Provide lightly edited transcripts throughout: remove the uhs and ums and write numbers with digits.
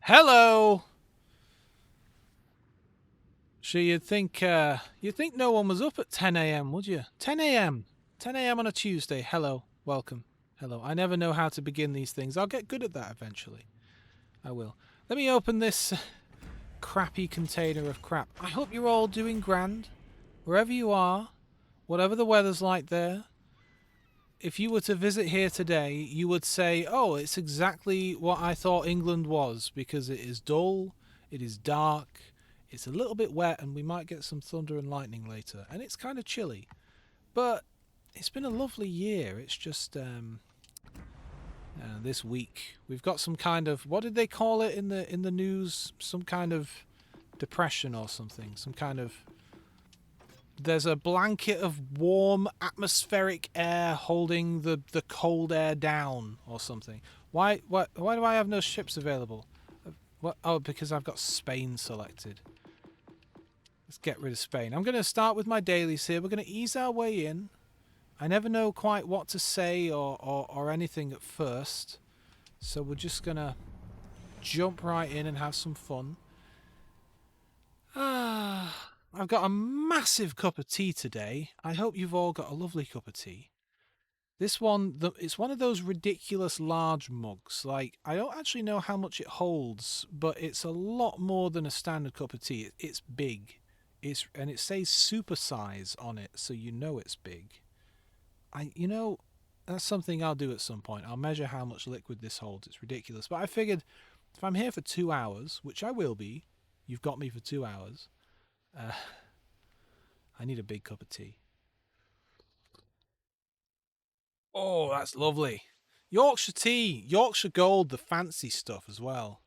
Hello. So you'd think no one was up at 10 a.m., would you? 10 a.m. 10 a.m. on a Tuesday. Hello. Welcome. Hello. I never know how to begin these things. I'll get good at that eventually. I will. Let me open this crappy container of crap. I hope you're all doing grand. Wherever you are, whatever the weather's like there. If you were to visit here today, you would say, "Oh, it's exactly what I thought England was," because it is dull, it is dark, it's a little bit wet, and we might get some thunder and lightning later, and it's kind of chilly. But it's been a lovely year. It's just this week we've got some kind of, what did they call it in the news? Some kind of depression or something. Some kind of, there's a blanket of warm atmospheric air holding the cold air down or something. Why do I have no ships available? What? Oh, because I've got Spain selected. Let's get rid of Spain. I'm going to start with my dailies here. We're going to ease our way in. I never know quite what to say or anything at first. So we're just going to jump right in and have some fun. I've got a massive cup of tea today. I hope you've all got a lovely cup of tea. This one, it's one of those ridiculous large mugs. Like, I don't actually know how much it holds, but it's a lot more than a standard cup of tea. It's big. And it says super size on it, so you know it's big. That's something I'll do at some point. I'll measure how much liquid this holds. It's ridiculous. But I figured if I'm here for 2 hours, which I will be, you've got me for 2 hours, I need a big cup of tea. Oh, that's lovely. Yorkshire tea, Yorkshire Gold, the fancy stuff as well.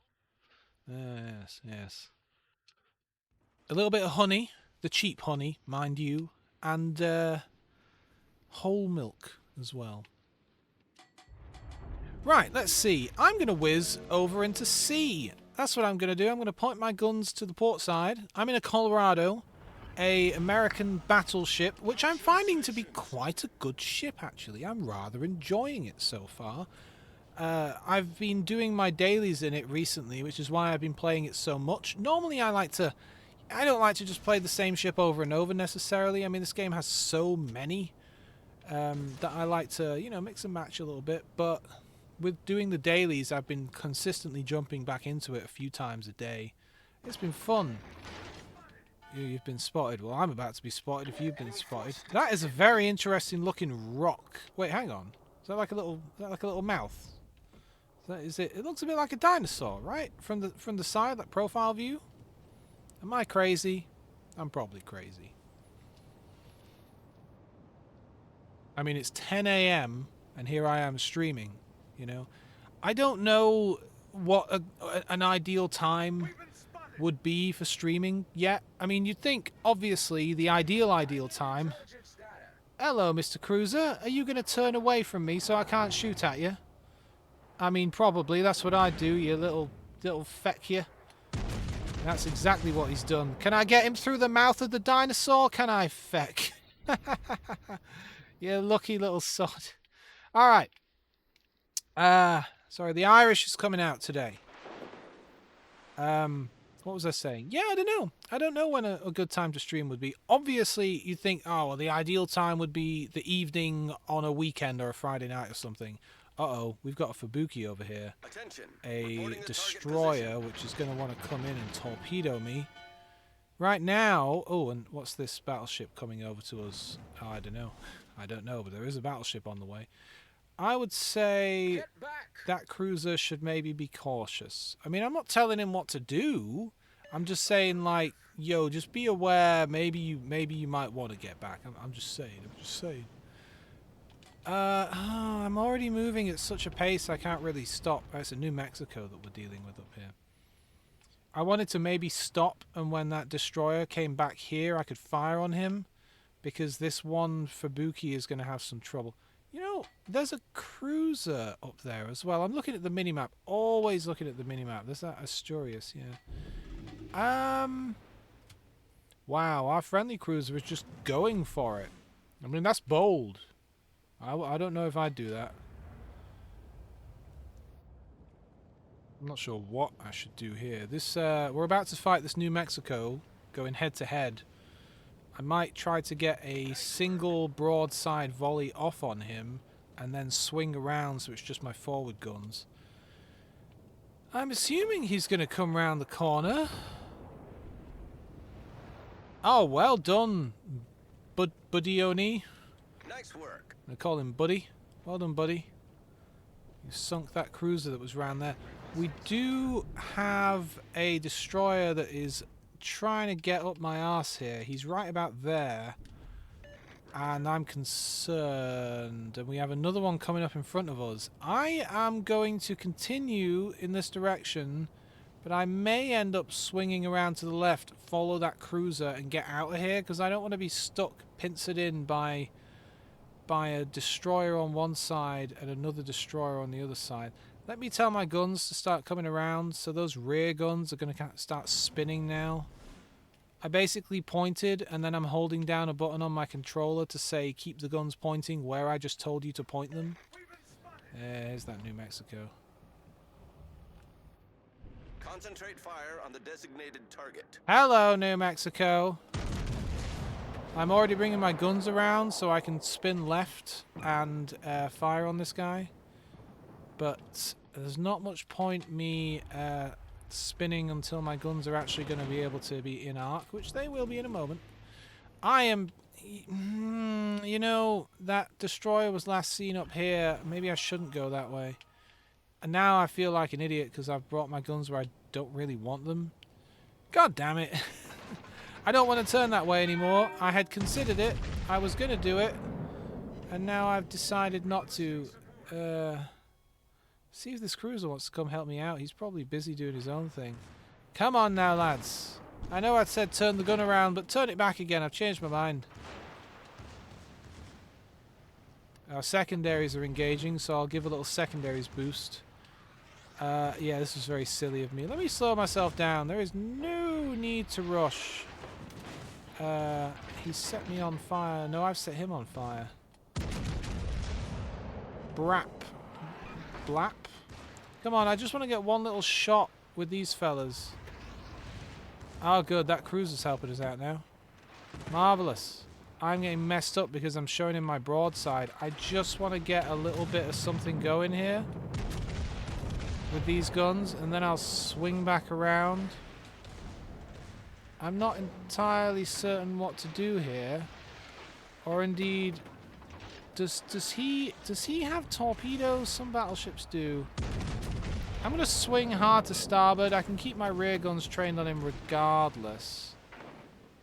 Yes, yes. A little bit of honey, the cheap honey, mind you, and whole milk as well. Right, let's see. I'm going to whiz over into sea. That's what I'm going to do. I'm going to point my guns to the port side. I'm in a Colorado, a American battleship, which I'm finding to be quite a good ship, actually. I'm rather enjoying it so far. I've been doing my dailies in it recently, which is why I've been playing it so much. Normally I don't like to just play the same ship over and over necessarily. I mean, this game has so many that I like to, mix and match a little bit. But with doing the dailies, I've been consistently jumping back into it a few times a day. It's been fun. You've been spotted. Well, I'm about to be spotted if you've been spotted. That is a very interesting looking rock. Wait, hang on. Is that like a little mouth? Is it? It looks a bit like a dinosaur, right? From the side, that profile view. Am I crazy? I'm probably crazy. I mean, it's 10 a.m. and here I am streaming. I don't know what an ideal time would be for streaming yet. I mean, you'd think obviously the ideal time. Hello, Mr. Cruiser. Are you going to turn away from me so I can't shoot at you? I mean, probably. That's what I'd do, you little feck you. That's exactly what he's done. Can I get him through the mouth of the dinosaur? Can I, feck? You lucky little sod. All right. Sorry, the Irish is coming out today. What was I saying? Yeah, I don't know. I don't know when a good time to stream would be. Obviously, you'd think, oh, well, the ideal time would be the evening on a weekend or a Friday night or something. Uh-oh, we've got a Fubuki over here. Attention. A destroyer, which is going to want to come in and torpedo me. Right now... Oh, and what's this battleship coming over to us? Oh, I don't know. I don't know, but there is a battleship on the way. I would say that cruiser should maybe be cautious. I mean, I'm not telling him what to do. I'm just saying, like, yo, just be aware. Maybe you might want to get back. I'm just saying. I'm already moving at such a pace I can't really stop. It's a New Mexico that we're dealing with up here. I wanted to maybe stop, and when that destroyer came back here, I could fire on him, because this one Fubuki is going to have some trouble. There's a cruiser up there as well. I'm looking at the minimap. Always looking at the minimap. There's that Asturias, yeah. Wow, our friendly cruiser is just going for it. I mean, that's bold. I don't know if I'd do that. I'm not sure what I should do here. This we're about to fight this New Mexico, going head to head. I might try to get a single broadside volley off on him and then swing around so it's just my forward guns. I'm assuming he's going to come round the corner. Oh, well done, Buddy Oni. Nice work. I call him Buddy. Well done, Buddy. You sunk that cruiser that was round there. We do have a destroyer that is trying to get up my arse here. He's right about there. And I'm concerned. And we have another one coming up in front of us. I am going to continue in this direction, but I may end up swinging around to the left, follow that cruiser, and get out of here, because I don't want to be stuck, pincered in by a destroyer on one side and another destroyer on the other side. Let me tell my guns to start coming around. So those rear guns are going to start spinning now. I basically pointed, and then I'm holding down a button on my controller to say keep the guns pointing where I just told you to point them. There's that New Mexico. Concentrate fire on the designated target. Hello, New Mexico. I'm already bringing my guns around so I can spin left and fire on this guy. But there's not much point me spinning until my guns are actually going to be able to be in arc, which they will be in a moment. I am... you know, that destroyer was last seen up here. Maybe I shouldn't go that way. And now I feel like an idiot because I've brought my guns where I don't really want them. God damn it. I don't want to turn that way anymore. I had considered it. I was going to do it. And now I've decided not to. See if this cruiser wants to come help me out. He's probably busy doing his own thing. Come on now, lads. I know I said turn the gun around, but turn it back again. I've changed my mind. Our secondaries are engaging, so I'll give a little secondaries boost. Yeah, this was very silly of me. Let me slow myself down. There is no need to rush. He set me on fire. No, I've set him on fire. Brap. Blap. Come on, I just want to get one little shot with these fellas. Oh, good. That cruiser's helping us out now. Marvellous. I'm getting messed up because I'm showing him my broadside. I just want to get a little bit of something going here with these guns, and then I'll swing back around. I'm not entirely certain what to do here. Or indeed... Does he have torpedoes? Some battleships do. I'm going to swing hard to starboard. I can keep my rear guns trained on him regardless.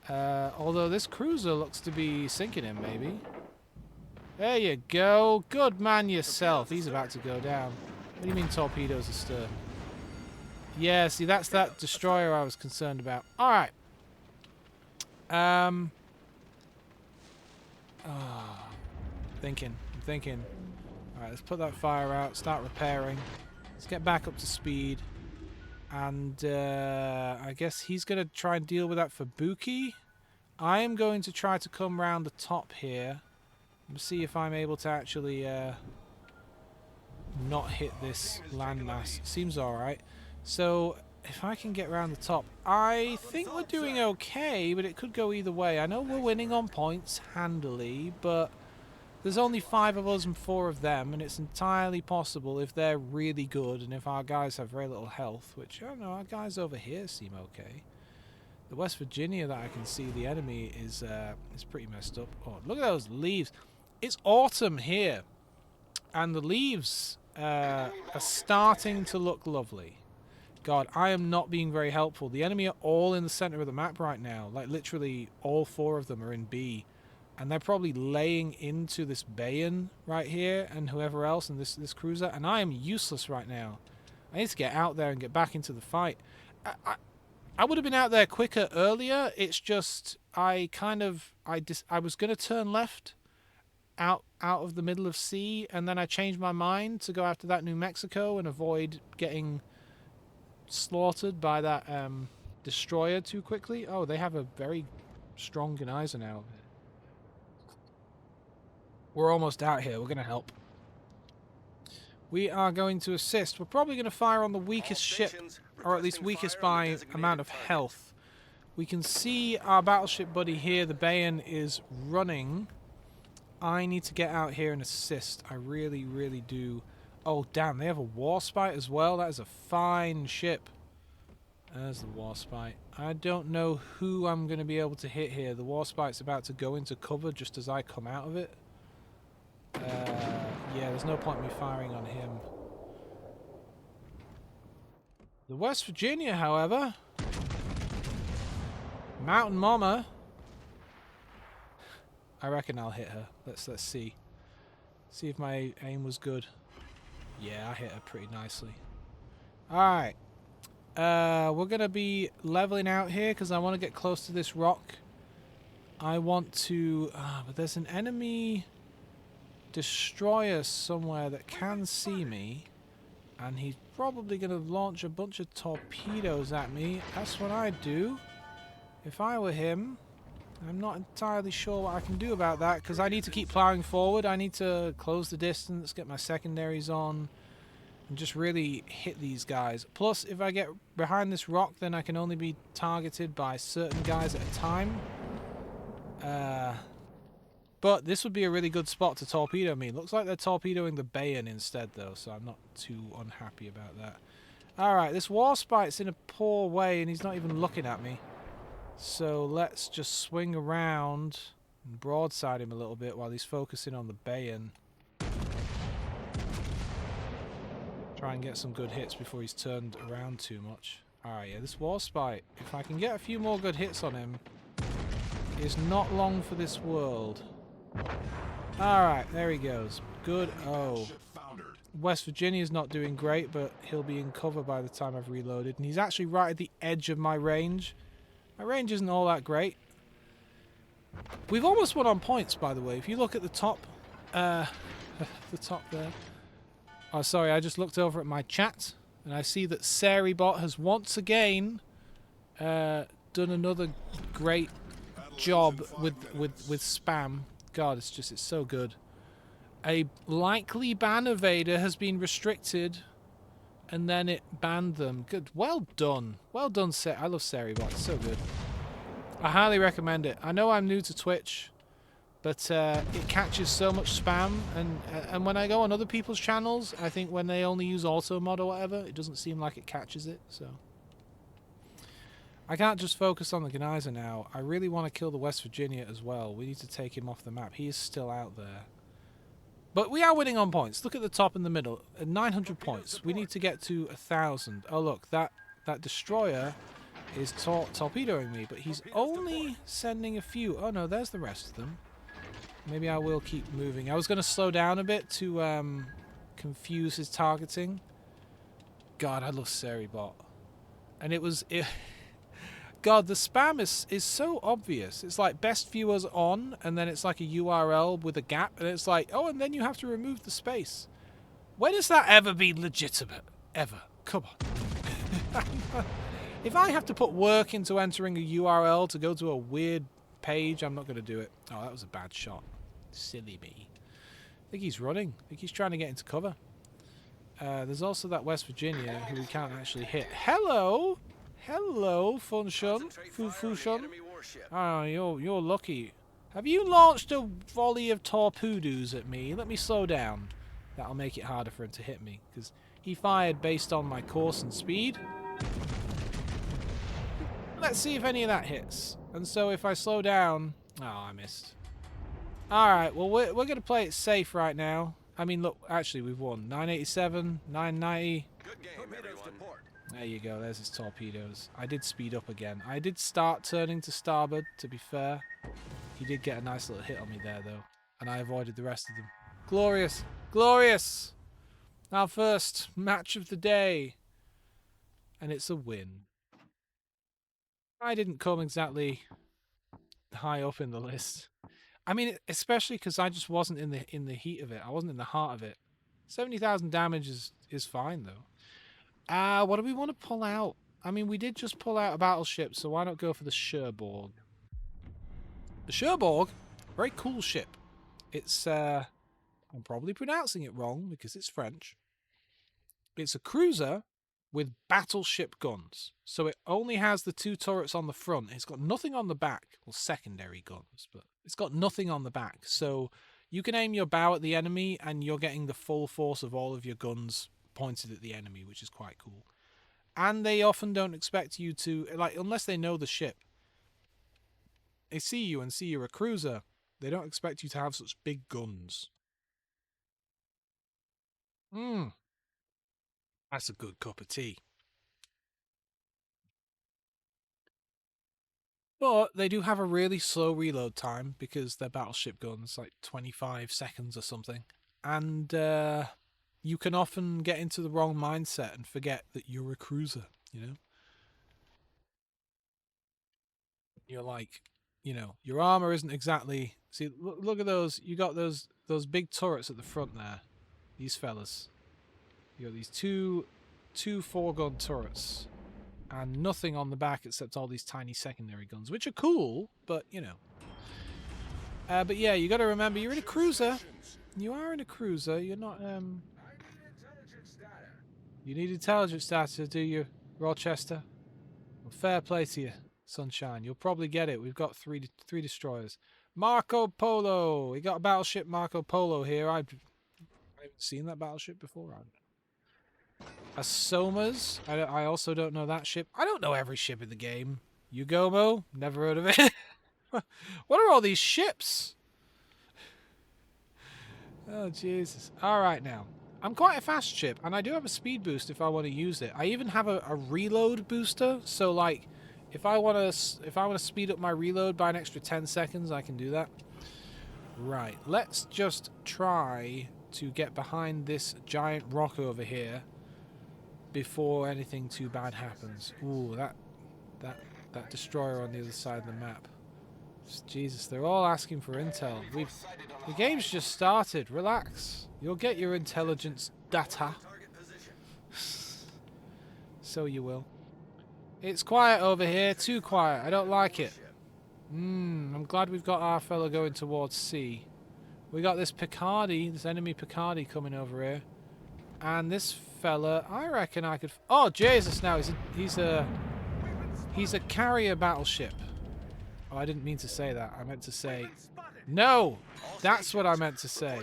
Although this cruiser looks to be sinking him, maybe. There you go. Good man yourself. He's about to go down. What do you mean torpedoes astern? Yeah, see, that's that destroyer I was concerned about. Alright. I'm thinking. Alright, let's put that fire out, start repairing. Let's get back up to speed. And I guess he's going to try and deal with that for Buki. I am going to try to come round the top here and see if I'm able to actually not hit this landmass. Seems alright. So if I can get around the top, I think we're doing okay, but it could go either way. I know we're winning on points handily, but there's only 5 of us and 4 of them, and it's entirely possible if they're really good and if our guys have very little health, which, I don't know, our guys over here seem okay. The West Virginia that I can see, the enemy, is pretty messed up. Oh, look at those leaves. It's autumn here, and the leaves are starting to look lovely. God, I am not being very helpful. The enemy are all in the center of the map right now. Like, literally all 4 of them are in B. And they're probably laying into this Bayon right here and whoever else and this cruiser. And I am useless right now. I need to get out there and get back into the fight. I would have been out there quicker earlier. It's just I was going to turn left out of the middle of sea. And then I changed my mind to go after that New Mexico and avoid getting slaughtered by that destroyer too quickly. Oh, they have a very strong Genizer now. We're almost out here. We're going to help. We are going to assist. We're probably going to fire on the weakest ship, or at least weakest by amount of health. We can see our battleship buddy here, the Bayan, is running. I need to get out here and assist. I really, really do. Oh, damn, they have a Warspite as well. That is a fine ship. There's the Warspite. I don't know who I'm going to be able to hit here. The Warspite's about to go into cover just as I come out of it. Yeah, there's no point in me firing on him. The West Virginia, however... Mountain Mama... I reckon I'll hit her. Let's see. See if my aim was good. Yeah, I hit her pretty nicely. Alright. We're going to be leveling out here because I want to get close to this rock. I want to... but there's an enemy destroyer somewhere that can see me. And he's probably going to launch a bunch of torpedoes at me. That's what I'd do. If I were him... I'm not entirely sure what I can do about that because I need to keep plowing forward. I need to close the distance, get my secondaries on, and just really hit these guys. Plus, if I get behind this rock, then I can only be targeted by certain guys at a time. But this would be a really good spot to torpedo me. Looks like they're torpedoing the Bayan instead, though, so I'm not too unhappy about that. Alright, this Warspite's in a poor way, and he's not even looking at me. So let's just swing around and broadside him a little bit while he's focusing on the Bayan. Try and get some good hits before he's turned around too much. Alright, yeah, this Warspite, if I can get a few more good hits on him, is not long for this world. Alright, there he goes. Good. Oh. West Virginia's not doing great, but he'll be in cover by the time I've reloaded. And he's actually right at the edge of my range. My range isn't all that great. We've almost won on points, by the way. If you look at the top, the top there. Oh, sorry, I just looked over at my chat, and I see that Saribot has once again done another great job with spam. God, it's so good. A likely ban evader has been restricted. And then it banned them. Good. Well done. Well done, I love Saribot. It's so good. I highly recommend it. I know I'm new to Twitch, but it catches so much spam. And when I go on other people's channels, I think when they only use auto mod or whatever, it doesn't seem like it catches it. So I can't just focus on the Genizer now. I really want to kill the West Virginia as well. We need to take him off the map. He is still out there. But we are winning on points. Look at the top in the middle. At 900 points. We need to get to 1,000. Oh, look. That destroyer is torpedoing me. But he's only sending a few. Oh, no. There's the rest of them. Maybe I will keep moving. I was going to slow down a bit to confuse his targeting. God, I love Saribot. And it was... God, the spam is so obvious. It's like best viewers on, and then it's like a URL with a gap, and it's like, oh, and then you have to remove the space. When has that ever been legitimate? Ever? Come on. If I have to put work into entering a URL to go to a weird page, I'm not going to do it. Oh, that was a bad shot. Silly me. I think he's running. I think he's trying to get into cover. There's also that West Virginia who we can't actually hit. Hello! Hello, Funshun. Fushun. Oh, you're lucky. Have you launched a volley of torpedoes at me? Let me slow down. That'll make it harder for him to hit me, because he fired based on my course and speed. Let's see if any of that hits. And so if I slow down... Oh, I missed. Alright, well, we're going to play it safe right now. I mean, look, actually, we've won. 987, 990. Good game, everyone. There you go, there's his torpedoes. I did speed up again. I did start turning to starboard, to be fair. He did get a nice little hit on me there, though. And I avoided the rest of them. Glorious! Glorious! Our first match of the day. And it's a win. I didn't come exactly high up in the list. I mean, especially because I just wasn't in the heat of it. I wasn't in the heart of it. 70,000 damage is fine, though. What do we want to pull out? I mean, we did just pull out a battleship, so why not go for the Cherbourg? The Cherbourg? Very cool ship. It's, I'm probably pronouncing it wrong because it's French. It's a cruiser with battleship guns. So it only has the 2 turrets on the front. It's got nothing on the back. Well, secondary guns, but it's got nothing on the back. So you can aim your bow at the enemy and you're getting the full force of all of your guns pointed at the enemy, which is quite cool. And they often don't expect you to, like, unless they know the ship. They see you and see you're a cruiser. They don't expect you to have such big guns. That's a good cup of tea. But they do have a really slow reload time because they're battleship guns, like 25 seconds or something. And you can often get into the wrong mindset and forget that you're a cruiser, you know? You're like, you know, your armor isn't exactly... See, look at those. You got those big turrets at the front there. These fellas. You got these two 4-gun turrets. And nothing on the back except all these tiny secondary guns, which are cool, but, you know. But yeah, you got to remember, you're in a cruiser. You are in a cruiser. You're not, You need intelligence data, do you, Rochester? Well, fair play to you, Sunshine. You'll probably get it. We've got three destroyers. Marco Polo. We got a battleship Marco Polo here. I haven't seen that battleship before. Asomas. I also don't know that ship. I don't know every ship in the game. Yugomo. Never heard of it. What are all these ships? Oh, Jesus. All right, now. I'm quite a fast ship, and I do have a speed boost if I want to use it. I even have a reload booster, so, like, if I want to speed up my reload by an extra 10 seconds, I can do that. Right. Let's just try to get behind this giant rock over here before anything too bad happens. Ooh, that destroyer on the other side of the map. Jesus, they're all asking for intel. The game's just started. Relax. You'll get your intelligence data. So you will. It's quiet over here. Too quiet. I don't like it. I'm glad we've got our fella going towards C. We got this Picardy, this enemy Picardy coming over here. And this fella, I reckon I could... Oh, Jesus, now he's a carrier battleship. Oh, I didn't mean to say that. I meant to say... No! That's what I meant to say.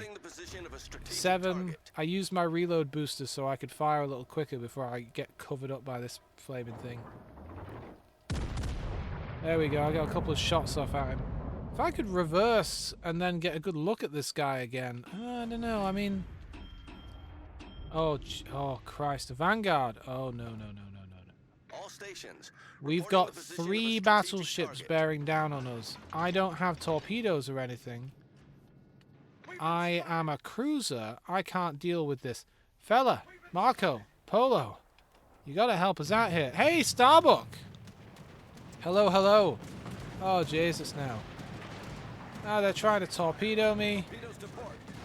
7. I used my reload booster so I could fire a little quicker before I get covered up by this flaming thing. There we go. I got a couple of shots off at him. If I could reverse and then get a good look at this guy again... I don't know. I mean... Oh, Christ. A Vanguard. Oh, no. All stations. We've got 3 battleships bearing down on us. I don't have torpedoes or anything. I am a cruiser. I can't deal with this. Fella, Marco, Polo, you gotta help us out here. Hey, Starbuck! Hello. Oh, Jesus, now. Now they're trying to torpedo me.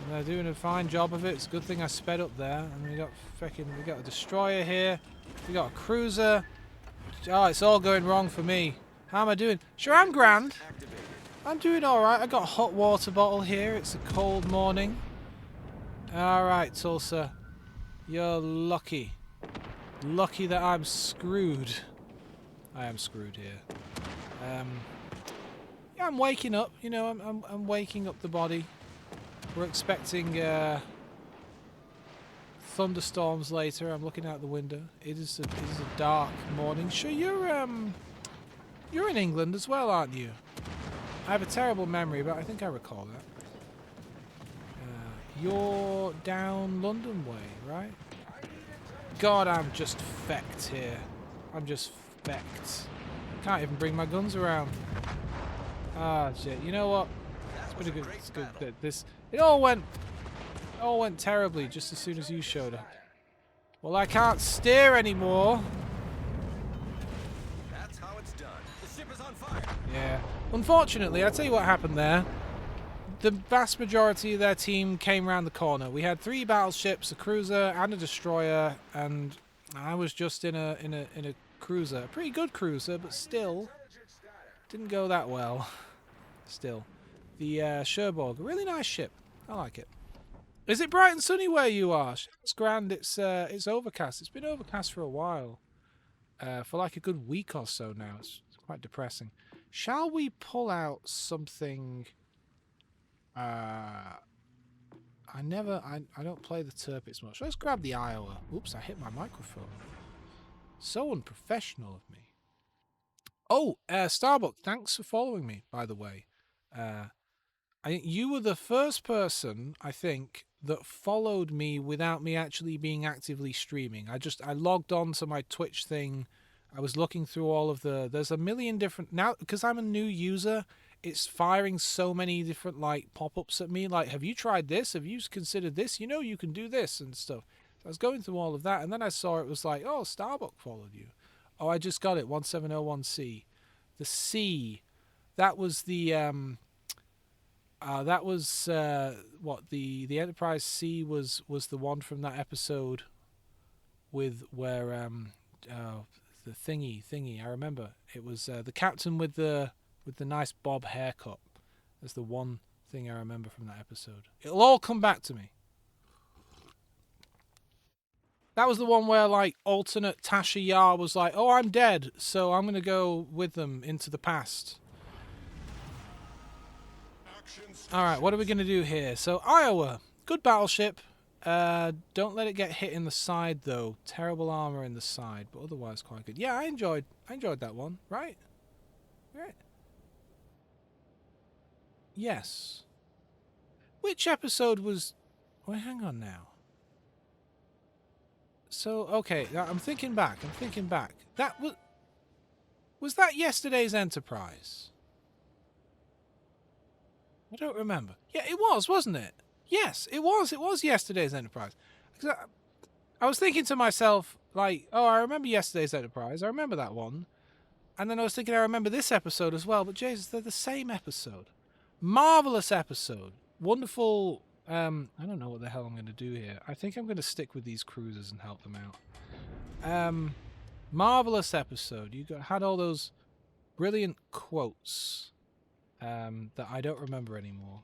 And they're doing a fine job of it. It's a good thing I sped up there. And we got a destroyer here. We got a cruiser. Oh, it's all going wrong for me. How am I doing? Sure, I'm grand. I'm doing alright. I got a hot water bottle here. It's a cold morning. Alright, Tulsa. You're lucky. Lucky that I'm screwed. I am screwed here. Yeah, I'm waking up. You know, I'm waking up the body. We're expecting thunderstorms later. I'm looking out the window. It is a dark morning. Sure, you're in England as well, aren't you? I have a terrible memory, but I think I recall that. You're down London way, right? God, I'm just fecked here. I'm just fecked. Can't even bring my guns around. Ah, shit. You know what? It's pretty good. It's good that it all went terribly just as soon as you showed up. Well, I can't steer anymore. That's how it's done. The ship is on fire. Yeah. Unfortunately, I'll tell you what happened there. The vast majority of their team came around the corner. We had 3 battleships, a cruiser, and a destroyer, and I was just in a cruiser, a pretty good cruiser, but still didn't go that well. Still, the Cherbourg, a really nice ship. I like it. Is it bright and sunny where you are? It's grand. It's overcast. It's been overcast for a while. For like a good week or so now. It's quite depressing. Shall we pull out something? I don't play the Tirpitz much. Let's grab the Iowa. Oops, I hit my microphone. So unprofessional of me. Oh, Starbuck, thanks for following me, by the way. You were the first person, I think, that followed me without me actually being actively streaming. I logged on to my Twitch thing. I was looking through all of there's a million different, now, because I'm a new user, it's firing so many different, like, pop-ups at me, like, have you tried this? Have you considered this? You know you can do this and stuff. So I was going through all of that, and then I saw it was like, oh, Starbuck followed you. Oh, I just got it, 1701C. The C, that was the, what, the Enterprise C was the one from that episode with where, the thingy, I remember. It was the captain with the nice bob haircut. That's the one thing I remember from that episode. It'll all come back to me. That was the one where, like, alternate Tasha Yar was like, oh, I'm dead, so I'm going to go with them into the past. Alright, what are we going to do here? So, Iowa, good battleship. Don't let it get hit in the side, though. Terrible armor in the side, but otherwise quite good. Yeah, I enjoyed that one, right? Right. Yes. Which episode was... Well, hang on now. So, okay, I'm thinking back. That was... Was that yesterday's Enterprise? I don't remember. Yeah, it was, wasn't it? Yes, it was. It was yesterday's Enterprise. I was thinking to myself, like, oh, I remember yesterday's Enterprise. I remember that one. And then I was thinking I remember this episode as well. But, Jesus, they're the same episode. Marvelous episode. Wonderful... I don't know what the hell I'm going to do here. I think I'm going to stick with these cruisers and help them out. Marvelous episode. You had all those brilliant quotes that I don't remember anymore.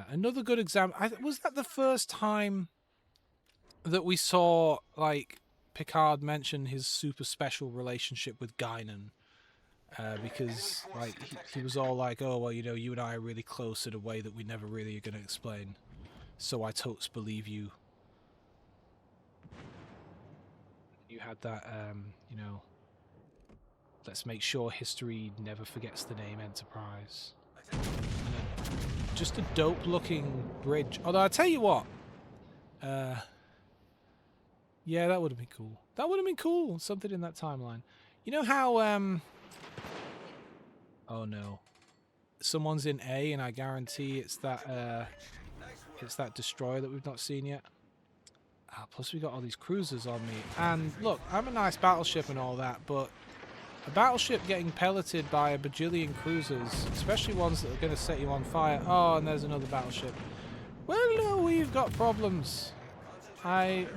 Another good example. Was that the first time that we saw, like, Picard mention his super special relationship with Guinan? Because, like, he was all like, oh, well, you know, you and I are really close in a way that we never really are going to explain. So I totes believe you. You had that, you know, let's make sure history never forgets the name Enterprise. Just a dope-looking bridge. Although, I'll tell you what. Yeah, that would have been cool. That would have been cool. Something in that timeline. You know how, oh, no. Someone's in A, and I guarantee it's that destroyer that we've not seen yet. Plus, we got all these cruisers on me. And, look, I'm a nice battleship and all that, but a battleship getting pelleted by a bajillion cruisers, especially ones that are going to set you on fire. Oh, and there's another battleship. Well, no, we've got problems. I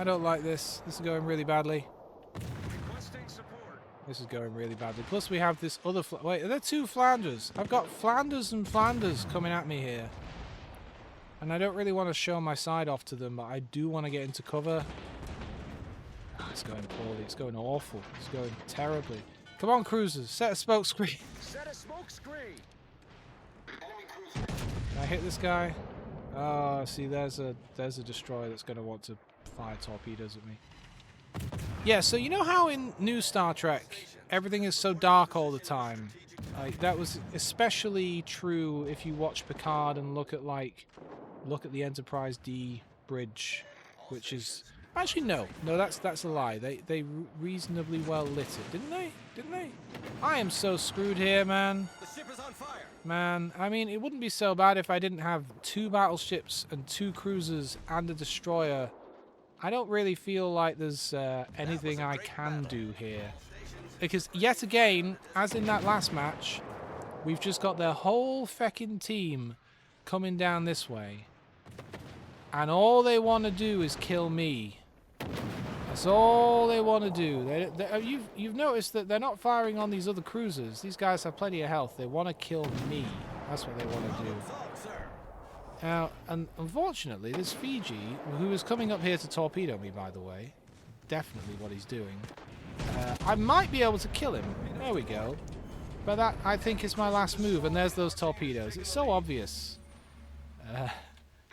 don't like this. This is going really badly. This is going really badly. Plus, we have this other... Wait, are there two Flanders? I've got Flanders and Flanders coming at me here. And I don't really want to show my side off to them, but I do want to get into cover. Oh, it's going poorly. It's going awful. It's going terribly. Come on, cruisers. Set a smoke screen. Set a smoke screen. Can I hit this guy? Oh, see, there's a destroyer that's going to want to fire torpedoes at me. Yeah, so you know how in new Star Trek, everything is so dark all the time? Like, that was especially true if you watch Picard and look at the Enterprise D bridge, which is... Actually, no, that's a lie. They reasonably well lit it, didn't they? I am so screwed here, man. The ship is on fire. Man, I mean, it wouldn't be so bad if I didn't have 2 battleships and 2 cruisers and a destroyer. I don't really feel like there's anything I can do here. Because, yet again, as in that last match, we've just got their whole feckin' team coming down this way. And all they want to do is kill me. That's all they want to do. You've noticed that they're not firing on these other cruisers. These guys have plenty of health. They want to kill me. That's what they want to do. Now, and unfortunately, this Fiji, who is coming up here to torpedo me, by the way, definitely what he's doing, I might be able to kill him. There we go. But that, I think, is my last move, and there's those torpedoes. It's so obvious.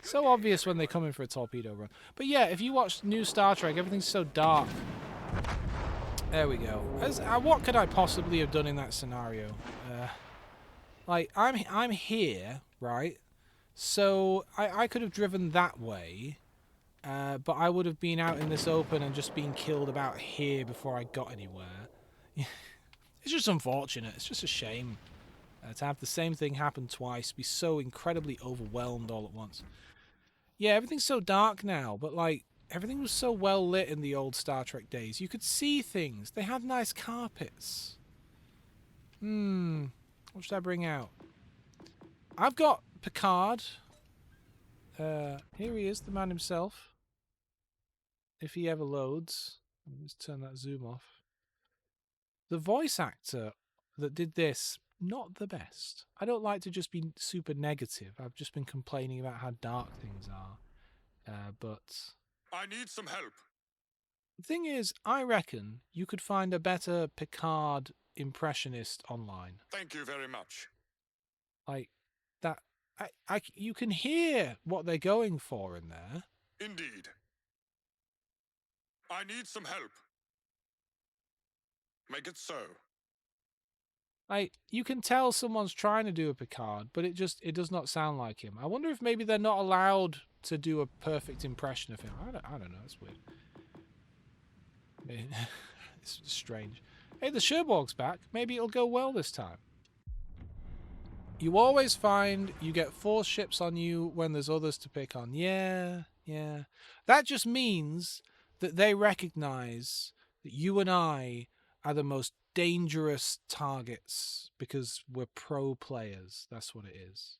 So obvious when they come in for a torpedo run. But yeah, if you watch new Star Trek, everything's so dark. There we go. What could I possibly have done in that scenario? Like, I'm here, right? So I could have driven that way, but I would have been out in this open and just been killed about here before I got anywhere. It's just unfortunate. It's just a shame to have the same thing happen twice, be so incredibly overwhelmed all at once. Yeah, everything's so dark now, but like, everything was so well lit in the old Star Trek days. You could see things. They had nice carpets. What should I bring out? I've got Picard. Here he is, the man himself. If he ever loads. Let's turn that zoom off. The voice actor that did this, not the best. I don't like to just be super negative. I've just been complaining about how dark things are. But I need some help. the thing is, I reckon you could find a better Picard impressionist online. Thank you very much. Like that, you can hear what they're going for in there. Indeed. I need some help. Make it so. Like, you can tell someone's trying to do a Picard, but it does not sound like him. I wonder if maybe they're not allowed to do a perfect impression of him. I don't know. It's weird. It's strange. Hey, the Cherbourg's back. Maybe it'll go well this time. You always find you get 4 ships on you when there's others to pick on. Yeah. That just means that they recognize that you and I are the most dangerous targets because we're pro players. That's what it is.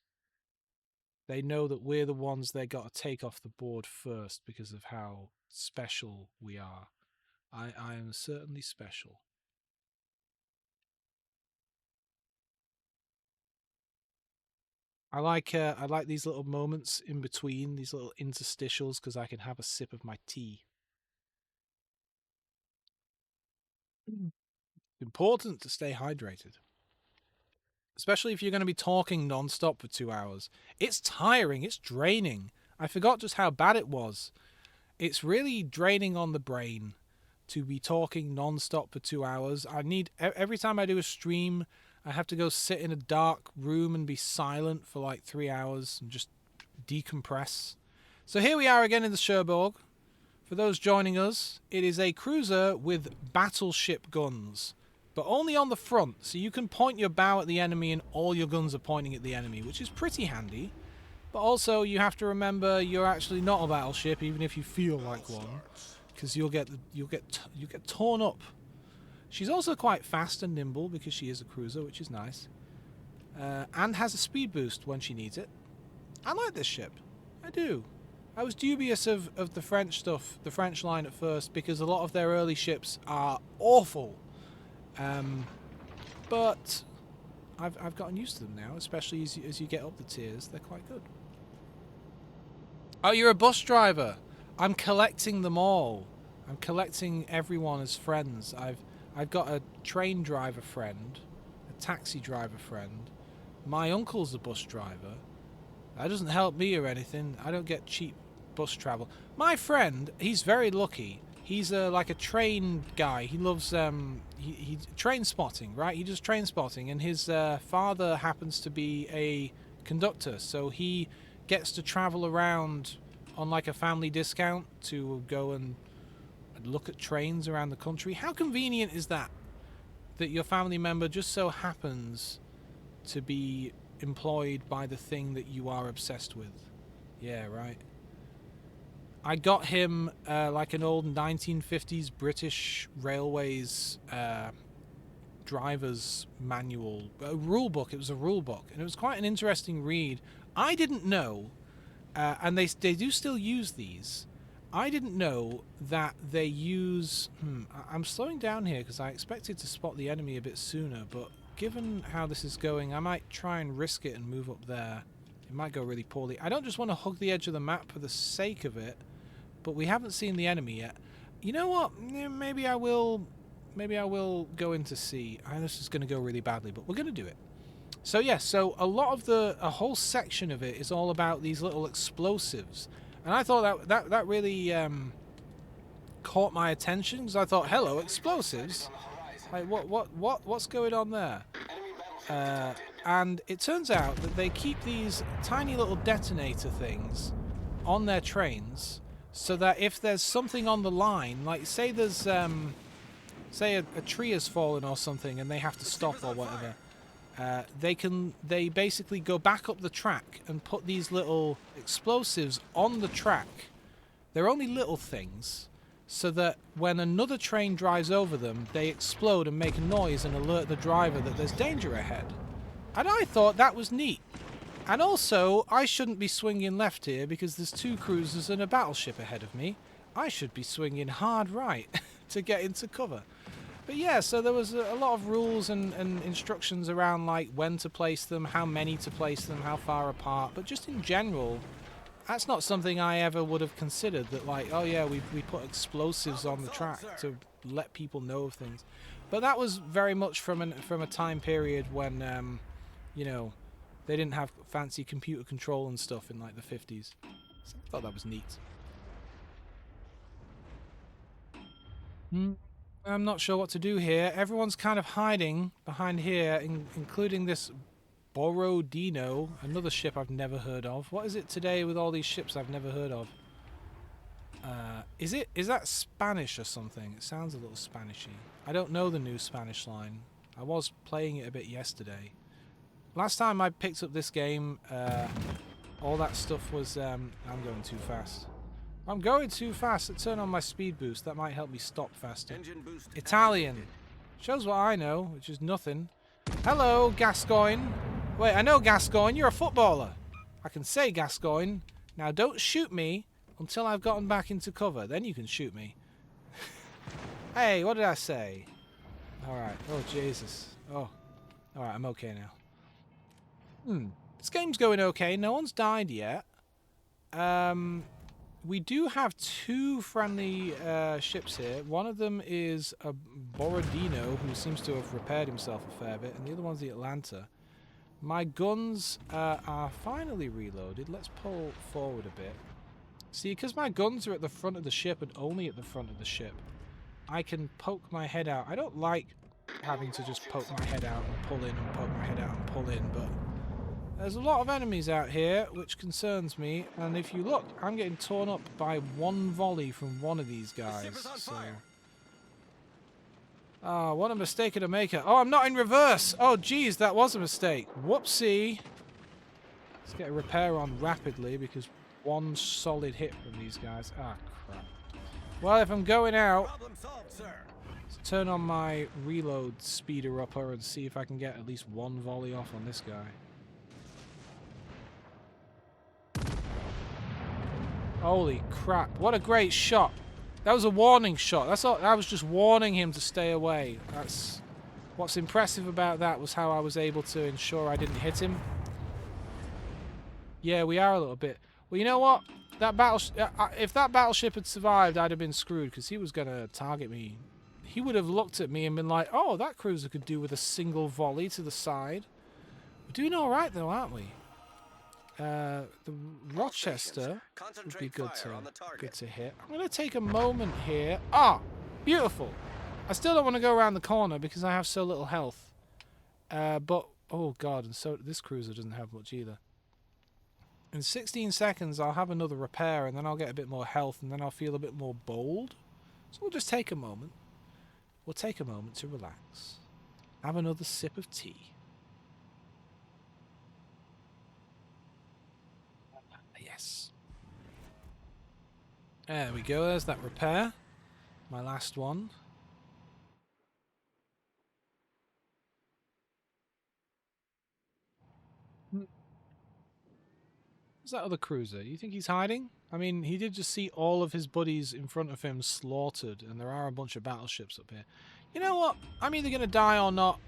They know that we're the ones they got to take off the board first because of how special we are. I am certainly special. I like these little moments in between, these little interstitials, because I can have a sip of my tea. Important to stay hydrated. Especially if you're going to be talking non-stop for 2 hours. It's tiring, it's draining. I forgot just how bad it was. It's really draining on the brain to be talking non-stop for 2 hours. Every time I do a stream, I have to go sit in a dark room and be silent for like 3 hours and just decompress. So here we are again in the Cherbourg. For those joining us, it is a cruiser with battleship guns, but only on the front, so you can point your bow at the enemy and all your guns are pointing at the enemy, which is pretty handy. But also, you have to remember you're actually not a battleship, even if you feel like one, because you'll get torn up. She's also quite fast and nimble because she is a cruiser, which is nice, and has a speed boost when she needs it. I like this ship. I do. I was dubious of the French stuff, the French line at first, because a lot of their early ships are awful. But I've gotten used to them now, especially as you get up the tiers. They're quite good. Oh, you're a bus driver. I'm collecting them all. I'm collecting everyone as friends. I've got a train driver friend, a taxi driver friend. My uncle's a bus driver. That doesn't help me or anything. I don't get cheap bus travel. My friend, he's very lucky. He's like a train guy. He loves he train spotting, right? He does train spotting, and his father happens to be a conductor, so he gets to travel around on like a family discount to go and look at trains around the country. How convenient is that? That your family member just so happens to be employed by the thing that you are obsessed with. Yeah, right. I got him like an old 1950s British Railways driver's manual, a rule book. It was a rule book, and it was quite an interesting read. I didn't know, and they do still use these. I didn't know that they use... I'm slowing down here because I expected to spot the enemy a bit sooner, but given how this is going, I might try and risk it and move up there. It might go really poorly. I don't just want to hug the edge of the map for the sake of it, but we haven't seen the enemy yet. You know what? Maybe I will. Maybe I will go into sea. I know this is going to go really badly, but we're going to do it. So yeah, so a whole section of it is all about these little explosives, and I thought that really caught my attention because I thought, hello, explosives. Like what's going on there? And it turns out that they keep these tiny little detonator things on their trains, so that if there's something on the line, like say there's say a tree has fallen or something and they have to stop or whatever, they basically go back up the track and put these little explosives on the track. They're only little things, so that when another train drives over them, they explode and make a noise and alert the driver that there's danger ahead. And I thought that was neat. And also, I shouldn't be swinging left here because there's 2 cruisers and a battleship ahead of me. I should be swinging hard right to get into cover. But yeah, so there was a lot of rules and instructions around like when to place them, how many to place them, how far apart. But just in general, that's not something I ever would have considered, that like, oh yeah, we put explosives on the track to let people know of things. But that was very much from a time period when, you know, they didn't have fancy computer control and stuff in like the 50s. So I thought that was neat. I'm not sure what to do here. Everyone's kind of hiding behind here, including this Borodino, another ship I've never heard of. What is it today with all these ships I've never heard of? Is that Spanish or something? It sounds a little Spanishy. I don't know the new Spanish line. I was playing it a bit yesterday. Last time I picked up this game, all that stuff was... I'm going too fast. I'm going too fast. Let's turn on my speed boost. That might help me stop faster. Italian. Shows what I know, which is nothing. Hello, Gascoigne. Wait, I know Gascoigne. You're a footballer. I can say Gascoigne. Now, don't shoot me until I've gotten back into cover. Then you can shoot me. Hey, what did I say? Alright. Oh, Jesus. Oh. Alright, I'm okay now. This game's going okay. No one's died yet. We do have 2 friendly ships here. One of them is a Borodino, who seems to have repaired himself a fair bit, and the other one's the Atlanta. My guns are finally reloaded. Let's pull forward a bit. See, because my guns are at the front of the ship and only at the front of the ship, I can poke my head out. I don't like having to just poke my head out and pull in and poke my head out and pull in, but there's a lot of enemies out here, which concerns me, and if you look, I'm getting torn up by 1 volley from one of these guys, so... Ah, what a mistake to make. Oh, I'm not in reverse! Oh, geez, that was a mistake. Whoopsie! Let's get a repair on rapidly, because 1 solid hit from these guys. Ah, crap. Well, if I'm going out, let's turn on my reload speeder upper and see if I can get at least 1 volley off on this guy. Holy crap, what a great shot. That was a warning shot. That's all. I was just warning him to stay away. That's what's impressive about that, was how I was able to ensure I didn't hit him. Yeah, we are a little bit. Well, you know what? That if that battleship had survived, I'd have been screwed, because he was going to target me. He would have looked at me and been like, oh, that cruiser could do with a single volley to the side. We're doing all right, though, aren't we? The Rochester would be good to hit. I'm going to take a moment here. Ah, beautiful. I still don't want to go around the corner because I have so little health. But, oh god, and so this cruiser doesn't have much either. In 16 seconds, I'll have another repair, and then I'll get a bit more health, and then I'll feel a bit more bold. So we'll just take a moment. We'll take a moment to relax. Have another sip of tea. Yes. There we go, there's that repair. My last one. Where's that other cruiser? You think he's hiding? I mean, he did just see all of his buddies in front of him slaughtered, and there are a bunch of battleships up here. You know what? I'm either going to die or not.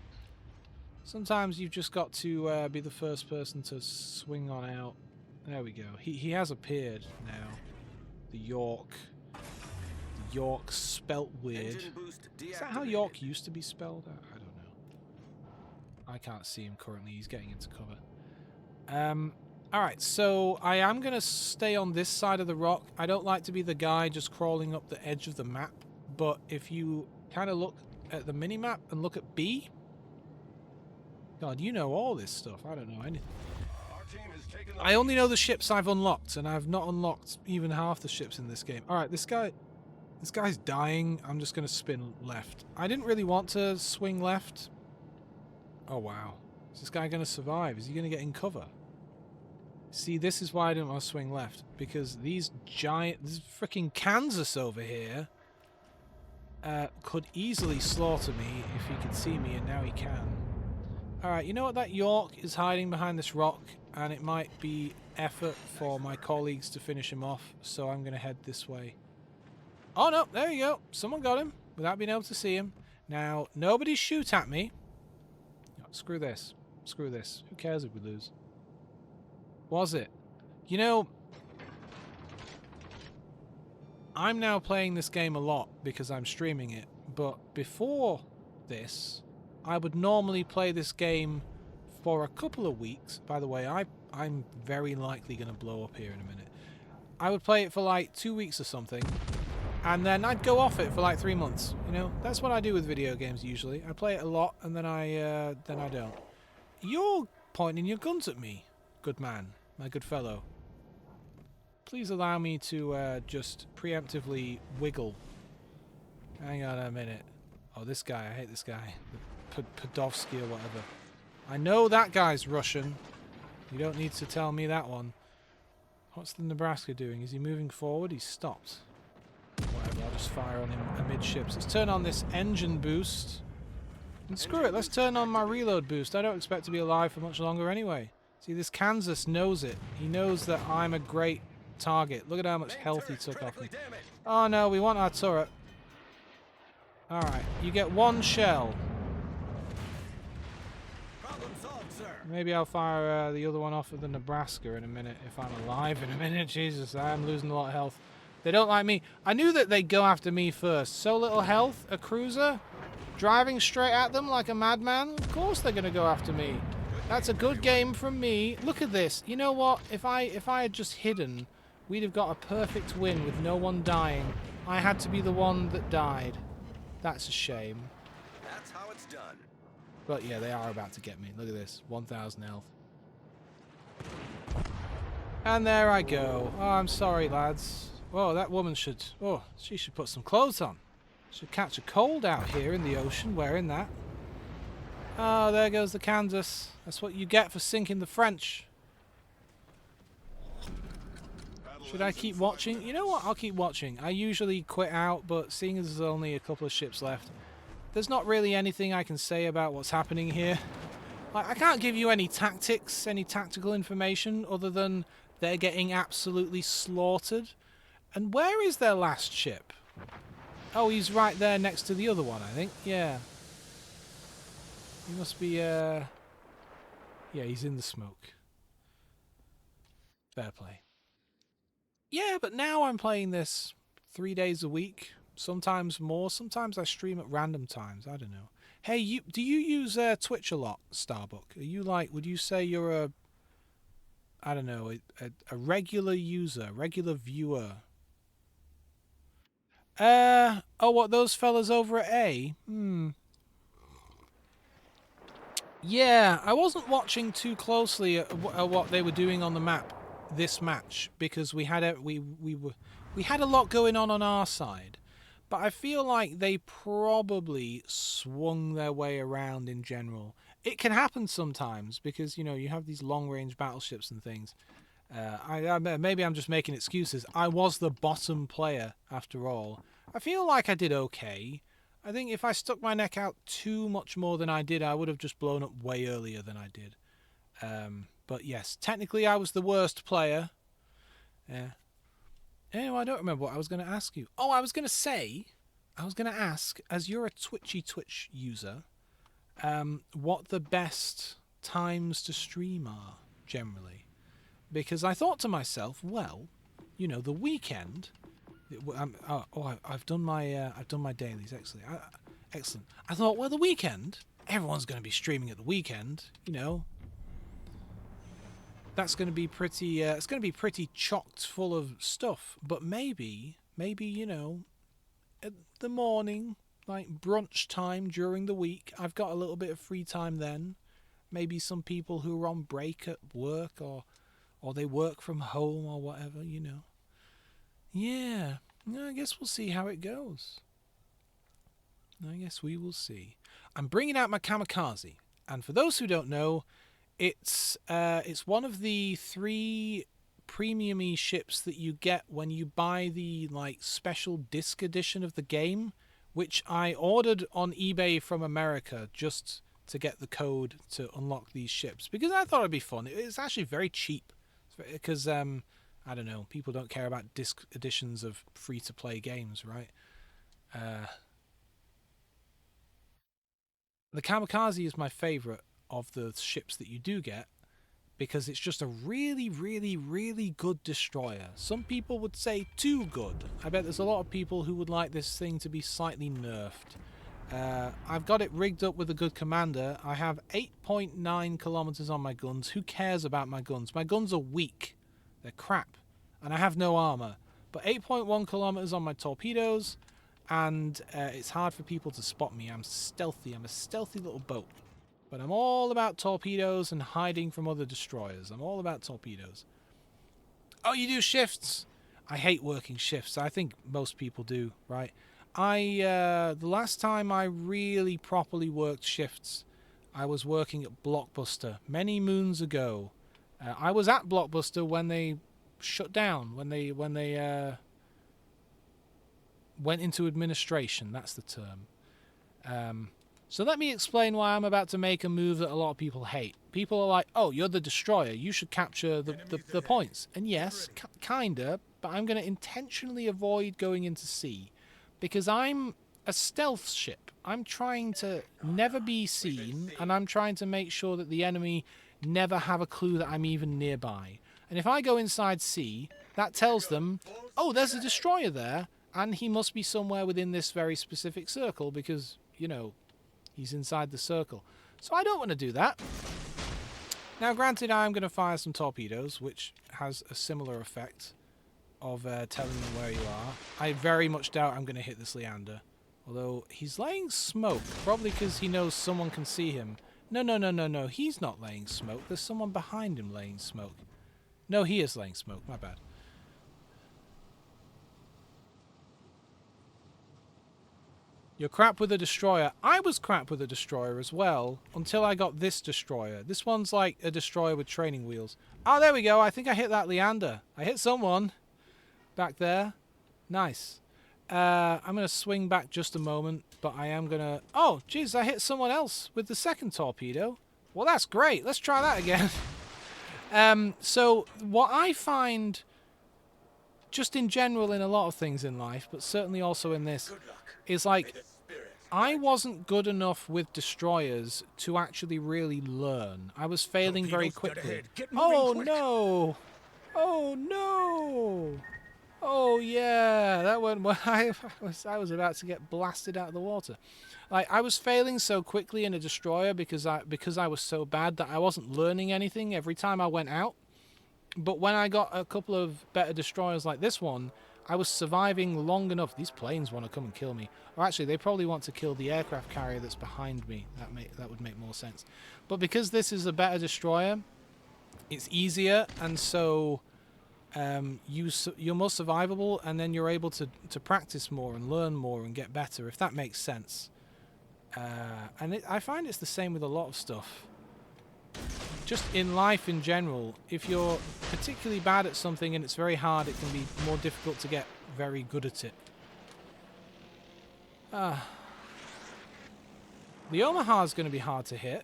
Sometimes you've just got to be the first person to swing on out. There we go. He has appeared now. The York. The York spelt weird. Is that how York used to be spelled? I don't know. I can't see him currently. He's getting into cover. Alright, so I am going to stay on this side of the rock. I don't like to be the guy just crawling up the edge of the map. But if you kind of look at the mini-map and look at B... God, you know all this stuff. I don't know anything. I only know the ships I've unlocked, and I've not unlocked even half the ships in this game. Alright, this guy's dying. I'm just going to spin left. I didn't really want to swing left. Oh, wow. Is this guy going to survive? Is he going to get in cover? See, this is why I didn't want to swing left. Because this freaking Kansas over here could easily slaughter me if he could see me, and now he can. Alright, you know what? That York is hiding behind this rock, and it might be effort for my colleagues to finish him off, so I'm going to head this way. Oh no, there you go. Someone got him without being able to see him. Now, nobody shoot at me. No, screw this. Screw this. Who cares if we lose? Was it? You know, I'm now playing this game a lot because I'm streaming it, but before this... I would normally play this game for a couple of weeks. By the way, I'm very likely going to blow up here in a minute. I would play it for like 2 weeks or something, and then I'd go off it for like 3 months. You know, that's what I do with video games usually. I play it a lot, and then I don't. You're pointing your guns at me, good man, my good fellow. Please allow me to just preemptively wiggle. Hang on a minute. Oh, this guy. I hate this guy. Podovsky or whatever. I know that guy's Russian. You don't need to tell me that one. What's the Nebraska doing? Is he moving forward? He's stopped. Whatever, I'll just fire on him amidships. Let's turn on this engine boost. And screw it, let's turn on my reload boost. I don't expect to be alive for much longer anyway. See, this Kansas knows it. He knows that I'm a great target. Look at how much health he took off me. Oh no, we want our turret. Alright, you get one shell. Maybe I'll fire the other one off of the Nebraska in a minute, if I'm alive in a minute. Jesus, I am losing a lot of health. They don't like me. I knew that they'd go after me first. So little health, a cruiser, driving straight at them like a madman. Of course they're going to go after me. That's a good game from me. Look at this. You know what? If I had just hidden, we'd have got a perfect win with no one dying. I had to be the one that died. That's a shame. That's how it's done. But yeah, they are about to get me. Look at this. 1,000 health. And there I go. Oh, I'm sorry, lads. Whoa, that woman should... Oh, she should put some clothes on. Should catch a cold out here in the ocean wearing that. Oh, there goes the Kansas. That's what you get for sinking the French. Should I keep watching? You know what? I'll keep watching. I usually quit out, but seeing as there's only a couple of ships left, there's not really anything I can say about what's happening here. I can't give you any tactics, any tactical information, other than they're getting absolutely slaughtered. And where is their last ship? Oh, he's right there next to the other one, I think. Yeah. He must be, Yeah, he's in the smoke. Fair play. Yeah, but now I'm playing this 3 days a week. Sometimes more. Sometimes I stream at random times. I don't know. Hey, do you use Twitch a lot, Starbuck? Are you like, would you say you're a, I don't know, a regular user, regular viewer? Oh, what, those fellas over at A? Yeah, I wasn't watching too closely at what they were doing on the map this match because we had a lot going on our side. But I feel like they probably swung their way around in general. It can happen sometimes because, you know, you have these long-range battleships and things. Maybe I'm just making excuses. I was the bottom player, after all. I feel like I did okay. I think if I stuck my neck out too much more than I did, I would have just blown up way earlier than I did. But yes, technically I was the worst player. Yeah. Anyway, I don't remember what I was going to ask you. Oh, I was going to ask, as you're a Twitch user, what the best times to stream are generally, because I thought to myself, well, you know, the weekend. I've done my dailies. Excellent. I thought, well, the weekend, everyone's going to be streaming at the weekend. You know, that's going to be pretty. It's going to be pretty chocked full of stuff. But maybe you know, at the morning, like brunch time during the week, I've got a little bit of free time then. Maybe some people who are on break at work or they work from home or whatever, you know. Yeah, I guess we'll see how it goes. I guess we will see. I'm bringing out my kamikaze, and for those who don't know, it's one of the 3 premium-y ships that you get when you buy the like special disc edition of the game, which I ordered on eBay from America just to get the code to unlock these ships because I thought it'd be fun. It's actually very cheap because I don't know, people don't care about disc editions of free-to-play games, right? The Kamikaze is my favourite of the ships that you do get because it's just a really, really, really good destroyer. Some people would say too good. I bet there's a lot of people who would like this thing to be slightly nerfed. I've got it rigged up with a good commander. I have 8.9 kilometers on my guns. Who cares about my guns? My guns are weak. They're crap. And I have no armor. But 8.1 kilometers on my torpedoes. And it's hard for people to spot me. I'm stealthy. I'm a stealthy little boat. But I'm all about torpedoes and hiding from other destroyers. I'm all about torpedoes. Oh, you do shifts? I hate working shifts. I think most people do, right? The last time I really properly worked shifts, I was working at Blockbuster many moons ago. I was at Blockbuster when they shut down, when they went into administration. That's the term. So let me explain why I'm about to make a move that a lot of people hate. People are like, oh, you're the destroyer. You should capture the points. And yes, kinda, but I'm going to intentionally avoid going into sea. Because I'm a stealth ship. I'm trying to never be seen, and I'm trying to make sure that the enemy never have a clue that I'm even nearby. And if I go inside sea, that tells them, oh, there's a destroyer there, and he must be somewhere within this very specific circle because, you know, he's inside the circle. So I don't want to do that. Now, granted, I'm going to fire some torpedoes, which has a similar effect of telling them where you are. I very much doubt I'm going to hit this Leander. Although, he's laying smoke. Probably because he knows someone can see him. No. He's not laying smoke. There's someone behind him laying smoke. No, he is laying smoke. My bad. You're crap with a destroyer. I was crap with a destroyer as well, until I got this destroyer. This one's like a destroyer with training wheels. Oh, there we go. I think I hit that Leander. I hit someone back there. Nice. I'm going to swing back just a moment, but I am going to... Oh, jeez, I hit someone else with the second torpedo. Well, that's great. Let's try that again. So what I find, just in general in a lot of things in life, but certainly also in this, is like, I wasn't good enough with destroyers to actually really learn. I was failing very quickly. Oh, no! Oh, no! Oh, yeah, that went well. I was about to get blasted out of the water. Like, I was failing so quickly in a destroyer because I was so bad that I wasn't learning anything every time I went out. But when I got a couple of better destroyers like this one, I was surviving long enough. These planes want to come and kill me. Or actually, they probably want to kill the aircraft carrier that's behind me. That would make more sense. But because this is a better destroyer, it's easier, and so you're more survivable, and then you're able to practice more and learn more and get better, if that makes sense. I find it's the same with a lot of stuff. Just in life in general, if you're particularly bad at something and it's very hard, it can be more difficult to get very good at it. The Omaha is going to be hard to hit.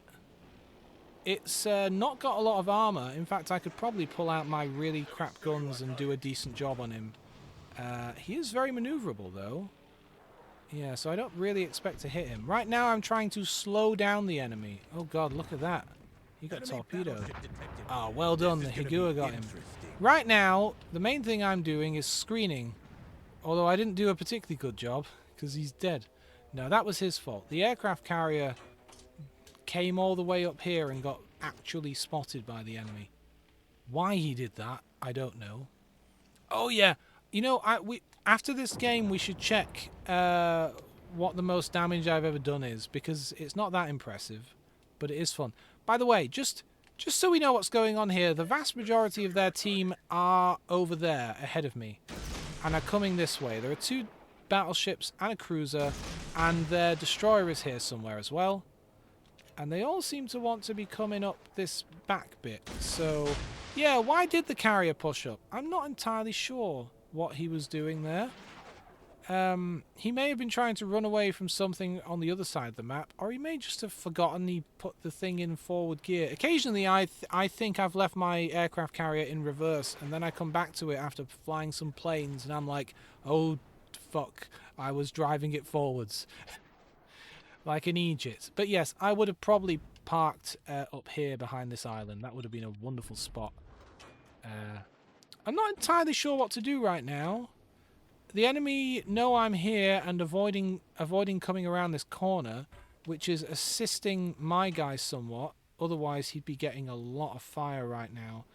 It's not got a lot of armor. In fact, I could probably pull out my really crap guns and do a decent job on him. He is very maneuverable, though. Yeah, so I don't really expect to hit him. Right now I'm trying to slow down the enemy. Oh god, look at that. He got torpedoed. Ah, well done, the Higua got him. Right now, the main thing I'm doing is screening. Although I didn't do a particularly good job, because he's dead. No, that was his fault. The aircraft carrier came all the way up here and got actually spotted by the enemy. Why he did that, I don't know. Oh yeah, you know, after this game we should check what the most damage I've ever done is, because it's not that impressive, but it is fun. By the way, just so we know what's going on here, the vast majority of their team are over there ahead of me and are coming this way. There are 2 battleships and a cruiser, and their destroyer is here somewhere as well. And they all seem to want to be coming up this back bit. So, yeah, why did the carrier push up? I'm not entirely sure what he was doing there. He may have been trying to run away from something on the other side of the map, or he may just have forgotten he put the thing in forward gear. Occasionally, I think I've left my aircraft carrier in reverse, and then I come back to it after flying some planes, and I'm like, oh, fuck, I was driving it forwards. Like an Egypt. But yes, I would have probably parked up here behind this island. That would have been a wonderful spot. I'm not entirely sure what to do right now. The enemy know I'm here and avoiding coming around this corner, which is assisting my guy somewhat. Otherwise, he'd be getting a lot of fire right now.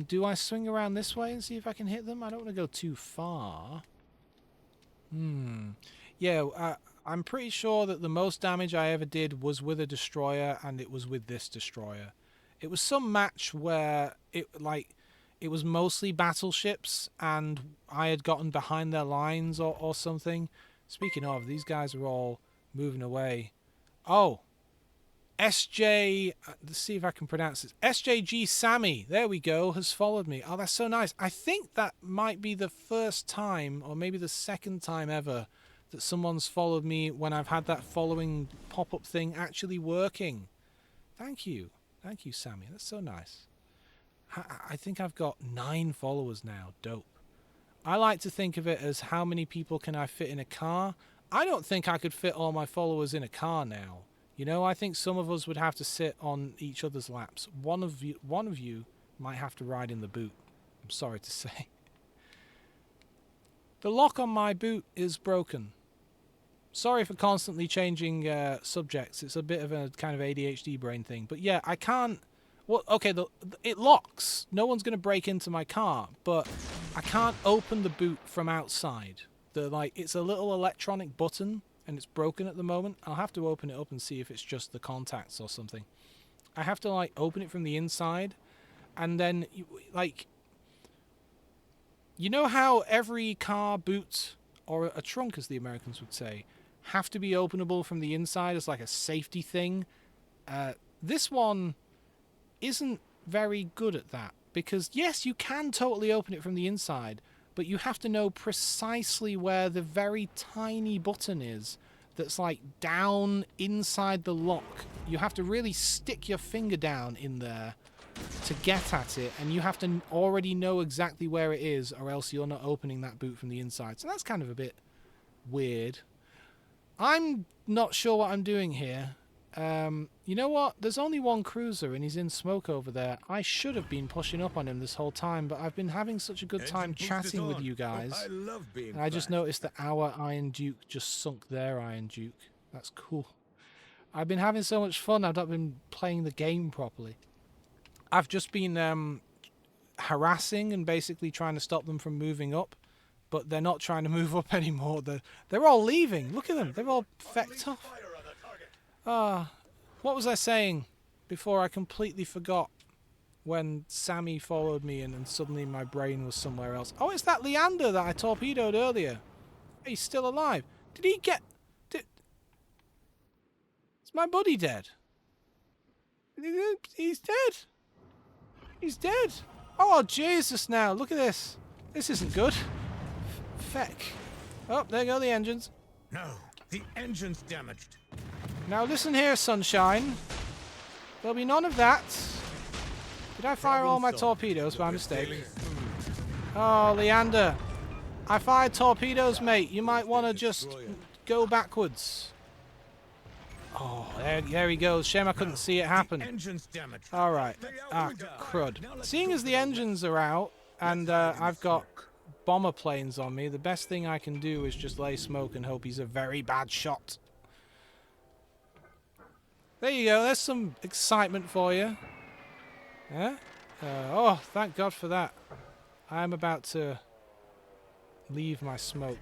Do I swing around this way and see if I can hit them? I don't want to go too far. Yeah, I'm pretty sure that the most damage I ever did was with a destroyer, and it was with this destroyer. It was some match where it was mostly battleships, and I had gotten behind their lines or something. Speaking of, these guys are all moving away. Oh, SJ, let's see if I can pronounce this. SJG Sammy, there we go, has followed me. Oh, that's so nice. I think that might be the first time, or maybe the second time ever, that someone's followed me when I've had that following pop-up thing actually working. Thank you. Thank you, Sammy. That's so nice. I think I've got 9 followers now. Dope. I like to think of it as how many people can I fit in a car. I don't think I could fit all my followers in a car now. You know, I think some of us would have to sit on each other's laps. One of you might have to ride in the boot. I'm sorry to say. The lock on my boot is broken. Sorry for constantly changing subjects. It's a bit of a kind of ADHD brain thing. But yeah, I can't... Well, okay, it locks. No one's going to break into my car. But I can't open the boot from outside. It's a little electronic button, and it's broken at the moment. I'll have to open it up and see if it's just the contacts or something. I have to, open it from the inside. And then, you know how every car boot, or a trunk as the Americans would say, have to be openable from the inside as like a safety thing? This one isn't very good at that, because yes, you can totally open it from the inside, but you have to know precisely where the very tiny button is that's down inside the lock. You have to really stick your finger down in there to get at it, and you have to already know exactly where it is, or else you're not opening that boot from the inside. So that's kind of a bit weird. I'm not sure what I'm doing here. You know what? There's only one cruiser and he's in smoke over there. I should have been pushing up on him this whole time, but I've been having such a good time chatting with you guys. I love being and I just noticed that our Iron Duke just sunk their Iron Duke. That's cool. I've been having so much fun, I've not been playing the game properly. I've just been harassing and basically trying to stop them from moving up, but they're not trying to move up anymore. They're all leaving. Look at them. They're all fecked off. What was I saying before I completely forgot when Sammy followed me and suddenly my brain was somewhere else? Oh, it's that Leander that I torpedoed earlier. He's still alive. Did he get... Is my buddy dead? He's dead. He's dead. Oh, Jesus now. Look at this. This isn't good. Feck. Oh, there go the engines. No, the engine's damaged. Now listen here, sunshine. There'll be none of that. Did I fire all my torpedoes by mistake? Oh, Leander. I fired torpedoes, mate. You might want to just go backwards. Oh, there he goes. Shame I couldn't see it happen. Engine's damaged. All right. Ah, crud. Seeing as the engines are out and I've got bomber planes on me, the best thing I can do is just lay smoke and hope he's a very bad shot. There you go. There's some excitement for you. Yeah? Oh, thank God for that. I'm about to leave my smoke.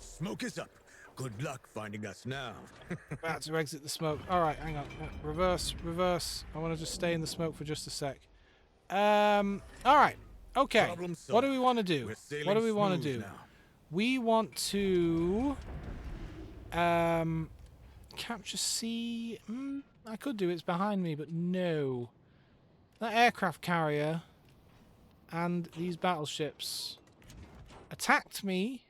Smoke is up. Good luck finding us now. About to exit the smoke. Alright, hang on. Reverse, reverse. I want to just stay in the smoke for just a sec. Alright. Okay. What do we want to do? What do we want to do? Now. We want to capture C. I could do. It's behind me, but no. That aircraft carrier and these battleships attacked me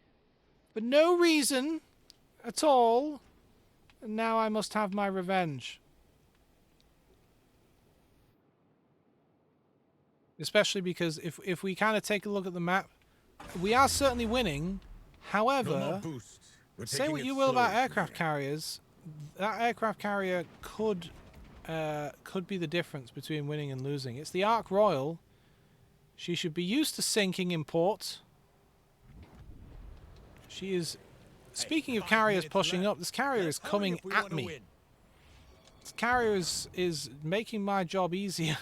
for no reason at all, and now I must have my revenge. Especially because if we kind of take a look at the map, we are certainly winning. However, say what you will about aircraft carriers, that aircraft carrier could be the difference between winning and losing. It's the Ark Royal. She should be used to sinking in port. She is... Speaking of carriers pushing up, this carrier is coming at me. This carrier is making my job easier.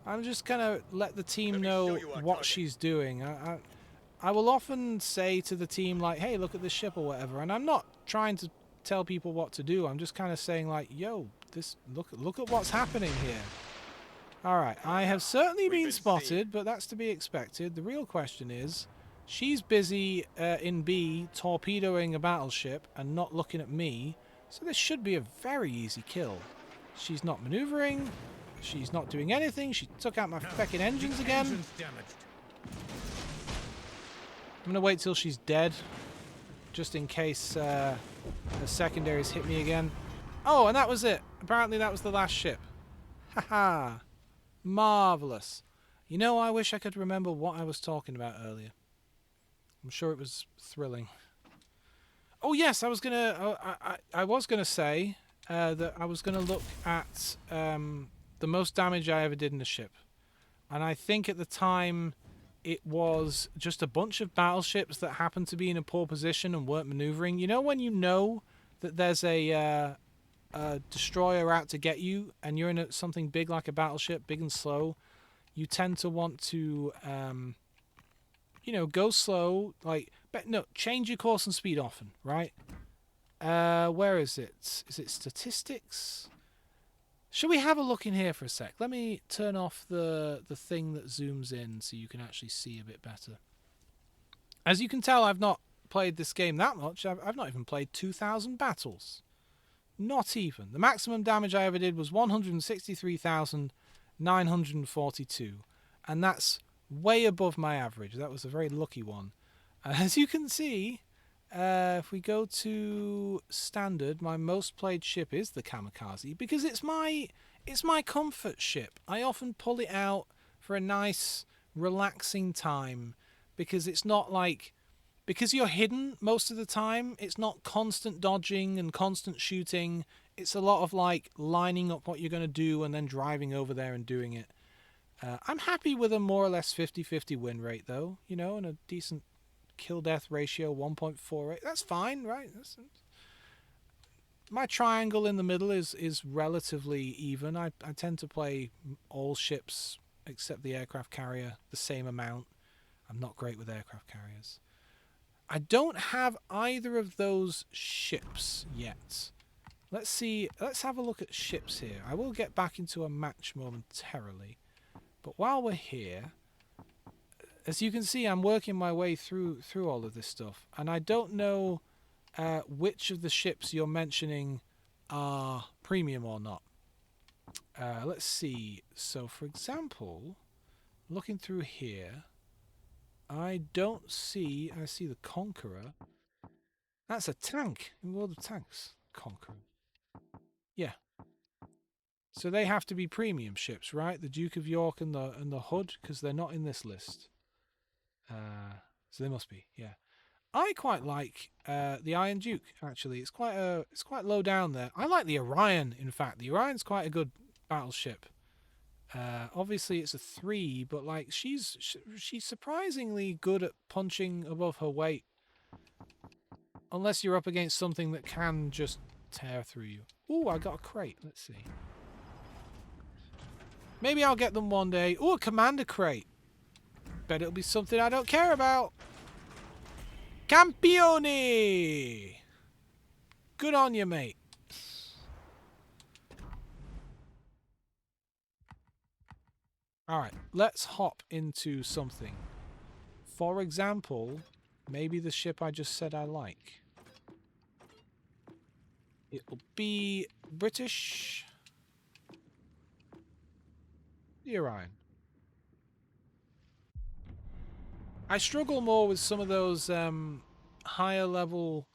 I'm just gonna let the team know what she's doing. I will often say to the team, like, hey, look at this ship or whatever, and I'm not trying to tell people what to do. I'm just kind of saying, like, yo, look at what's happening here. Alright, I have certainly been spotted, but that's to be expected. The real question is, she's busy in B torpedoing a battleship and not looking at me, so this should be a very easy kill. She's not maneuvering, she's not doing anything, she took out my feckin' engines again. I'm gonna wait till she's dead, just in case the secondaries hit me again. Oh, and that was it. Apparently that was the last ship. Haha. Marvellous. You know, I wish I could remember what I was talking about earlier. I'm sure it was thrilling. Oh yes, I was gonna say that I was gonna look at the most damage I ever did in a ship, and I think at the time it was just a bunch of battleships that happened to be in a poor position and weren't maneuvering. You know when you know that there's a destroyer out to get you, and you're in something big like a battleship, big and slow, you tend to want to you know, go slow, like, but no, change your course and speed often, right? Where is it? Is it statistics? Should we have a look in here for a sec? Let me turn off the thing that zooms in so you can actually see a bit better. As you can tell, I've not played this game that much. I've not even played 2,000 battles. Not even. The maximum damage I ever did was 163,942. And that's way above my average. That was a very lucky one. As you can see, if we go to standard, my most played ship is the Kamikaze because it's my comfort ship. I often pull it out for a nice relaxing time because it's not like, because you're hidden most of the time, it's not constant dodging and constant shooting. It's a lot of like lining up what you're going to do and then driving over there and doing it. I'm happy with a more or less 50-50 win rate, though, you know, and a decent kill-death ratio, 1.48. That's fine, right? My triangle in the middle is relatively even. I tend to play all ships, except the aircraft carrier, the same amount. I'm not great with aircraft carriers. I don't have either of those ships yet. Let's see. Let's have a look at ships here. I will get back into a match momentarily. But while we're here, as you can see, I'm working my way through all of this stuff, and I don't know which of the ships you're mentioning are premium or not. Let's see. So, for example, looking through here, I don't see... I see the Conqueror. That's a tank in World of Tanks. Conqueror. Yeah. So they have to be premium ships, right? The Duke of York and the Hood, because they're not in this list. So they must be, yeah. I quite like the Iron Duke, actually. It's quite low down there. I like the Orion, in fact. The Orion's quite a good battleship. Obviously it's a 3, but like she's surprisingly good at punching above her weight. Unless you're up against something that can just tear through you. Ooh, I got a crate. Let's see. Maybe I'll get them one day. Ooh, a commander crate. Bet it'll be something I don't care about. Campione! Good on you, mate. Alright, let's hop into something. For example, maybe the ship I just said I like. It'll be British. The Orion. I struggle more with some of those higher level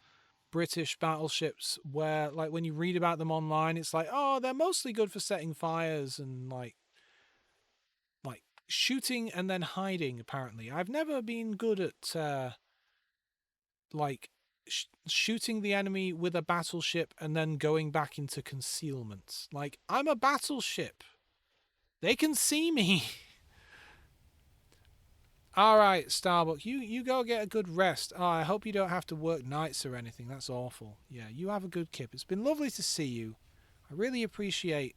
British battleships where, like, when you read about them online, it's like, oh, they're mostly good for setting fires and like shooting and then hiding. Apparently, I've never been good at like shooting the enemy with a battleship and then going back into concealment. Like, I'm a battleship. They can see me. All right, Starbuck, you go get a good rest. Oh, I hope you don't have to work nights or anything. That's awful. Yeah, you have a good kip. It's been lovely to see you. I really appreciate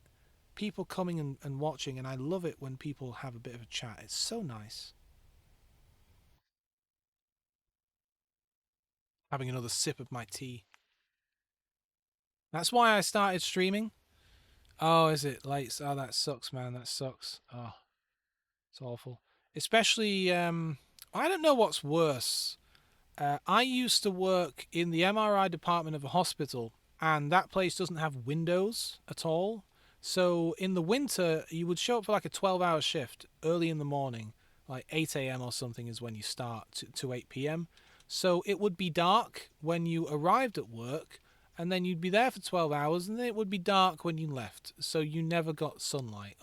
people coming and watching, and I love it when people have a bit of a chat. It's so nice. Having another sip of my tea. That's why I started streaming. Oh, is it late? Oh, that sucks, man. That sucks. Oh, it's awful. Especially, I don't know what's worse. I used to work in the MRI department of a hospital, and that place doesn't have windows at all. So in the winter, you would show up for like a 12-hour shift early in the morning, like 8 a.m. or something is when you start to 8 p.m. So it would be dark when you arrived at work, and then you'd be there for 12 hours, and then it would be dark when you left. So you never got sunlight.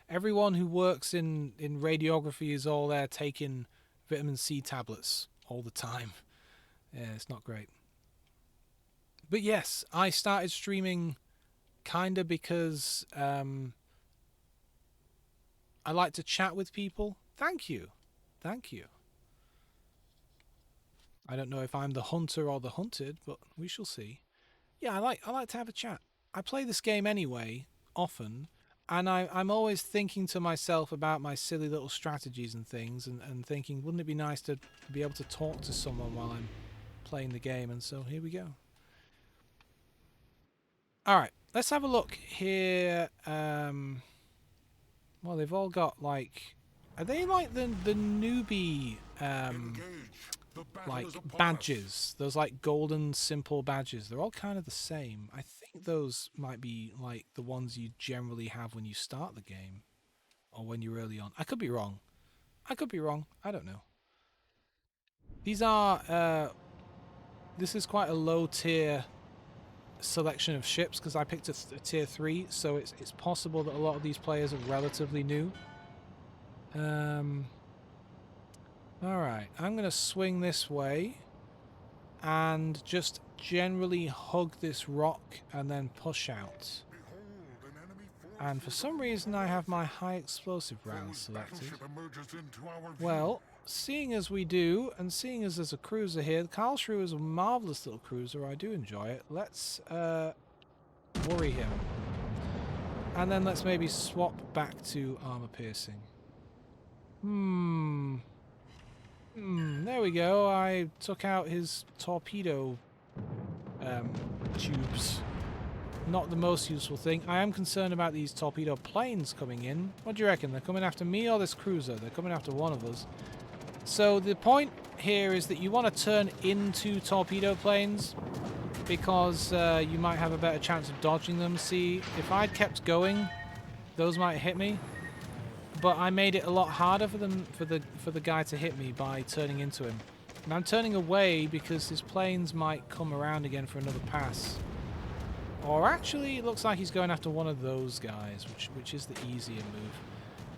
Everyone who works in radiography is all there taking vitamin C tablets all the time. Yeah, it's not great. But yes, I started streaming kinda because I like to chat with people. Thank you. Thank you. I don't know if I'm the hunter or the hunted, but we shall see. Yeah, I like to have a chat. I play this game anyway, often, and I'm always thinking to myself about my silly little strategies and things, and thinking, wouldn't it be nice to be able to talk to someone while I'm playing the game? And so here we go. Alright, let's have a look here. Well, they've all got, like... Are they like the newbie, like, badges? Those, like, golden, simple badges. They're all kind of the same. I think those might be, like, the ones you generally have when you start the game. Or when you're early on. I could be wrong. I could be wrong. I don't know. These are, this is quite a low-tier selection of ships, because I picked a tier 3, so it's possible that a lot of these players are relatively new. Alright, I'm going to swing this way and just generally hug this rock and then push out. And for some reason I have my high explosive rounds selected. Well, seeing as we do, and seeing as there's a cruiser here, the Karlsruhe is a marvellous little cruiser, I do enjoy it. Let's worry him. And then let's maybe swap back to armor piercing. There we go. I took out his torpedo tubes. Not the most useful thing. I am concerned about these torpedo planes coming in. What do you reckon? They're coming after me or this cruiser? They're coming after one of us. So the point here is that you want to turn into torpedo planes because you might have a better chance of dodging them. See, if I'd kept going, those might hit me. But I made it a lot harder for the guy to hit me by turning into him. And I'm turning away because his planes might come around again for another pass. Or actually, it looks like he's going after one of those guys, which is the easier move.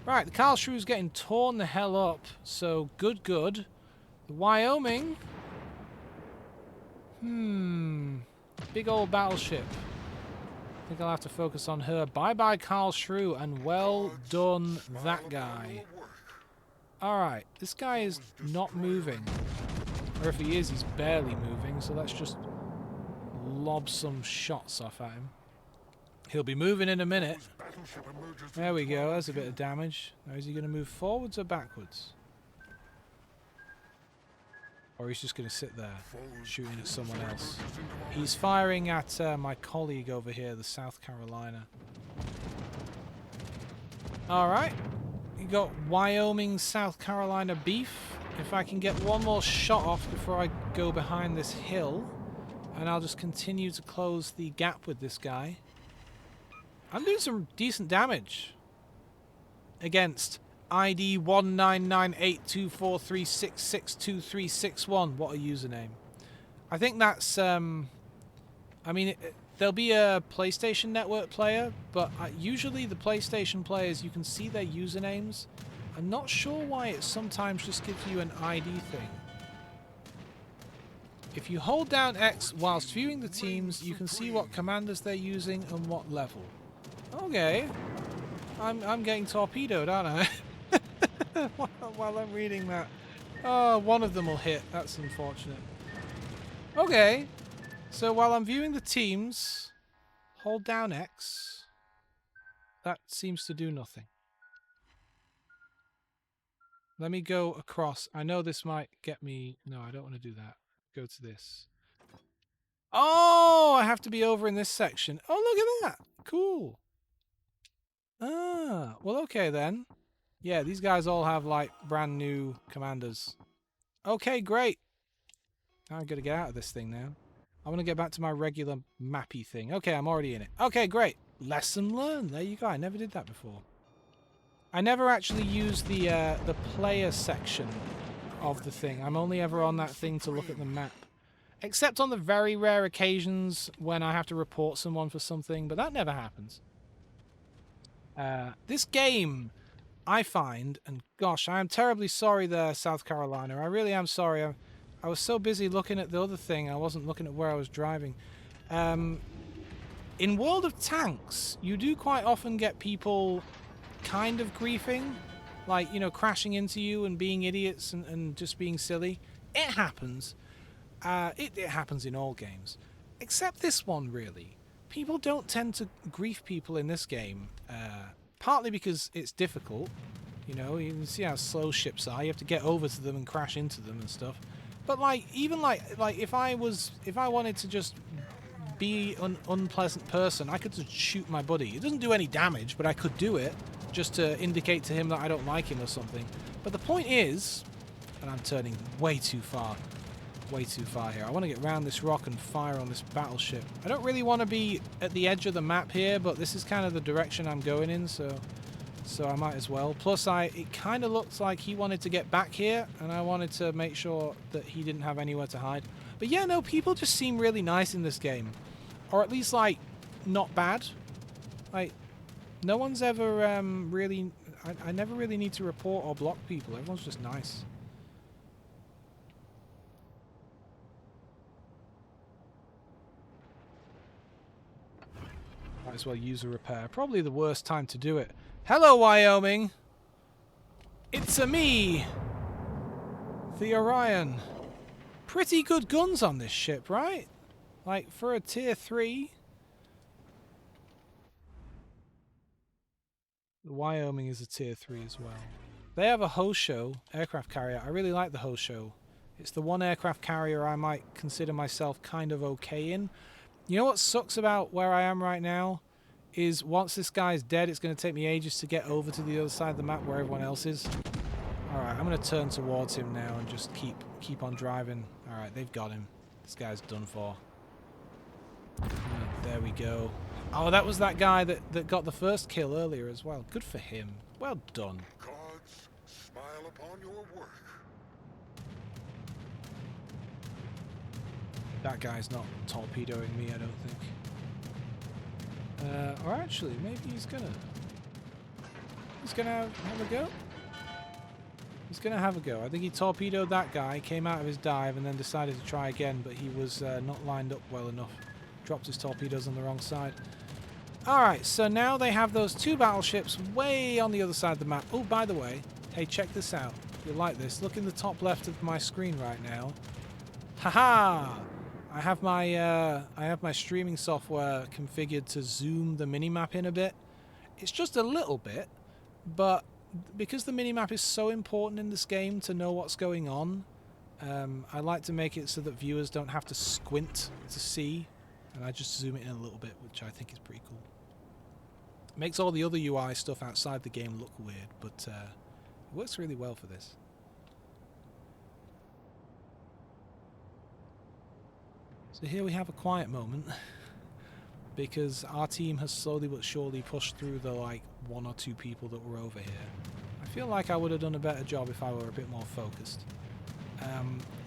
Right, the Karlsruhe is getting torn the hell up, so good. The Wyoming. Big old battleship. I think I'll have to focus on her. Bye-bye, Carl Shrew, and well done, that guy. Alright, this guy is not moving. Or if he is, he's barely moving, so let's just lob some shots off at him. He'll be moving in a minute. There we go, that's a bit of damage. Now is he going to move forwards or backwards? Or he's just going to sit there, shooting at someone else. He's firing at my colleague over here, the South Carolina. Alright. You got Wyoming, South Carolina beef. If I can get one more shot off before I go behind this hill, and I'll just continue to close the gap with this guy. I'm doing some decent damage against ID 1998243662361. What a username. I think that's, I mean, there'll be a PlayStation Network player, but usually the PlayStation players, you can see their usernames. I'm not sure why it sometimes just gives you an ID thing. If you hold down X whilst viewing the teams, you can see what commanders they're using and what level. Okay. I'm getting torpedoed, aren't I? While I'm reading that. Oh, one of them will hit. That's unfortunate. Okay. So while I'm viewing the teams, hold down X. That seems to do nothing. Let me go across. I know this might get me... No, I don't want to do that. Go to this. Oh, I have to be over in this section. Oh, look at that. Cool. Ah, well, okay then. Yeah, these guys all have, like, brand new commanders. Okay, great. Now I've got to get out of this thing now. I want to get back to my regular mappy thing. Okay, I'm already in it. Okay, great. Lesson learned. There you go. I never did that before. I never actually used the player section of the thing. I'm only ever on that thing to look at the map. Except on the very rare occasions when I have to report someone for something, but that never happens. This game, I find, and gosh, I am terribly sorry there, South Carolina. I really am sorry. I was so busy looking at the other thing, I wasn't looking at where I was driving. In World of Tanks, you do quite often get people kind of griefing, like, you know, crashing into you and being idiots and just being silly. It happens. It happens in all games. Except this one, really. People don't tend to grief people in this game, partly because it's difficult. You know, you can see how slow ships are. You have to get over to them and crash into them and stuff. But like, even like if I wanted to just be an unpleasant person, I could just shoot my buddy. It doesn't do any damage, but I could do it just to indicate to him that I don't like him or something. But the point is, and I'm turning way too far here. I want to get around this rock and fire on this battleship. I don't really want to be at the edge of the map here, but this is kind of the direction I'm going in, so I might as well. Plus, it kind of looks like he wanted to get back here, and I wanted to make sure that he didn't have anywhere to hide. But yeah, no, people just seem really nice in this game. Or at least, like, not bad. Like, no one's ever really... I never really need to report or block people. Everyone's just nice. Might as well use a repair. Probably the worst time to do it. Hello, Wyoming! It's-a me! The Orion. Pretty good guns on this ship, right? Like, for a tier 3. The Wyoming is a tier 3 as well. They have a Hosho aircraft carrier. I really like the Hosho. It's the one aircraft carrier I might consider myself kind of okay in. You know what sucks about where I am right now? Is once this guy's dead, it's going to take me ages to get over to the other side of the map where everyone else is. Alright, I'm going to turn towards him now and just keep on driving. Alright, they've got him. This guy's done for. There we go. Oh, that was that guy that got the first kill earlier as well. Good for him. Well done. Gods, smile upon your work. That guy's not torpedoing me, I don't think. Or actually, maybe he's gonna have a go. He's going to have a go. I think he torpedoed that guy, came out of his dive, and then decided to try again, but he was not lined up well enough. Dropped his torpedoes on the wrong side. Alright, so now they have those 2 battleships way on the other side of the map. Oh, by the way, hey, check this out. You'll like this. Look in the top left of my screen right now. Haha! I have my streaming software configured to zoom the minimap in a bit. It's just a little bit, but because the minimap is so important in this game to know what's going on, I like to make it so that viewers don't have to squint to see, and I just zoom it in a little bit, which I think is pretty cool. It makes all the other UI stuff outside the game look weird, but it works really well for this. So here we have a quiet moment because our team has slowly but surely pushed through the like 1 or 2 people that were over here. I feel like I would have done a better job if I were a bit more focused.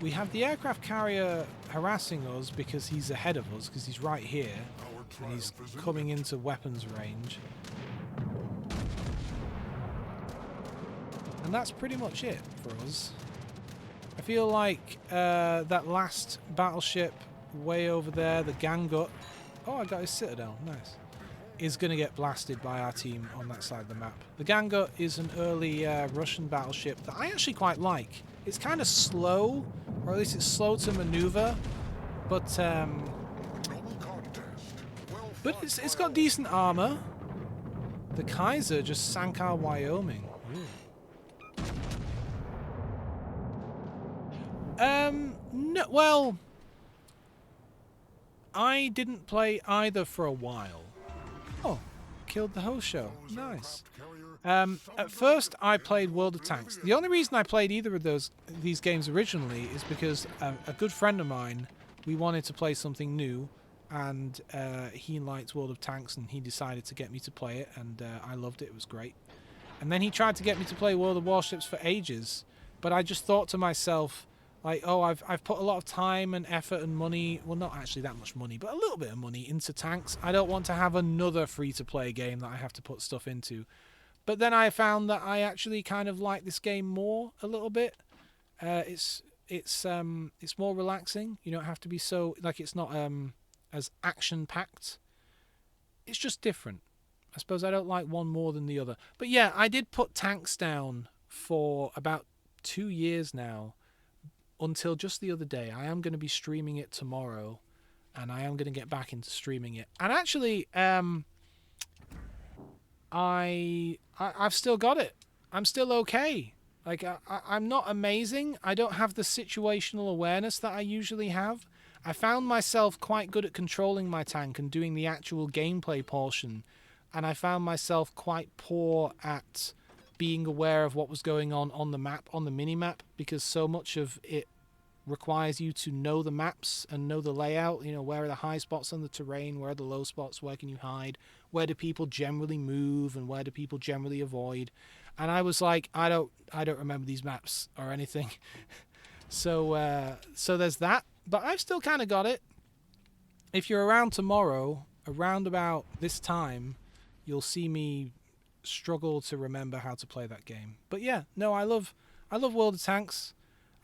We have the aircraft carrier harassing us because he's ahead of us, because he's right here and he's coming into weapons range. And that's pretty much it for us. I feel like that last battleship way over there, the Gangut, oh, I got his citadel, nice, is going to get blasted by our team on that side of the map. The Gangut is an early Russian battleship that I actually quite like. It's kind of slow, or at least it's slow to maneuver, but it's got decent armor. The Kaiser just sank our Wyoming. No, well, I didn't play either for a while. Oh, killed the whole show. Nice. At first, I played World of Tanks. The only reason I played either of these games originally is because a good friend of mine, we wanted to play something new, and he liked World of Tanks, and he decided to get me to play it, and I loved it. It was great. And then he tried to get me to play World of Warships for ages, but I just thought to myself, like, oh, I've put a lot of time and effort and money, well, not actually that much money, but a little bit of money into tanks. I don't want to have another free-to-play game that I have to put stuff into. But then I found that I actually kind of like this game more a little bit. It's more relaxing. You don't have to be so, like, it's not as action-packed. It's just different. I suppose I don't like one more than the other. But yeah, I did put tanks down for about 2 years now, until just the other day. I am going to be streaming it tomorrow, and I am going to get back into streaming it. And actually, I've still got it. I'm still okay. Like, I'm not amazing. I don't have the situational awareness that I usually have. I found myself quite good at controlling my tank and doing the actual gameplay portion, and I found myself quite poor at being aware of what was going on the map, on the mini-map, because so much of it requires you to know the maps and know the layout. You know, where are the high spots on the terrain, where are the low spots, where can you hide, where do people generally move, and where do people generally avoid. And I was like, I don't remember these maps or anything. So there's that. But I've still kind of got it. If you're around tomorrow, around about this time, you'll see me struggle to remember how to play that game. But yeah, no, I love World of Tanks.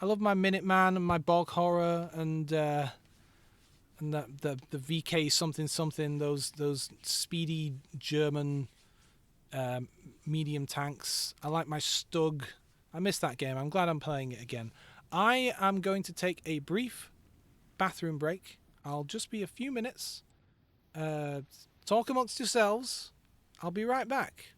I love my Minuteman and my Bog Horror and the VK something, those speedy German medium tanks. I like my Stug. I miss that game. I'm glad I'm playing it again. I am going to take a brief bathroom break. I'll just be a few minutes. Talk amongst yourselves. I'll be right back.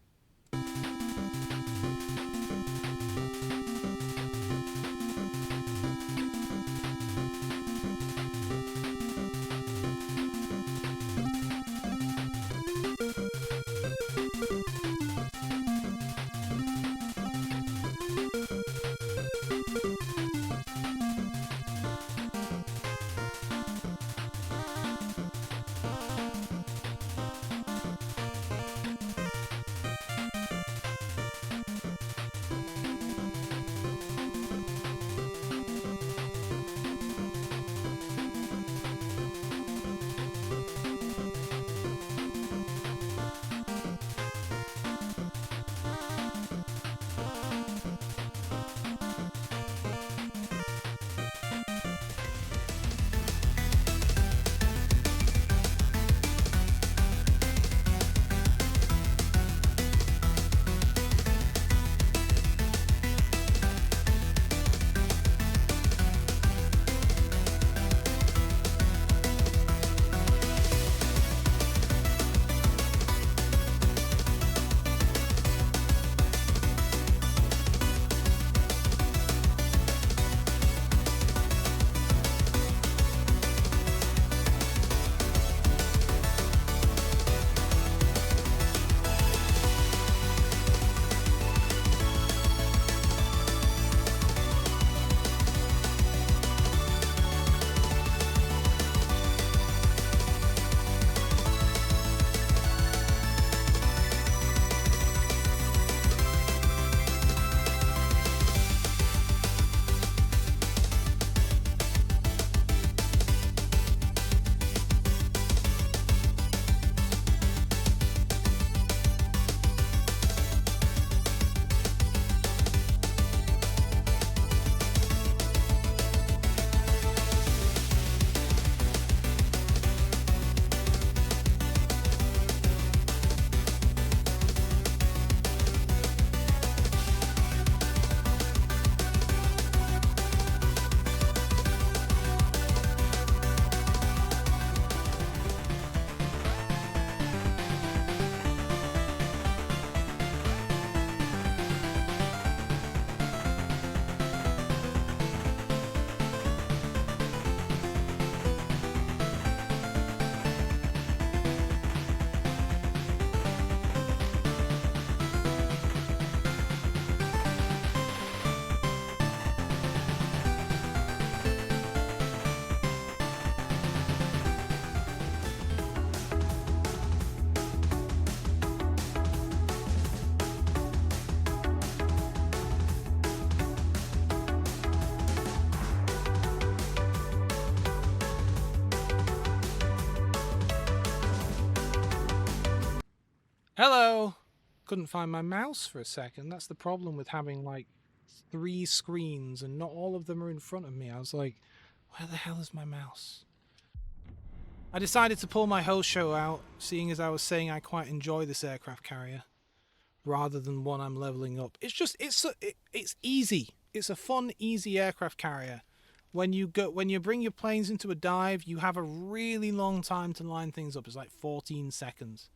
Hello! Couldn't find my mouse for a second. That's the problem with having like 3 screens and not all of them are in front of me. I was like, where the hell is my mouse? I decided to pull my host show out, seeing as I was saying I quite enjoy this aircraft carrier, rather than one I'm leveling up. It's just, it's easy. It's a fun, easy aircraft carrier. When you bring your planes into a dive, you have a really long time to line things up. It's like 14 seconds.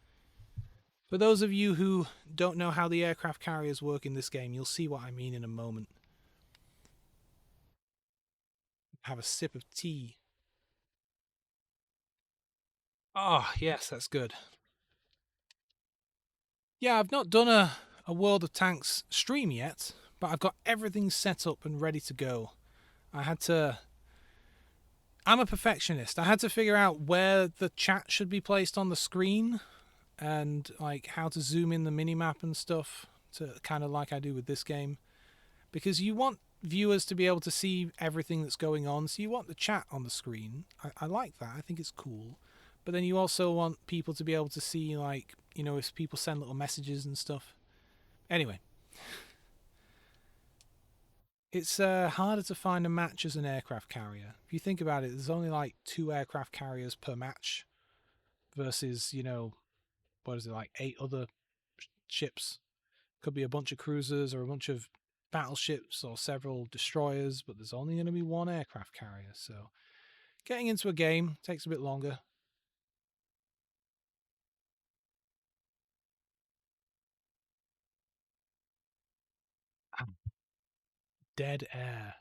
For those of you who don't know how the aircraft carriers work in this game, you'll see what I mean in a moment. Have a sip of tea. Ah, yes, that's good. Yeah, I've not done a World of Tanks stream yet, but I've got everything set up and ready to go. I'm a perfectionist. I had to figure out where the chat should be placed on the screen and like how to zoom in the minimap and stuff, to kind of like I do with this game, because you want viewers to be able to see everything that's going on, so you want the chat on the screen. I like that. I think it's cool. But then you also want people to be able to see, like, you know, if people send little messages and stuff. Anyway, it's harder to find a match as an aircraft carrier. If you think about it, there's only like 2 aircraft carriers per match versus, you know, what is it, like 8 other ships. Could be a bunch of cruisers or a bunch of battleships or several destroyers, but there's only going to be 1 aircraft carrier. So getting into a game takes a bit longer. Dead air.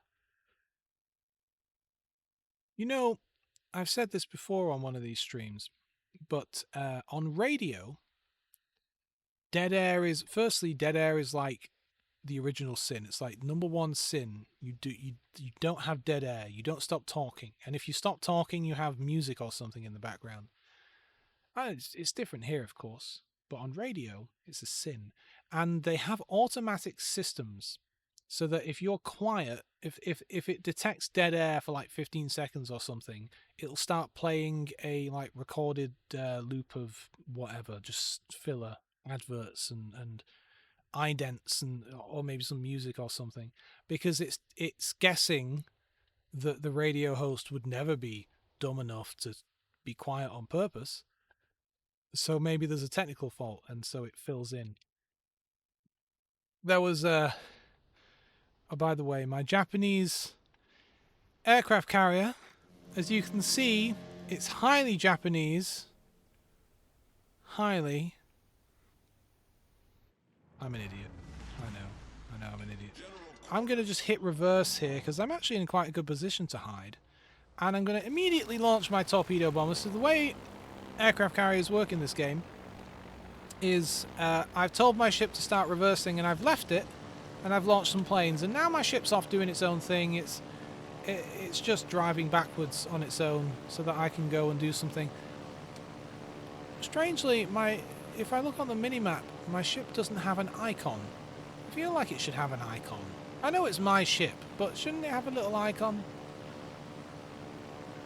You know, I've said this before on one of these streams, but on radio, dead air is like the original sin. It's like number 1 sin. You don't have dead air. You don't stop talking, and if you stop talking, you have music or something in the background. It's different here, of course, but on radio, it's a sin. And they have automatic systems so that if you're quiet, if it detects dead air for like 15 seconds or something, it'll start playing a like recorded loop of whatever, just filler adverts and idents and or maybe some music or something, because it's guessing that the radio host would never be dumb enough to be quiet on purpose. So maybe there's a technical fault, and so it fills in. There was oh, by the way, my Japanese aircraft carrier, as you can see, it's highly Japanese. Highly. I'm an idiot. I know I'm an idiot. I'm going to just hit reverse here because I'm actually in quite a good position to hide. And I'm going to immediately launch my torpedo bomber. So the way aircraft carriers work in this game is I've told my ship to start reversing and I've left it and I've launched some planes, and now my ship's off doing its own thing. It's just driving backwards on its own so that I can go and do something. Strangely, if I look on the minimap, my ship doesn't have an icon. I feel like it should have an icon. I know it's my ship, but shouldn't it have a little icon?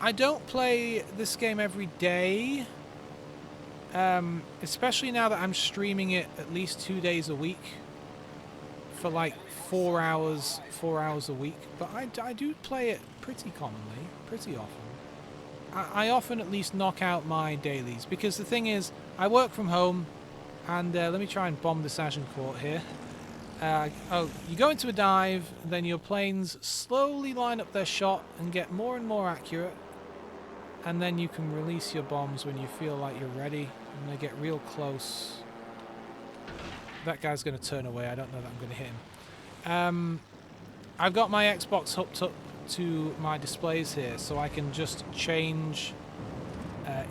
I don't play this game every day, especially now that I'm streaming it at least 2 days a week for like 4 hours a week. But I do play it pretty commonly, pretty often. I often at least knock out my dailies, because the thing is, I work from home, and let me try and bomb this Agincourt here. You go into a dive, then your planes slowly line up their shot and get more and more accurate, and then you can release your bombs when you feel like you're ready, and they get real close. That guy's going to turn away. I don't know that I'm going to hit him. I've got my Xbox hooked up to my displays here, so I can just change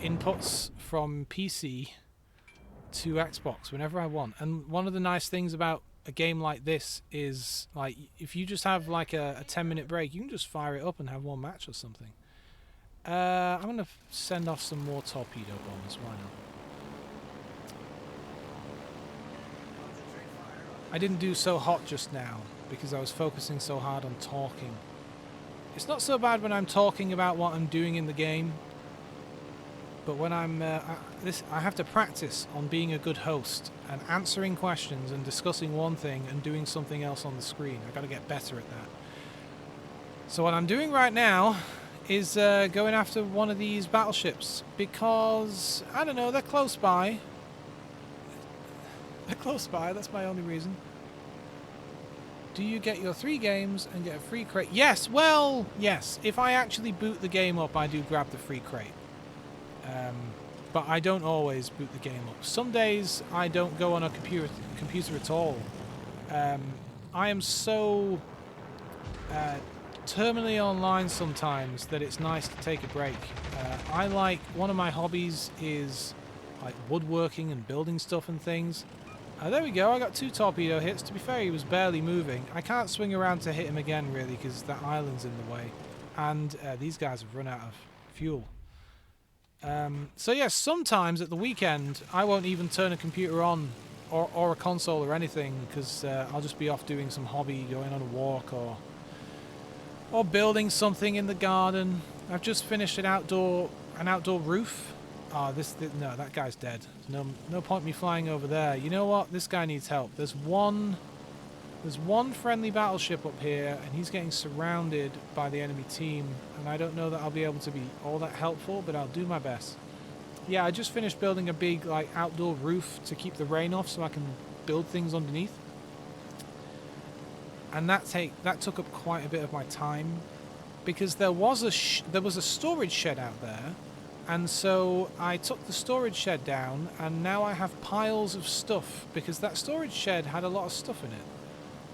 inputs from PC to Xbox whenever I want. And one of the nice things about a game like this is, like, if you just have like a 10-minute break, you can just fire it up and have one match or something. I'm going to send off some more torpedo bombs. Why not? I didn't do so hot just now because I was focusing so hard on talking. It's not so bad when I'm talking about what I'm doing in the game, But when I'm I have to practice on being a good host and answering questions and discussing one thing and doing something else on the screen. I've got to get better at that. So what I'm doing right now is going after one of these battleships because, I don't know, they're close by. They're close by, that's my only reason. Do you get your 3 games and get a free crate? Yes, well, yes. If I actually boot the game up, I do grab the free crate. But I don't always boot the game up. Some days I don't go on a computer at all. I am so terminally online sometimes that it's nice to take a break. I like, one of my hobbies is like woodworking and building stuff and things. There we go, I got 2 torpedo hits. To be fair, he was barely moving. I can't swing around to hit him again really because that island's in the way. And these guys have run out of fuel. So yes, sometimes at the weekend I won't even turn a computer on or a console or anything because I'll just be off doing some hobby, going on a walk or building something in the garden. I've just finished an outdoor roof. Oh, no, that guy's dead. No point me flying over there. You know what? This guy needs help. There's one friendly battleship up here, and he's getting surrounded by the enemy team. And I don't know that I'll be able to be all that helpful, but I'll do my best. Yeah, I just finished building a big like outdoor roof to keep the rain off, so I can build things underneath. And that took up quite a bit of my time because there was a storage shed out there. And so I took the storage shed down, and now I have piles of stuff because that storage shed had a lot of stuff in it.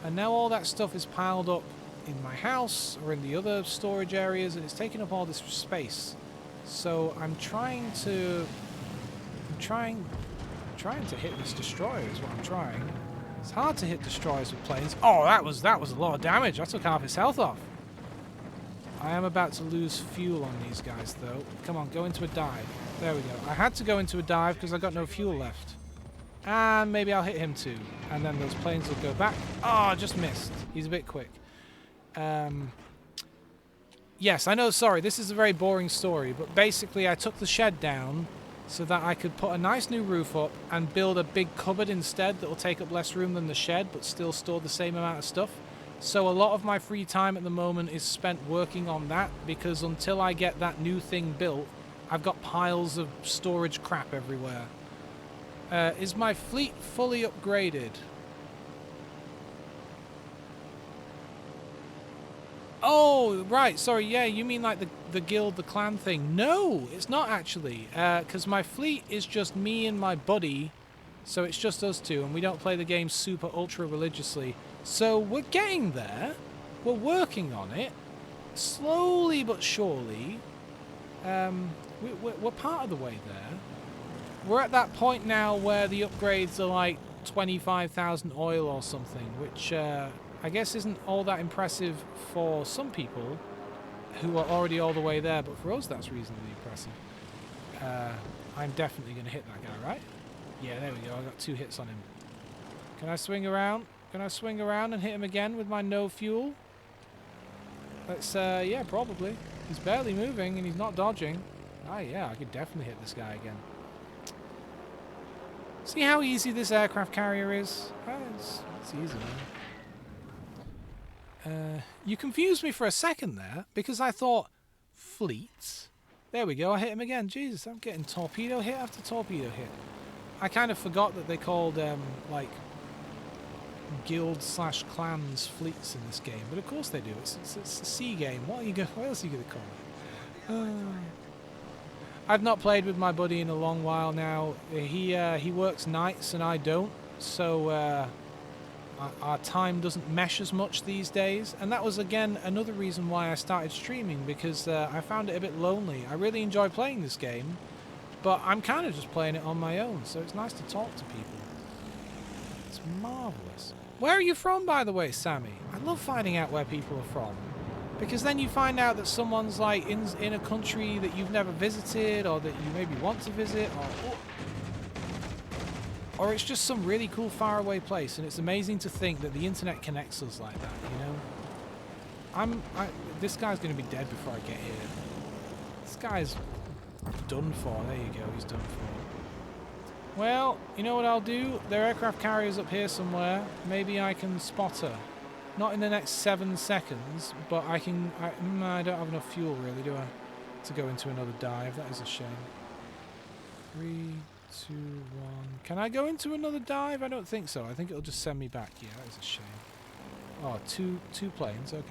And now all that stuff is piled up in my house or in the other storage areas, and it's taking up all this space. So I'm trying to hit this destroyer is what I'm trying. It's hard to hit destroyers with planes. Oh, that was a lot of damage. I took half his health off. I am about to lose fuel on these guys, though. Come on, go into a dive. There we go. I had to go into a dive because I got no fuel left. And maybe I'll hit him too. And then those planes will go back. Oh, just missed. He's a bit quick. Yes, I know, sorry. This is a very boring story. But basically, I took the shed down so that I could put a nice new roof up and build a big cupboard instead that will take up less room than the shed, but still store the same amount of stuff. So a lot of my free time at the moment is spent working on that, because until I get that new thing built, I've got piles of storage crap everywhere. Is my fleet fully upgraded? Oh, right, sorry, yeah, you mean like the guild, the clan thing. No, it's not actually, because my fleet is just me and my buddy, so it's just us two, and we don't play the game super ultra religiously. So we're getting there. We're working on it. Slowly but surely. We're part of the way there. We're at that point now where the upgrades are like 25,000 oil or something, which I guess isn't all that impressive for some people who are already all the way there, but for us that's reasonably impressive. I'm definitely going to hit that guy, right? Yeah, there we go. I got 2 hits on him. Can I swing around? Can I swing around and hit him again with my no fuel? Let's, yeah, probably. He's barely moving and he's not dodging. Ah, yeah, I could definitely hit this guy again. See how easy this aircraft carrier is? It's easy, man. You confused me for a second there, because I thought, fleets? There we go, I hit him again. Jesus, I'm getting torpedo hit after torpedo hit. I kind of forgot that they called, like, guild/clans fleets in this game, but of course they do. It's a sea game. What else are you going to call it? I've not played with my buddy in a long while now. He works nights and I don't, so our time doesn't mesh as much these days. And that was again another reason why I started streaming, because I found it a bit lonely. I really enjoy playing this game, but I'm kind of just playing it on my own, so it's nice to talk to people. It's marvellous. Where are you from, by the way, Sammy? I love finding out where people are from, because then you find out that someone's like in a country that you've never visited, or that you maybe want to visit, or it's just some really cool faraway place. And it's amazing to think that the internet connects us like that, you know? This guy's going to be dead before I get here. This guy's Done for. There you go. He's done for. Well, you know what I'll do? Their aircraft carrier's up here somewhere. Maybe I can spot her. Not in the next 7 seconds, but I can... I don't have enough fuel, really, do I? To go into another dive. That is a shame. 3, 2, 1... Can I go into another dive? I don't think so. I think it'll just send me back. Yeah, that is a shame. Oh, two planes. Okay.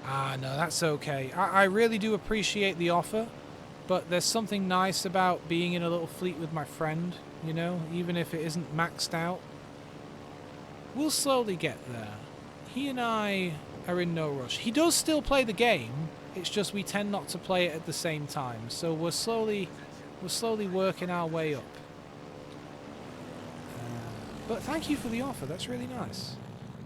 Ah, no, that's okay. I really do appreciate the offer, but there's something nice about being in a little fleet with my friend, you know, even if it isn't maxed out. We'll slowly get there. He and I are in no rush. He does still play the game, it's just we tend not to play it at the same time, so we're slowly working our way up. But thank you for the offer, that's really nice.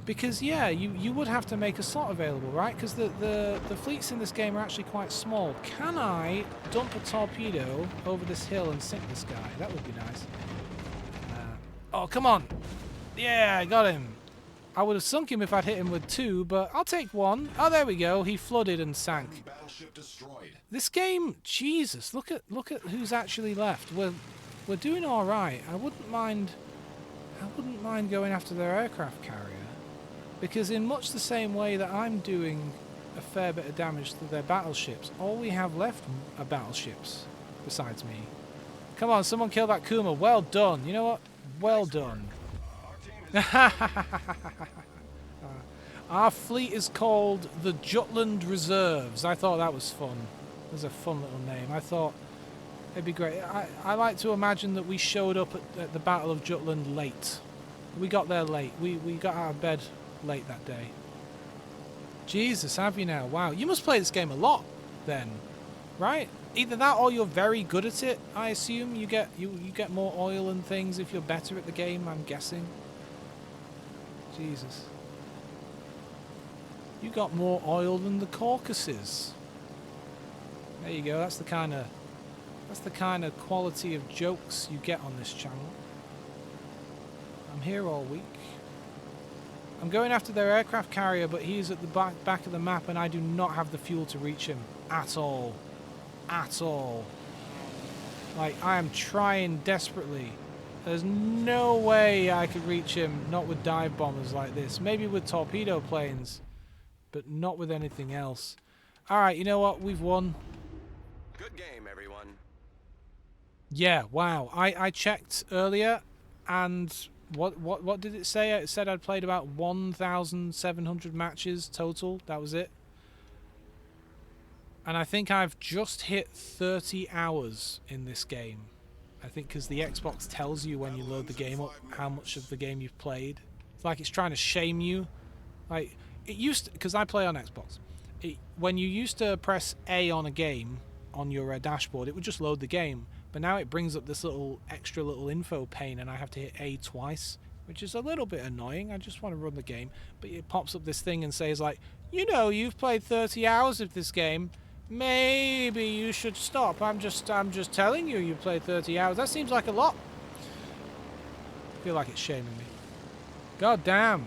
Because, yeah, you would have to make a slot available, right? Because the fleets in this game are actually quite small. Can I dump a torpedo over this hill and sink this guy? That would be nice. Oh, come on! Yeah, I got him. I would have sunk him if I'd hit him with 2, but I'll take 1. Oh, there we go. He flooded and sank. This game, Jesus, look at who's actually left. We're doing all right. I wouldn't mind going after their aircraft carrier. Because in much the same way that I'm doing a fair bit of damage to their battleships, all we have left are battleships, besides me. Come on, someone kill that Kuma. Well done. You know what? Well done. Our fleet is called the Jutland Reserves. I thought that was fun. It was a fun little name. I thought it'd be great. I like to imagine that we showed up at the Battle of Jutland late. We got there late. We got out of bed late that day. Jesus, have you now? Wow, you must play this game a lot then, right? Either that or you're very good at it. I assume you get more oil and things if you're better at the game, I'm guessing. Jesus. You got more oil than the Caucasus. There you go. That's the kind of quality of jokes you get on this channel. I'm here all week. I'm going after their aircraft carrier, but he's at the back of the map and I do not have the fuel to reach him at all. At all. Like, I am trying desperately. There's no way I could reach him, not with dive bombers like this. Maybe with torpedo planes, but not with anything else. Alright, you know what? We've won. Good game, everyone. Yeah, wow. I checked earlier, and what did it say? It said I'd played about 1,700 matches total. That was it. And I think I've just hit 30 hours in this game. I think because the Xbox tells you when you load the game up how much of the game you've played. It's like it's trying to shame you. Like, it used to, because I play on Xbox. When you used to press A on a game on your dashboard, it would just load the game. But now it brings up this extra little info pane and I have to hit A twice, which is a little bit annoying. I just want to run the game. But it pops up this thing and says like, you know, you've played 30 hours of this game. Maybe you should stop. I'm just telling you, you played 30 hours. That seems like a lot. I feel like it's shaming me. God damn.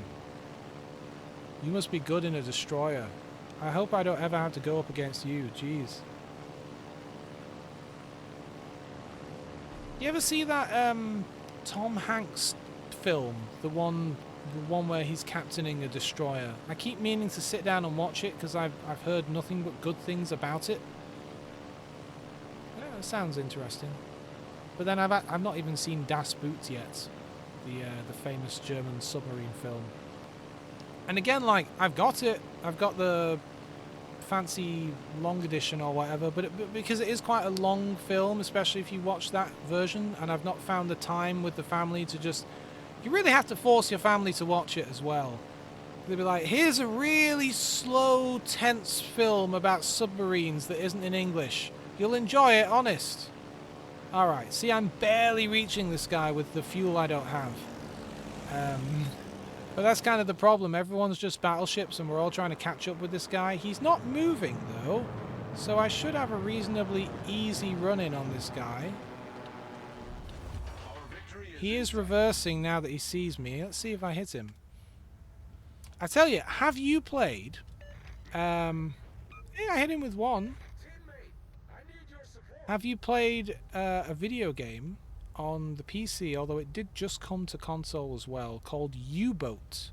You must be good in a destroyer. I hope I don't ever have to go up against you. Jeez. You ever see that Tom Hanks film? The one where he's captaining a destroyer. I keep meaning to sit down and watch it because I've heard nothing but good things about it. Yeah, it sounds interesting. But then I've not even seen Das Boot yet, the famous German submarine film. And again, like, I've got it. I've got the fancy long edition or whatever, but because it is quite a long film, especially if you watch that version, and I've not found the time with the family to just... You really have to force your family to watch it as well. They'll be like, here's a really slow, tense film about submarines that isn't in English. You'll enjoy it, honest. Alright, see, I'm barely reaching this guy with the fuel I don't have. But that's kind of the problem. Everyone's just battleships and we're all trying to catch up with this guy. He's not moving, though. So I should have a reasonably easy run-in on this guy. He is reversing now that he sees me. Let's see if I hit him. I tell you, have you played Yeah, I hit him with one. Have you played a video game on the PC, although it did just come to console as well, called U-Boat?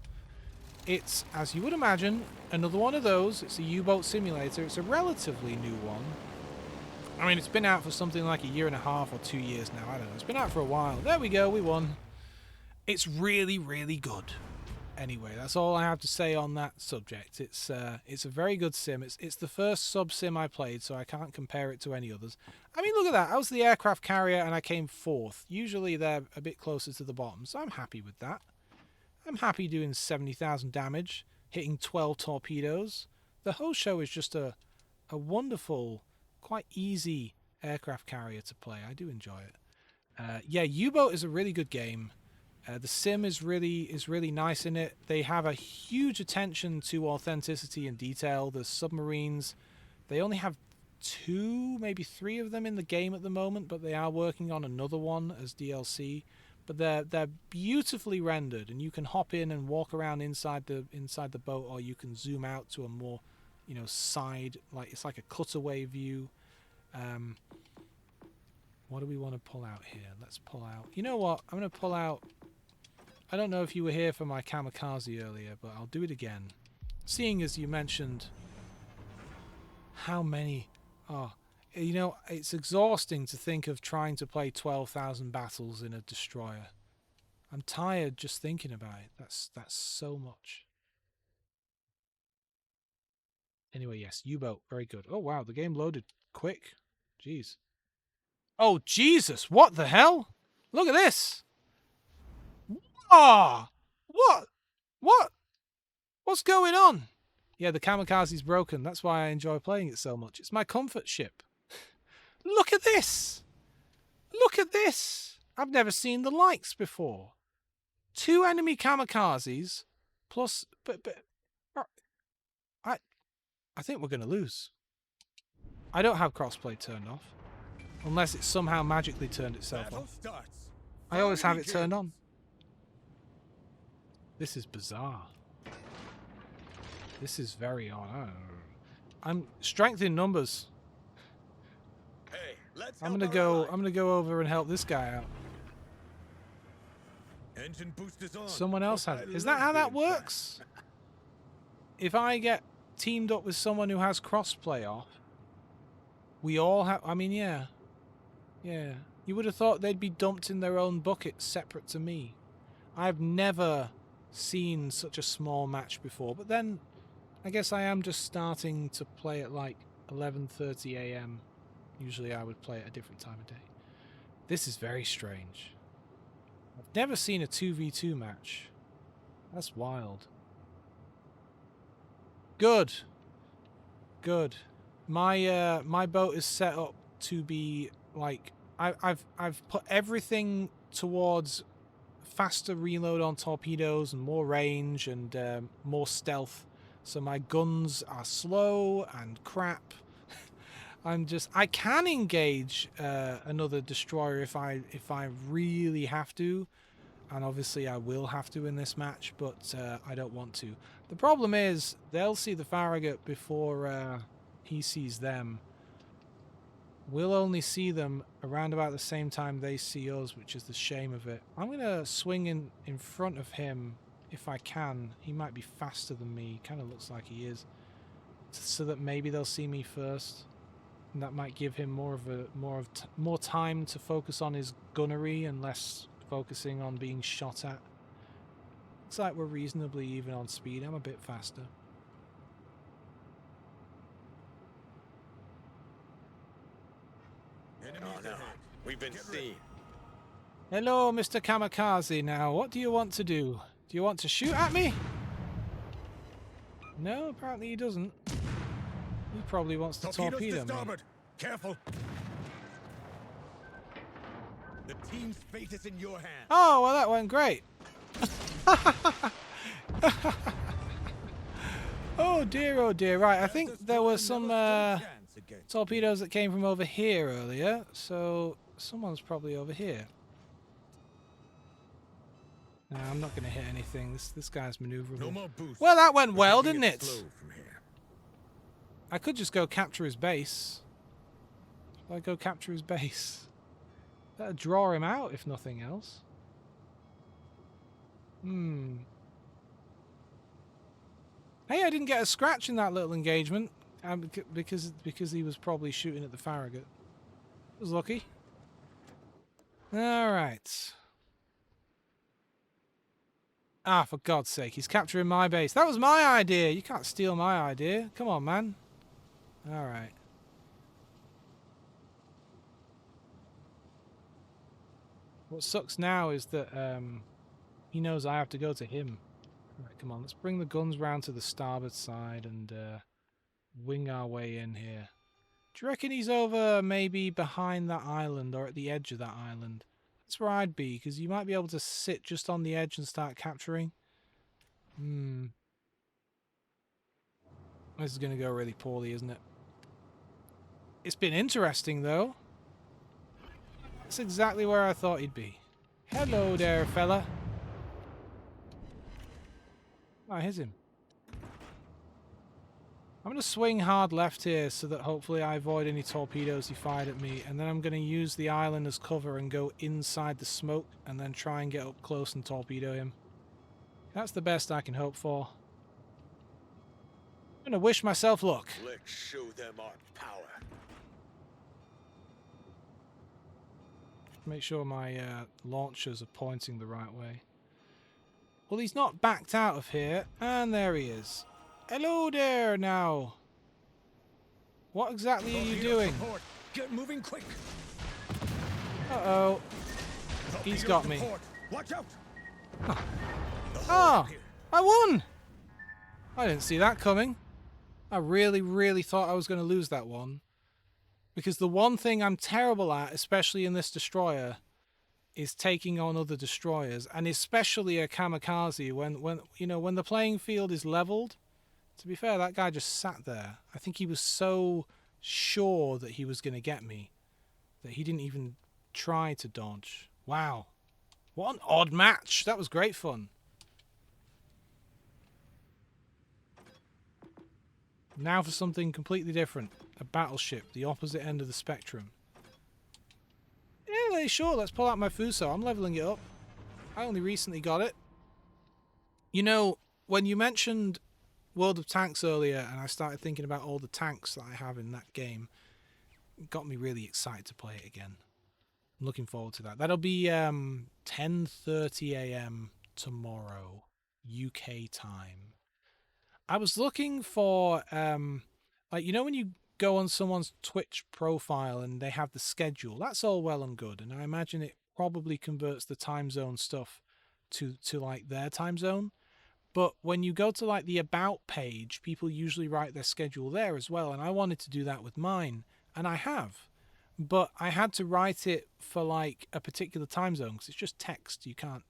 It's, as you would imagine, another one of those. It's a U-Boat simulator. It's a relatively new one. I mean, it's been out for something like a year and a half or 2 years now. I don't know. It's been out for a while. There we go. We won. It's really, really good. Anyway, that's all I have to say on that subject. It's a very good sim. It's the first sub sim I played, so I can't compare it to any others. I mean, look at that. I was the aircraft carrier and I came 4th. Usually they're a bit closer to the bottom, so I'm happy with that. I'm happy doing 70,000 damage, hitting 12 torpedoes. The whole show is just a wonderful, quite easy aircraft carrier to play. I do enjoy it. Yeah, U-Boat is a really good game. The sim is really nice in it. They have a huge attention to authenticity and detail. The submarines, they only have 2, maybe 3 of them in the game at the moment, but they are working on another one as DLC. But they're beautifully rendered, and you can hop in and walk around inside the boat, or you can zoom out to a more, side, like it's like a cutaway view. What do we want to pull out here? Let's pull out. You know what? I'm going to pull out. I don't know if you were here for my kamikaze earlier, but I'll do it again. Seeing as you mentioned how many. Oh, it's exhausting to think of trying to play 12,000 battles in a destroyer. I'm tired just thinking about it. That's so much. Anyway, yes, U-Boat, very good. Oh wow, the game loaded quick. Jeez. Oh Jesus, what the hell? Look at this. Ah, what? What's going on? Yeah, the kamikaze's broken. That's why I enjoy playing it so much. It's my comfort ship. Look at this! Look at this! I've never seen the likes before. 2 enemy kamikazes, plus, but I think we're going to lose. I don't have crossplay turned off, unless it somehow magically turned itself off. I always have it turned on. This is bizarre. This is very odd. I don't know. I'm strength in numbers. Hey, let's I'm gonna go over and help this guy out. Engine boost is on. Someone else has it. Is that how that works? If I get teamed up with someone who has crossplay off, we all have. I mean, yeah. You would have thought they'd be dumped in their own bucket, separate to me. I've never seen such a small match before, but then I guess I am just starting to play at like 11:30 a.m. Usually I would play at a different time of day. This is very strange. I've never seen a 2v2 match. That's wild. Good. My boat is set up to be like I've put everything towards faster reload on torpedoes and more range and more stealth. So my guns are slow and crap. I can engage another destroyer if I really have to, and obviously I will have to in this match, but I don't want to. The problem is they'll see the Farragut before he sees them. We'll only see them around about the same time they see us, which is the shame of it. I'm gonna swing in front of him if I can. He might be faster than me. Kind of looks like he is, so that maybe they'll see me first. And that might give him more time to focus on his gunnery and less focusing on being shot at. Looks like we're reasonably even on speed. I'm a bit faster. No. We've been seen. Hello, Mr. Kamikaze. Now, what do you want to do? Do you want to shoot at me? No, apparently he doesn't. He probably wants to torpedo me. Careful. The team's fate is in your hands. Oh, well, that went great. Oh dear. Right, I think there were some torpedoes that came from over here earlier, so someone's probably over here. No, I'm not going to hit anything. This guy's maneuverable. No more boost. Well, that went well, didn't it? I could just go capture his base. If I go capture his base, that'd draw him out if nothing else. Hey, I didn't get a scratch in that little engagement because he was probably shooting at the Farragut. Was lucky. All right. Ah, for God's sake, he's capturing my base. That was my idea. You can't steal my idea. Come on, man. All right. What sucks now is that he knows I have to go to him. All right, come on, let's bring the guns round to the starboard side and wing our way in here. Do you reckon he's over maybe behind that island or at the edge of that island? That's where I'd be, because you might be able to sit just on the edge and start capturing. This is going to go really poorly, isn't it? It's been interesting, though. That's exactly where I thought he'd be. Hello there, fella. Oh, I hit him. I'm going to swing hard left here so that hopefully I avoid any torpedoes he fired at me, and then I'm going to use the island as cover and go inside the smoke and then try and get up close and torpedo him. That's the best I can hope for. I'm going to wish myself luck. Let's show them our power. Make sure my launchers are pointing the right way. Well, he's not backed out of here, and there he is. Hello there, now. What exactly are you doing? Support. Get moving quick. Uh-oh. He's got me. Watch out. Ah! I won! I didn't see that coming. I really, really thought I was going to lose that one. Because the one thing I'm terrible at, especially in this destroyer, is taking on other destroyers, and especially a kamikaze when the playing field is leveled. To be fair, that guy just sat there. I think he was so sure that he was going to get me that he didn't even try to dodge. Wow. What an odd match. That was great fun. Now for something completely different. A battleship, the opposite end of the spectrum. Yeah, sure, let's pull out my Fuso. I'm leveling it up. I only recently got it. You know, when you mentioned World of Tanks earlier and I started thinking about all the tanks that I have in that game, it got me really excited to play it again. I'm looking forward to that. That'll be 10:30 AM tomorrow, UK time. I was looking for, like, you know when you go on someone's Twitch profile and they have the schedule, that's all well and good, and I imagine it probably converts the time zone stuff to like their time zone. But when you go to like the about page, people usually write their schedule there as well, and I wanted to do that with mine, and I have. But I had to write it for like a particular time zone because it's just text. You can't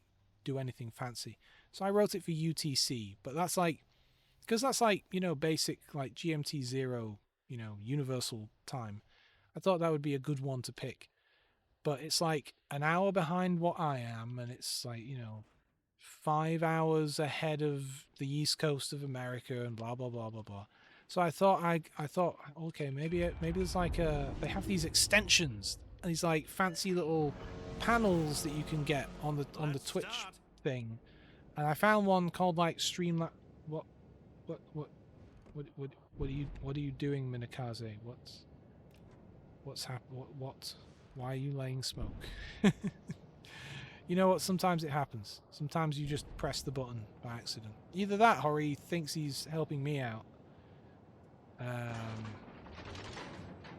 do anything fancy. So I wrote it for UTC, but that's like, because that's like, you know, basic like GMT 0, you know, universal time. I thought that would be a good one to pick. But it's like an hour behind what I am, and it's like, you know, 5 hours ahead of the East Coast of America and blah blah blah blah blah. So I thought okay, maybe there's like they have these extensions, these like fancy little panels that you can get on the Twitch thing, and I found one called like Streamlabs. What are you doing, Minakaze? What's happened? What? Why are you laying smoke? You know what? Sometimes it happens. Sometimes you just press the button by accident. Either that, or he thinks he's helping me out.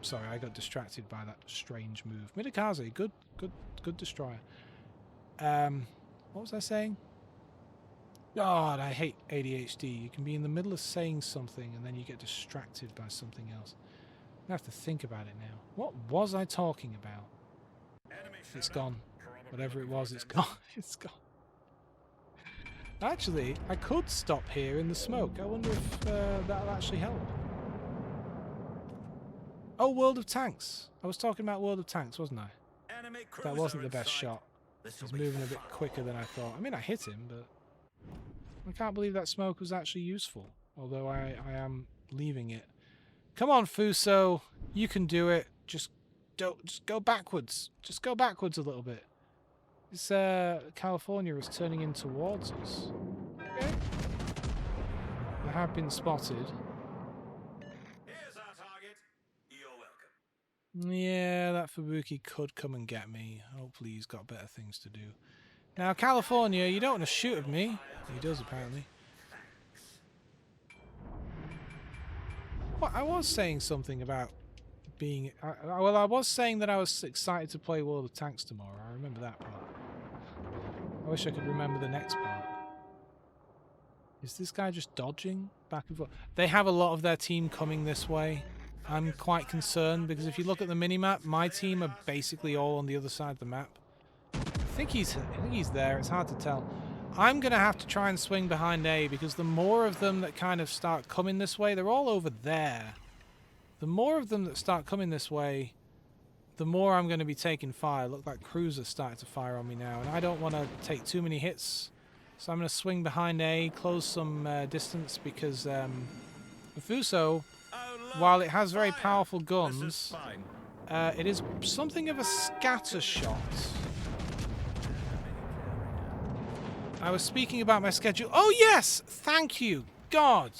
Sorry, I got distracted by that strange move. Minakaze, good destroyer. What was I saying? God, I hate ADHD. You can be in the middle of saying something and then you get distracted by something else. I have to think about it now. What was I talking about? It's gone. Whatever it was, it's gone. It's gone. Actually, I could stop here in the smoke. I wonder if that'll actually help. Oh, World of Tanks. I was talking about World of Tanks, wasn't I? That wasn't the best shot. He's moving a bit quicker than I thought. I mean, I hit him, but I can't believe that smoke was actually useful. Although I am leaving it Come on, Fuso. You can do it. Just go backwards. Just go backwards a little bit. This California is turning in towards us. Okay. I have been spotted. Here's our target. You're welcome. Yeah, that Fubuki could come and get me. Hopefully he's got better things to do. Now, California, you don't want to shoot at me. He does, apparently. Well, I was saying something about being... well, I was saying that I was excited to play World of Tanks tomorrow. I remember that part. I wish I could remember the next part. Is this guy just dodging back and forth? They have a lot of their team coming this way. I'm quite concerned because if you look at the minimap, my team are basically all on the other side of the map. I think he's there. It's hard to tell. I'm going to have to try and swing behind A because the more of them that kind of start coming this way, they're all over there. The more of them that start coming this way, the more I'm going to be taking fire. Look, that cruiser's starting to fire on me now, and I don't want to take too many hits. So I'm going to swing behind A, close some distance because the Fuso, while it has very powerful guns, it is something of a scatter shot. I was speaking about my schedule. Oh yes! Thank you! God!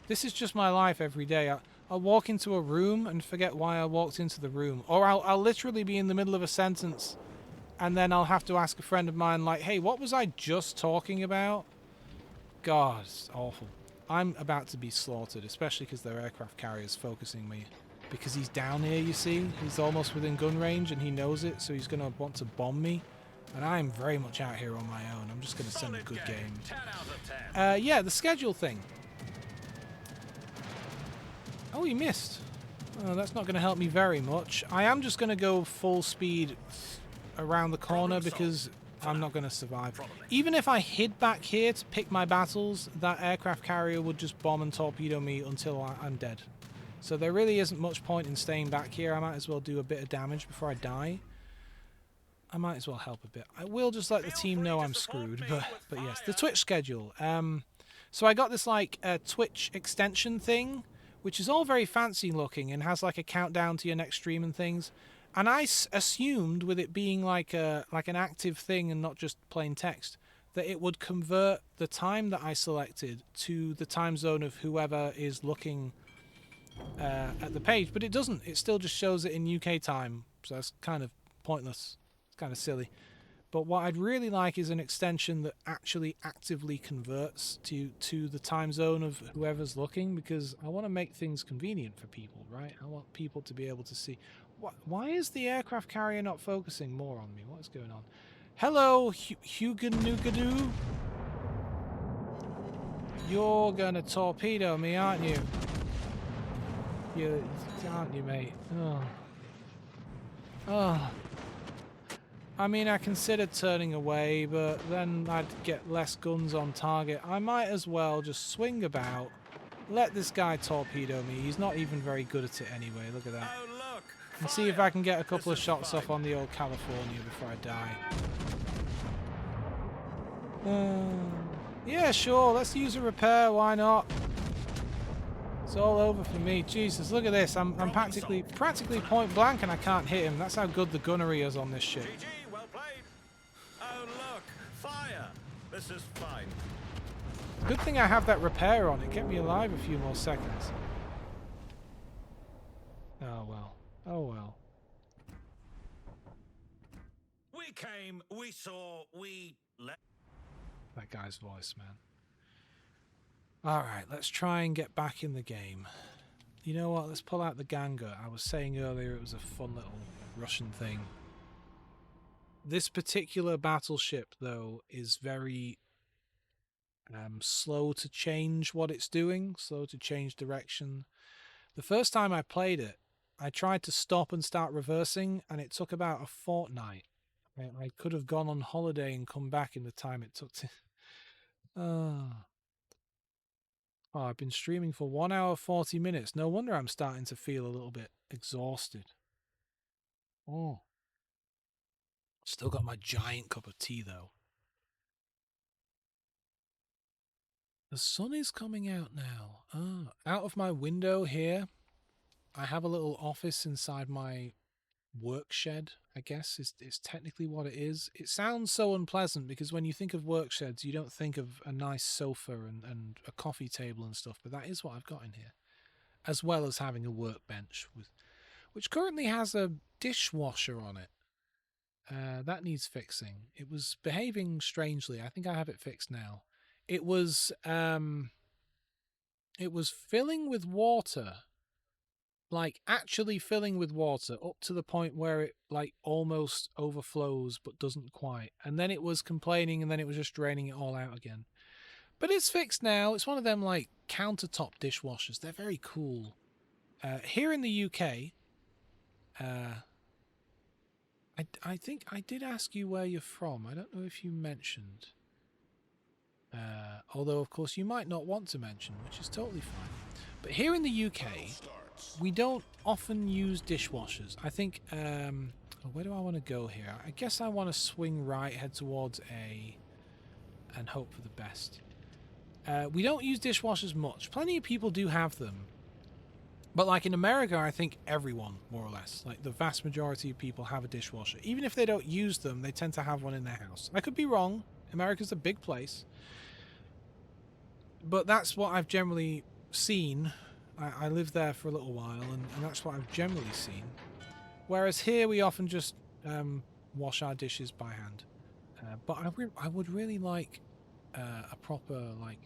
This is just my life every day. I'll walk into a room and forget why I walked into the room. Or I'll literally be in the middle of a sentence and then I'll have to ask a friend of mine like, hey, what was I just talking about? God, it's awful. I'm about to be slaughtered, especially because their aircraft carrier's focusing me. Because he's down here, you see? He's almost within gun range and he knows it, so he's going to want to bomb me. And I'm very much out here on my own. I'm just going to send a good game. 10 out of 10. Yeah, the schedule thing. Oh, he missed. Oh, that's not going to help me very much. I am just going to go full speed around the corner because I'm not going to survive. Even if I hid back here to pick my battles, that aircraft carrier would just bomb and torpedo me until I'm dead. So there really isn't much point in staying back here. I might as well do a bit of damage before I die. I might as well help a bit. I will just let the team know I'm screwed, but yes, the Twitch schedule. So I got this like Twitch extension thing, which is all very fancy looking and has like a countdown to your next stream and things. And I assumed with it being like an active thing and not just plain text, that it would convert the time that I selected to the time zone of whoever is looking at the page, but it doesn't. It still just shows it in UK time, so that's kind of pointless. It's kind of silly. But what I'd really like is an extension that actually actively converts to the time zone of whoever's looking, because I want to make things convenient for people, right? I want people to be able to see. Why is the aircraft carrier not focusing more on me? What is going on? Hello, Huganugadu. You're gonna torpedo me, aren't you? Aren't you, mate? Oh. Oh. I mean, I considered turning away, but then I'd get less guns on target. I might as well just swing about, let this guy torpedo me. He's not even very good at it anyway. Look at that. Oh, look. And see if I can get a couple of shots off on the old California before I die. Yeah, sure. Let's use a repair. Why not? It's all over for me. Jesus, look at this. I'm practically point blank and I can't hit him. That's how good the gunnery is on this ship. GG, well played. Oh, look. Fire. This is fine. Good thing I have that repair on. It kept me alive a few more seconds. Oh, well. Oh, well. We came, we saw, we left. That guy's voice, man. Alright, let's try and get back in the game. You know what? Let's pull out the Ganga. I was saying earlier it was a fun little Russian thing. This particular battleship, though, is very slow to change what it's doing, slow to change direction. The first time I played it, I tried to stop and start reversing, and it took about a fortnight. I could have gone on holiday and come back in the time it took to... Oh, I've been streaming for 1 hour 40 minutes. No wonder I'm starting to feel a little bit exhausted. Oh. Still got my giant cup of tea, though. The sun is coming out now. Ah, out of my window here, I have a little office inside my work shed, I guess is technically what it is. It sounds so unpleasant because when you think of work sheds, you don't think of a nice sofa and a coffee table and stuff, but that is what I've got in here. As well as having a workbench which currently has a dishwasher on it. That needs fixing. It was behaving strangely. I think I have it fixed now. It was filling with water, like actually filling with water up to the point where it like almost overflows but doesn't quite. And then it was complaining and then it was just draining it all out again. But it's fixed now. It's one of them like countertop dishwashers. They're very cool. Here in the UK, I think I did ask you where you're from. I don't know if you mentioned. Although, of course, you might not want to mention, which is totally fine. But here in the UK, we don't often use dishwashers. I think, where do I want to go here? I guess I want to swing right, head towards A, and hope for the best. We don't use dishwashers much. Plenty of people do have them. But like in America, I think everyone, more or less, like the vast majority of people have a dishwasher. Even if they don't use them, they tend to have one in their house. I could be wrong. America's a big place. But that's what I've generally seen. I lived there for a little while, and that's what I've generally seen. Whereas here, we often just wash our dishes by hand. But I would really like a proper, like,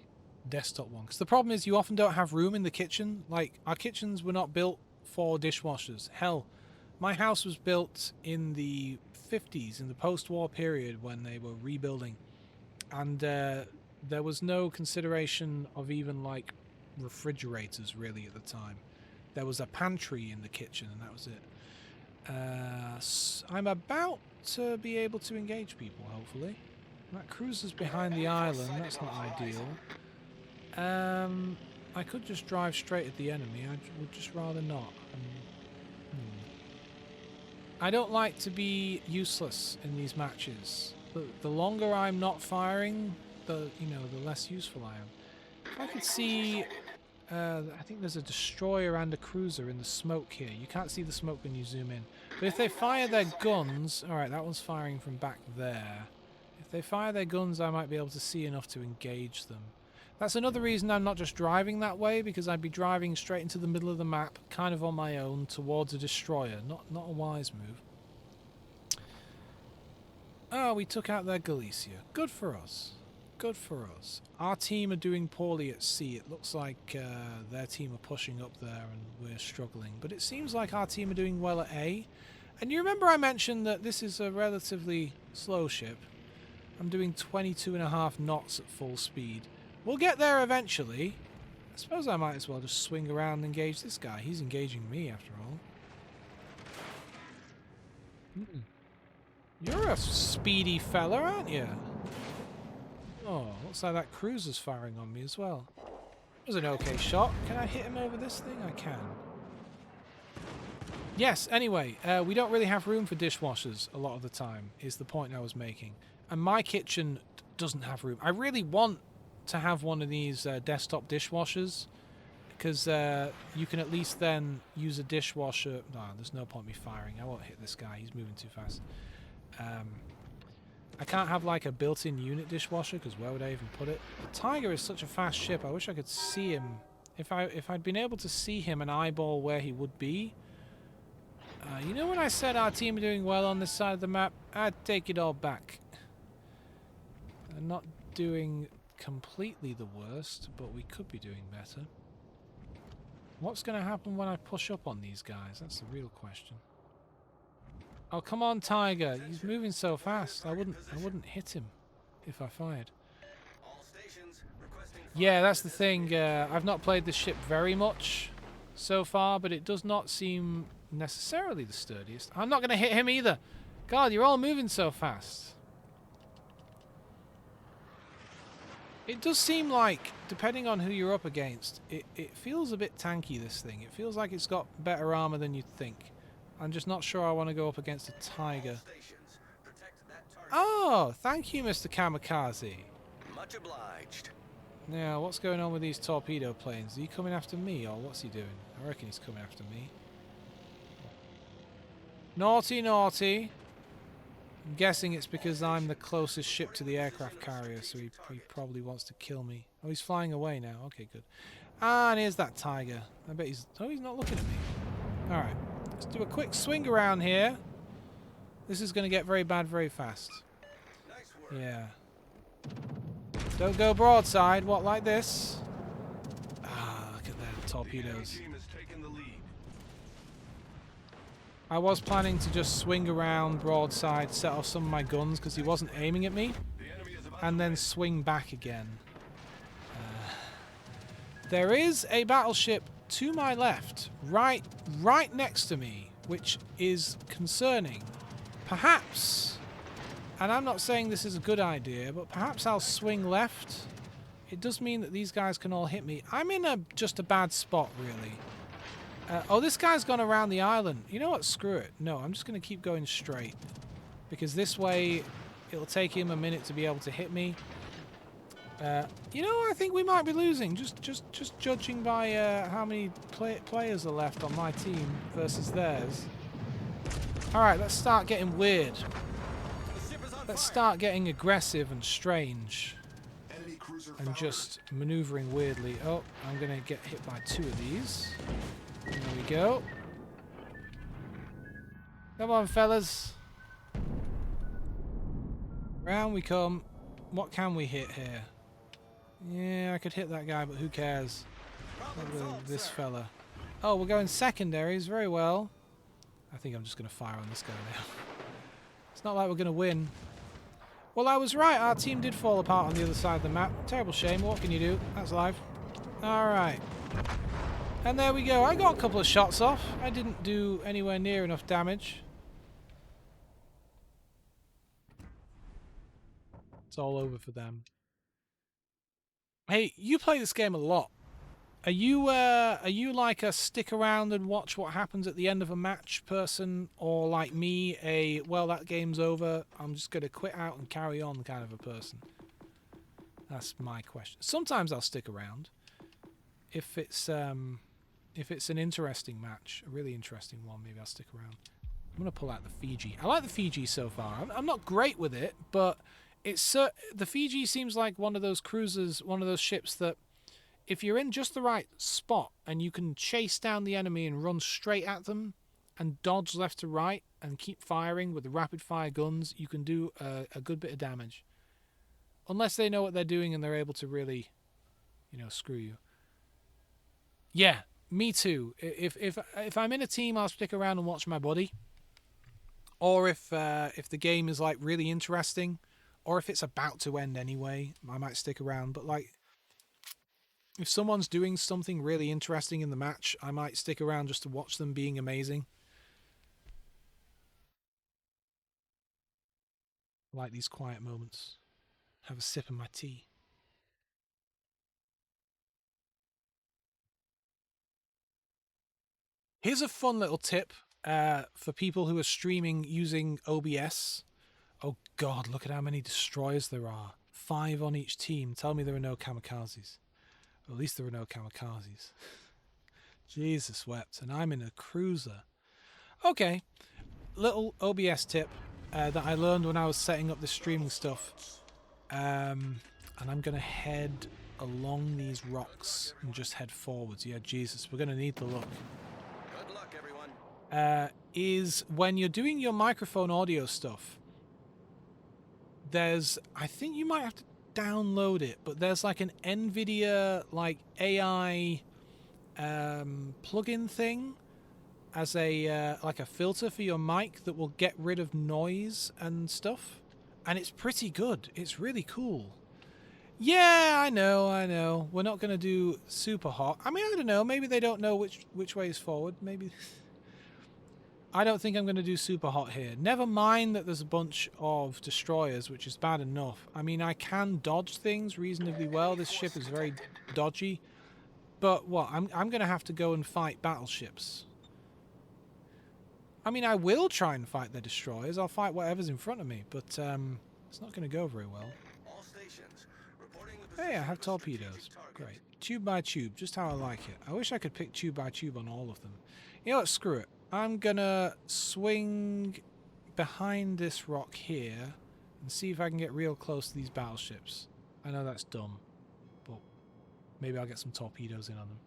desktop one. Because the problem is you often don't have room in the kitchen. Like, our kitchens were not built for dishwashers. Hell, my house was built in the 50s, in the post-war period when they were rebuilding. And there was no consideration of even, like, refrigerators, really, at the time. There was a pantry in the kitchen, and that was it. I'm about to be able to engage people, hopefully. That cruiser's behind the island. That's not ideal. I could just drive straight at the enemy. I would just rather not. I don't like to be useless in these matches. The longer I'm not firing, the less useful I am. If I could see, I think there's a destroyer and a cruiser in the smoke here. You can't see the smoke when you zoom in. But if they fire their guns, all right, that one's firing from back there. If they fire their guns, I might be able to see enough to engage them. That's another reason I'm not just driving that way, because I'd be driving straight into the middle of the map, kind of on my own, towards a destroyer. Not a wise move. Oh, we took out their Galicia. Good for us. Good for us. Our team are doing poorly at sea. It looks like their team are pushing up there and we're struggling. But it seems like our team are doing well at A. And you remember I mentioned that this is a relatively slow ship. I'm doing 22.5 knots at full speed. We'll get there eventually. I suppose I might as well just swing around and engage this guy. He's engaging me after all. You're a speedy fella, aren't you? Oh, looks like that cruiser's firing on me as well. That was an okay shot. Can I hit him over this thing? I can. Yes, anyway, we don't really have room for dishwashers a lot of the time, is the point I was making. And my kitchen doesn't have room. I really want to have one of these desktop dishwashers, because you can at least then use a dishwasher. No, there's no point me firing. I won't hit this guy. He's moving too fast. I can't have like a built-in unit dishwasher, because where would I even put it? The Tiger is such a fast ship. I wish I could see him. If I'd been able to see him and eyeball where he would be. You know when I said our team are doing well on this side of the map? I'd take it all back. They're not doing completely the worst, but we could be doing better. What's going to happen when I push up on these guys? That's the real question. Oh, come on, Tiger. He's moving so fast. I wouldn't hit him if I fired. Yeah, that's the thing. I've not played this ship very much so far, but it does not seem necessarily the sturdiest. I'm not going to hit him either. God, you're all moving so fast. It does seem like, depending on who you're up against, it feels a bit tanky, this thing. It feels like it's got better armor than you'd think. I'm just not sure I want to go up against a Tiger. Oh, thank you, Mr. Kamikaze. Much obliged. Now, what's going on with these torpedo planes? Are you coming after me, or what's he doing? I reckon he's coming after me. Naughty, naughty. I'm guessing it's because I'm the closest ship to the aircraft carrier, so he probably wants to kill me. Oh, he's flying away now. Okay, good. Ah, and here's that tiger. I bet he's... Oh, he's not looking at me. Alright. Let's do a quick swing around here. This is going to get very bad very fast. Yeah. Don't go broadside. What, like this? Ah, look at them torpedoes. I was planning to just swing around broadside, set off some of my guns because he wasn't aiming at me, and then swing back again. There is a battleship to my left, right next to me, which is concerning. Perhaps, and I'm not saying this is a good idea, but perhaps I'll swing left. It does mean that these guys can all hit me. I'm in just a bad spot, really. Oh, this guy's gone around the island. You know what? Screw it. No, I'm just going to keep going straight. Because this way, it'll take him a minute to be able to hit me. You know, I think we might be losing. Just judging by how many players are left on my team versus theirs. Alright, let's start getting weird. Let's start getting aggressive and strange. And just maneuvering weirdly. Oh, I'm going to get hit by 2 of these. There we go. Come on, fellas. Round we come. What can we hit here? Yeah, I could hit that guy, but who cares? This fella. Oh, we're going secondaries. Very well. I think I'm just going to fire on this guy now. It's not like we're going to win. Well, I was right. Our team did fall apart on the other side of the map. Terrible shame. What can you do? That's life. Alright. And there we go. I got a couple of shots off. I didn't do anywhere near enough damage. It's all over for them. Hey, you play this game a lot. Are you like a stick around and watch what happens at the end of a match person, or like me, well, that game's over, I'm just going to quit out and carry on kind of a person? That's my question. Sometimes I'll stick around if it's an interesting match, a really interesting one. Maybe I'll stick around. I'm going to pull out the Fiji. I like the Fiji so far. I'm not great with it, but it's the Fiji seems like one of those cruisers, one of those ships that if you're in just the right spot and you can chase down the enemy and run straight at them and dodge left to right and keep firing with the rapid fire guns, you can do a good bit of damage. Unless they know what they're doing and they're able to really, you know, screw you. Yeah, me too. If I'm in a team, I'll stick around and watch my buddy. Or if the game is like really interesting, or if it's about to end anyway, I might stick around. But like, if someone's doing something really interesting in the match, I might stick around just to watch them being amazing. I like these quiet moments. Have a sip of my tea. Here's a fun little tip for people who are streaming using OBS. Oh god, look at how many destroyers there are. 5 on each team. Tell me there are no kamikazes. Well, at least there are no kamikazes. Jesus wept. And I'm in a cruiser. Okay. Little OBS tip that I learned when I was setting up the streaming stuff. And I'm going to head along these rocks and just head forwards. Yeah, Jesus, we're going to need the look. Good luck, everyone. Is when you're doing your microphone audio stuff, I think you might have to download it, but there's like an NVIDIA like AI plugin thing as a like a filter for your mic that will get rid of noise and stuff, and it's pretty good. It's really cool. Yeah, I know. We're not going to do super hot. I mean, I don't know. Maybe they don't know which way is forward. Maybe. I don't think I'm going to do super hot here. Never mind that there's a bunch of destroyers, which is bad enough. I mean, I can dodge things reasonably well. This ship is very dodgy. But what? I'm going to have to go and fight battleships. I mean, I will try and fight the destroyers. I'll fight whatever's in front of me. But it's not going to go very well. All stations reporting the Hey, I have torpedoes. Great. Tube by tube, just how I like it. I wish I could pick tube by tube on all of them. You know what, screw it. I'm gonna swing behind this rock here and see if I can get real close to these battleships. I know that's dumb, but maybe I'll get some torpedoes in on them.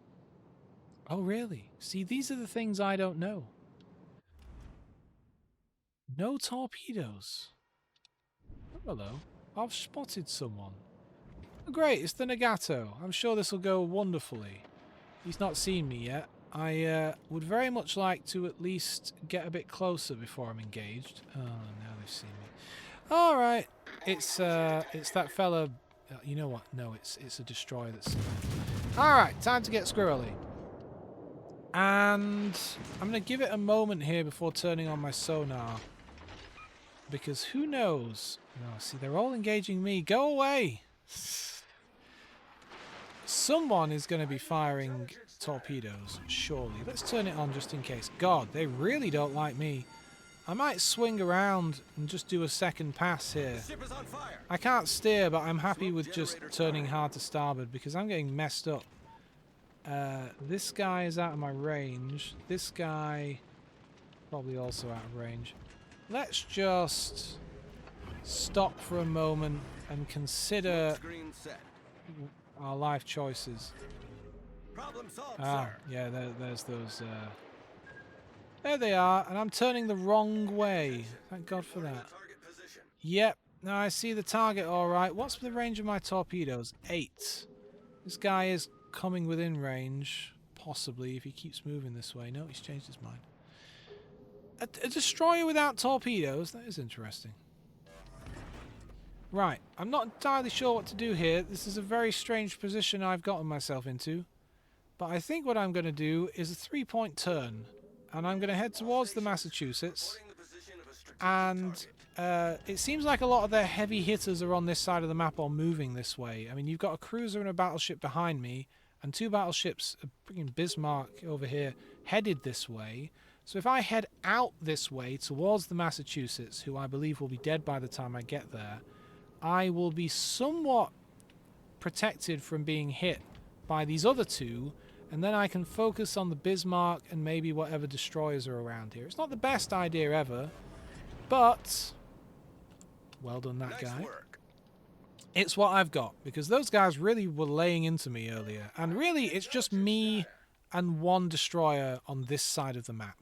Oh, really? See, these are the things I don't know. No torpedoes. Oh, hello. I've spotted someone. Oh, great, it's the Nagato. I'm sure this will go wonderfully. He's not seen me yet. I would very much like to at least get a bit closer before I'm engaged. Oh, now they've seen me. All right, it's that fella. You know what? No, it's a destroyer that's. All right, time to get squirrely. And I'm gonna give it a moment here before turning on my sonar, because who knows? No, see, they're all engaging me. Go away. Someone is going to be firing torpedoes, surely. Let's turn it on just in case. God, they really don't like me. I might swing around and just do a second pass here. Ship is on fire. I can't steer, but I'm happy with just turning hard to starboard because I'm getting messed up. This guy is out of my range. This guy probably also out of range. Let's just stop for a moment and consider Screen set. our life choices. Problem solved, Ah, sir. yeah, there's those. There they are, and I'm turning the wrong way. Thank God for that. Target position. Yep, now I see the target all right. What's the range of my torpedoes? 8. This guy is coming within range, possibly, if he keeps moving this way. No, he's changed his mind. A destroyer without torpedoes? That is interesting. Right, I'm not entirely sure what to do here. This is a very strange position I've gotten myself into. But I think what I'm going to do is a 3-point turn. And I'm going to head towards the Massachusetts. And it seems like a lot of their heavy hitters are on this side of the map or moving this way. I mean, you've got a cruiser and a battleship behind me. And 2 battleships, freaking Bismarck over here, headed this way. So if I head out this way towards the Massachusetts, who I believe will be dead by the time I get there, I will be somewhat protected from being hit by these other 2, and then I can focus on the Bismarck and maybe whatever destroyers are around here. It's not the best idea ever, but well done, that guy. Work. It's what I've got, because those guys really were laying into me earlier, and really it's just me and 1 destroyer on this side of the map.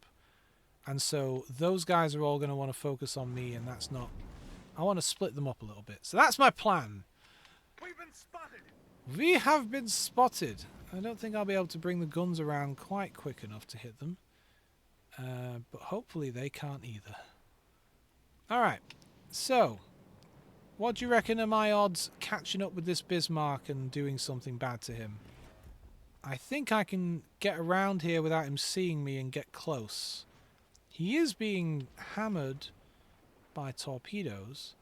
And so those guys are all going to want to focus on me, and that's not... I want to split them up a little bit. So that's my plan. We've been spotted. We have been spotted. I don't think I'll be able to bring the guns around quite quick enough to hit them. But hopefully they can't either. Alright. So, what do you reckon are my odds catching up with this Bismarck and doing something bad to him? I think I can get around here without him seeing me and get close. He is being hammered by torpedoes.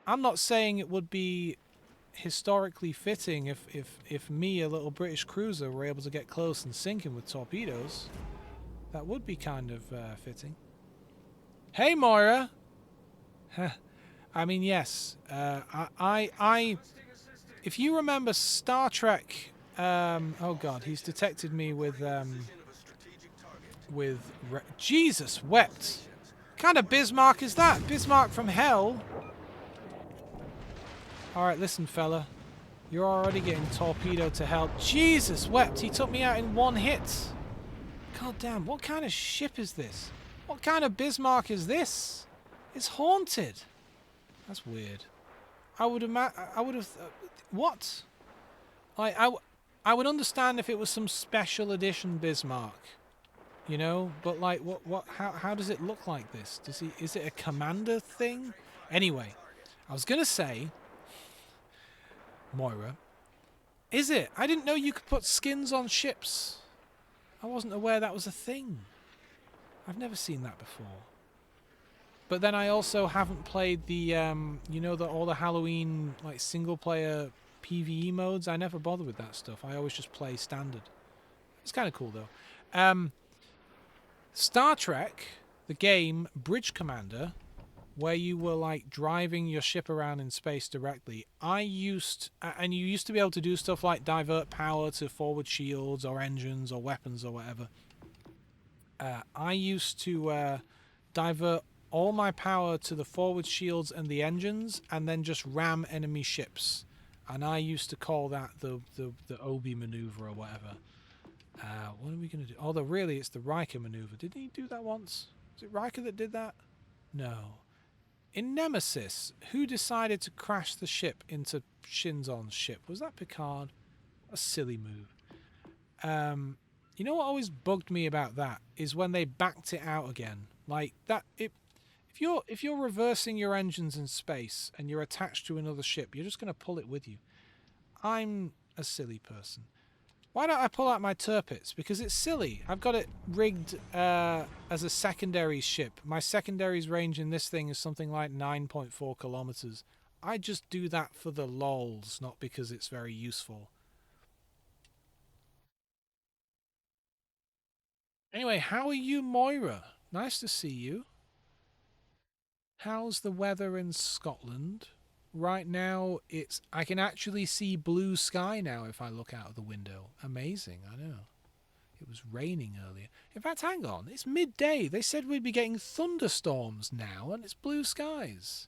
I'm not saying it would be historically fitting if me, a little British cruiser, were able to get close and sink him with torpedoes. That would be kind of fitting. Hey, Moira! I mean, yes. If you remember Star Trek... oh god, he's detected me with Jesus wept! What kind of Bismarck is that? Bismarck from hell? Alright, listen, fella. You're already getting torpedoed to hell. Jesus wept! He took me out in 1 hit! God damn, what kind of ship is this? What kind of Bismarck is this? It's haunted! That's weird. I would have... what? I would understand if it was some special edition Bismarck. You know, but like, how does it look like this? Is it a commander thing? Anyway, I was gonna say, Moira, is it? I didn't know you could put skins on ships. I wasn't aware that was a thing. I've never seen that before. But then I also haven't played the, you know, all the Halloween like single player PvE modes. I never bother with that stuff. I always just play standard. It's kind of cool though. Star Trek, the game Bridge Commander, where you were like driving your ship around in space directly, and you used to be able to do stuff like divert power to forward shields or engines or weapons or whatever. I used to divert all my power to the forward shields and the engines, and then just ram enemy ships. And I used to call that the Obi maneuver or whatever. What are we going to do? Although really it's the Riker maneuver. Didn't he do that once? Was it Riker that did that? No. In Nemesis, who decided to crash the ship into Shinzon's ship? Was that Picard? A silly move. You know what always bugged me about that is when they backed it out again. Like that, if you're reversing your engines in space and you're attached to another ship, you're just going to pull it with you. I'm a silly person. Why don't I pull out my Tirpitz? Because it's silly. I've got it rigged as a secondary ship. My secondary's range in this thing is something like 9.4 kilometers. I just do that for the lols, not because it's very useful. Anyway, how are you, Moira? Nice to see you. How's the weather in Scotland? Right now, I can actually see blue sky now if I look out of the window. Amazing, I know. It was raining earlier. In fact, hang on, it's midday. They said we'd be getting thunderstorms now, and it's blue skies.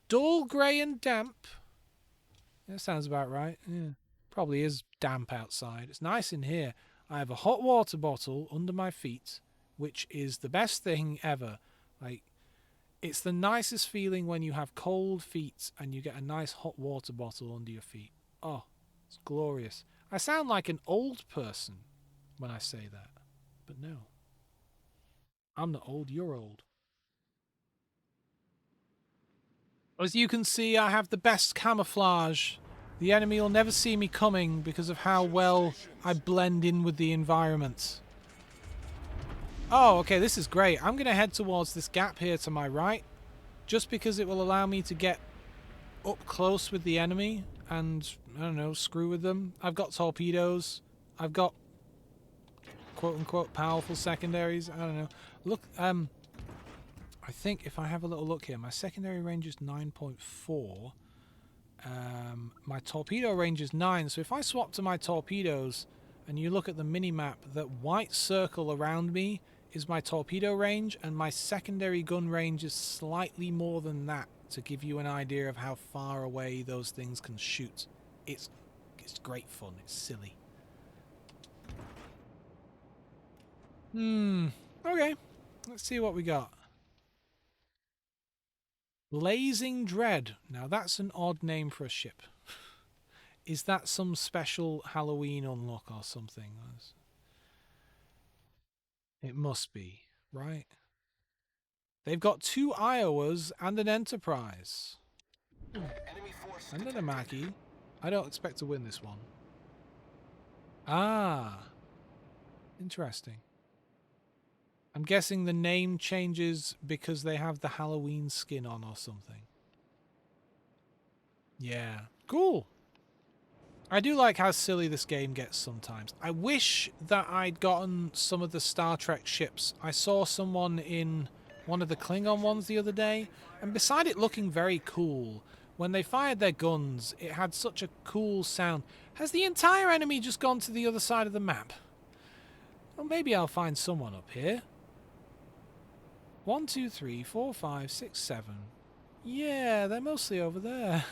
Dull, grey and damp. That sounds about right. Yeah, probably is damp outside. It's nice in here. I have a hot water bottle under my feet, which is the best thing ever. Like, it's the nicest feeling when you have cold feet and you get a nice hot water bottle under your feet. Oh, it's glorious. I sound like an old person when I say that, but no. I'm not old, you're old. As you can see, I have the best camouflage. The enemy will never see me coming because of how well I blend in with the environment. Oh, okay, this is great. I'm going to head towards this gap here to my right, just because it will allow me to get up close with the enemy and, I don't know, screw with them. I've got torpedoes. I've got quote-unquote powerful secondaries. I don't know. Look, I think if I have a little look here, my secondary range is 9.4. My torpedo range is 9, so if I swap to my torpedoes and you look at the mini-map, that white circle around me is my torpedo range, and my secondary gun range is slightly more than that, to give you an idea of how far away those things can shoot. It's great fun. It's silly. Okay. Let's see what we got. Blazing Dread. Now that's an odd name for a ship. Is that some special Halloween unlock or something? It must be, right? They've got 2 Iowas and an Enterprise. And then a Mackie. I don't expect to win this one. Ah. Interesting. I'm guessing the name changes because they have the Halloween skin on or something. Yeah. Cool. I do like how silly this game gets sometimes. I wish that I'd gotten some of the Star Trek ships. I saw someone in one of the Klingon ones the other day, and beside it looking very cool, when they fired their guns, it had such a cool sound. Has the entire enemy just gone to the other side of the map? Well, maybe I'll find someone up here. 1, 2, 3, 4, 5, 6, 7. Yeah, they're mostly over there.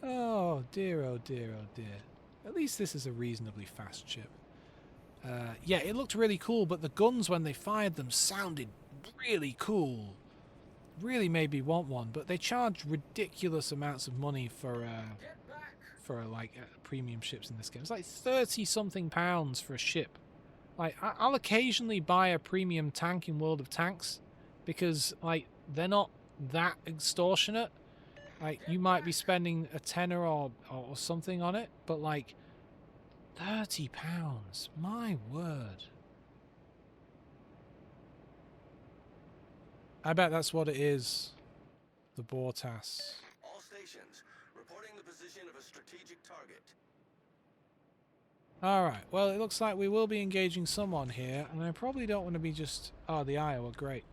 Oh dear, oh dear, oh dear. At least this is a reasonably fast ship. Yeah, it looked really cool, but the guns when they fired them sounded really cool. Really made me want one, but they charge ridiculous amounts of money for premium ships in this game. It's like 30 something pounds for a ship. Like, I'll occasionally buy a premium tank in World of Tanks because, like, they're not that extortionate. Like, you might be spending a tenner or something on it, but like, £30. My word. I bet that's what it is. The Bortas. All stations, reporting the position of a strategic target. Alright, well, it looks like we will be engaging someone here, and I probably don't want to be just... Oh, the Iowa, great.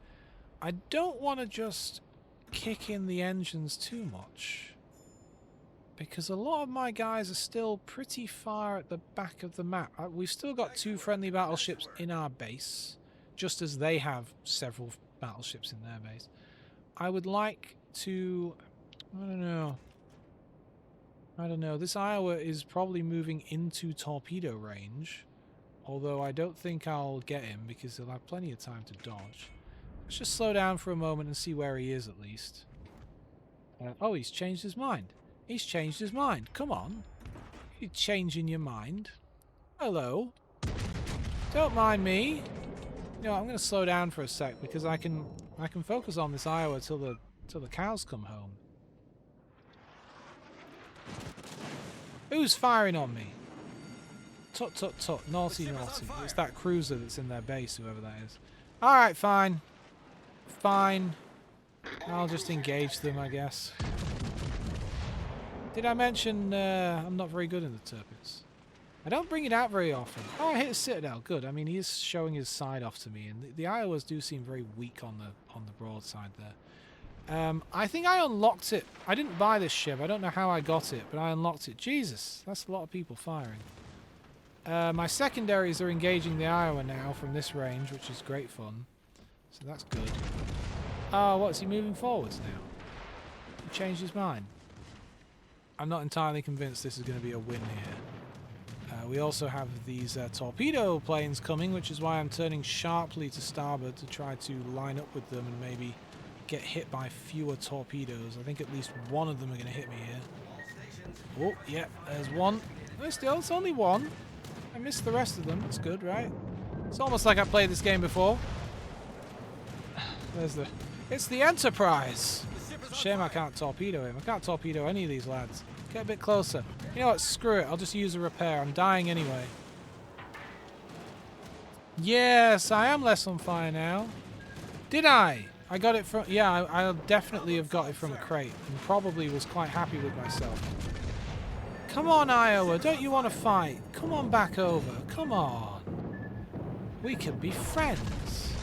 I don't want to just kick in the engines too much, because a lot of my guys are still pretty far at the back of the map. We've still got 2 friendly battleships in our base, just as they have several battleships in their base. I would like to... I don't know. This Iowa is probably moving into torpedo range, although I don't think I'll get him because he'll have plenty of time to dodge. Let's just slow down for a moment and see where he is at least. Oh, he's changed his mind. He's changed his mind. Come on. You're changing your mind. Hello. Don't mind me. You know, I'm going to slow down for a sec because I can focus on this Iowa till the cows come home. Who's firing on me? Tut tut tut. Naughty naughty. It's that cruiser that's in their base, whoever that is. Alright, fine. Fine. I'll just engage them, I guess. Did I mention I'm not very good in the turpits? I don't bring it out very often. Oh, I hit a citadel. Good. I mean, he is showing his side off to me, and the Iowas do seem very weak on the broadside there. I think I unlocked it. I didn't buy this ship. I don't know how I got it, but I unlocked it. Jesus, that's a lot of people firing. My secondaries are engaging the Iowa now from this range, which is great fun. So that's good. Oh, what's he moving forwards now? He changed his mind. I'm not entirely convinced this is going to be a win here. We also have these torpedo planes coming, which is why I'm turning sharply to starboard to try to line up with them and maybe get hit by fewer torpedoes. I think at least one of them are going to hit me here. Oh, yeah, there's one. It's only one. I missed the rest of them. That's good, right? It's almost like I played this game before. It's the Enterprise. Shame I can't torpedo him. I can't torpedo any of these lads. Get a bit closer. You know what? Screw it. I'll just use a repair. I'm dying anyway. Yes, I am less on fire now. Did I? I got it from... Yeah, I definitely have got it from a crate and probably was quite happy with myself. Come on, Iowa. Don't you want to fight? Come on back over. Come on. We can be friends.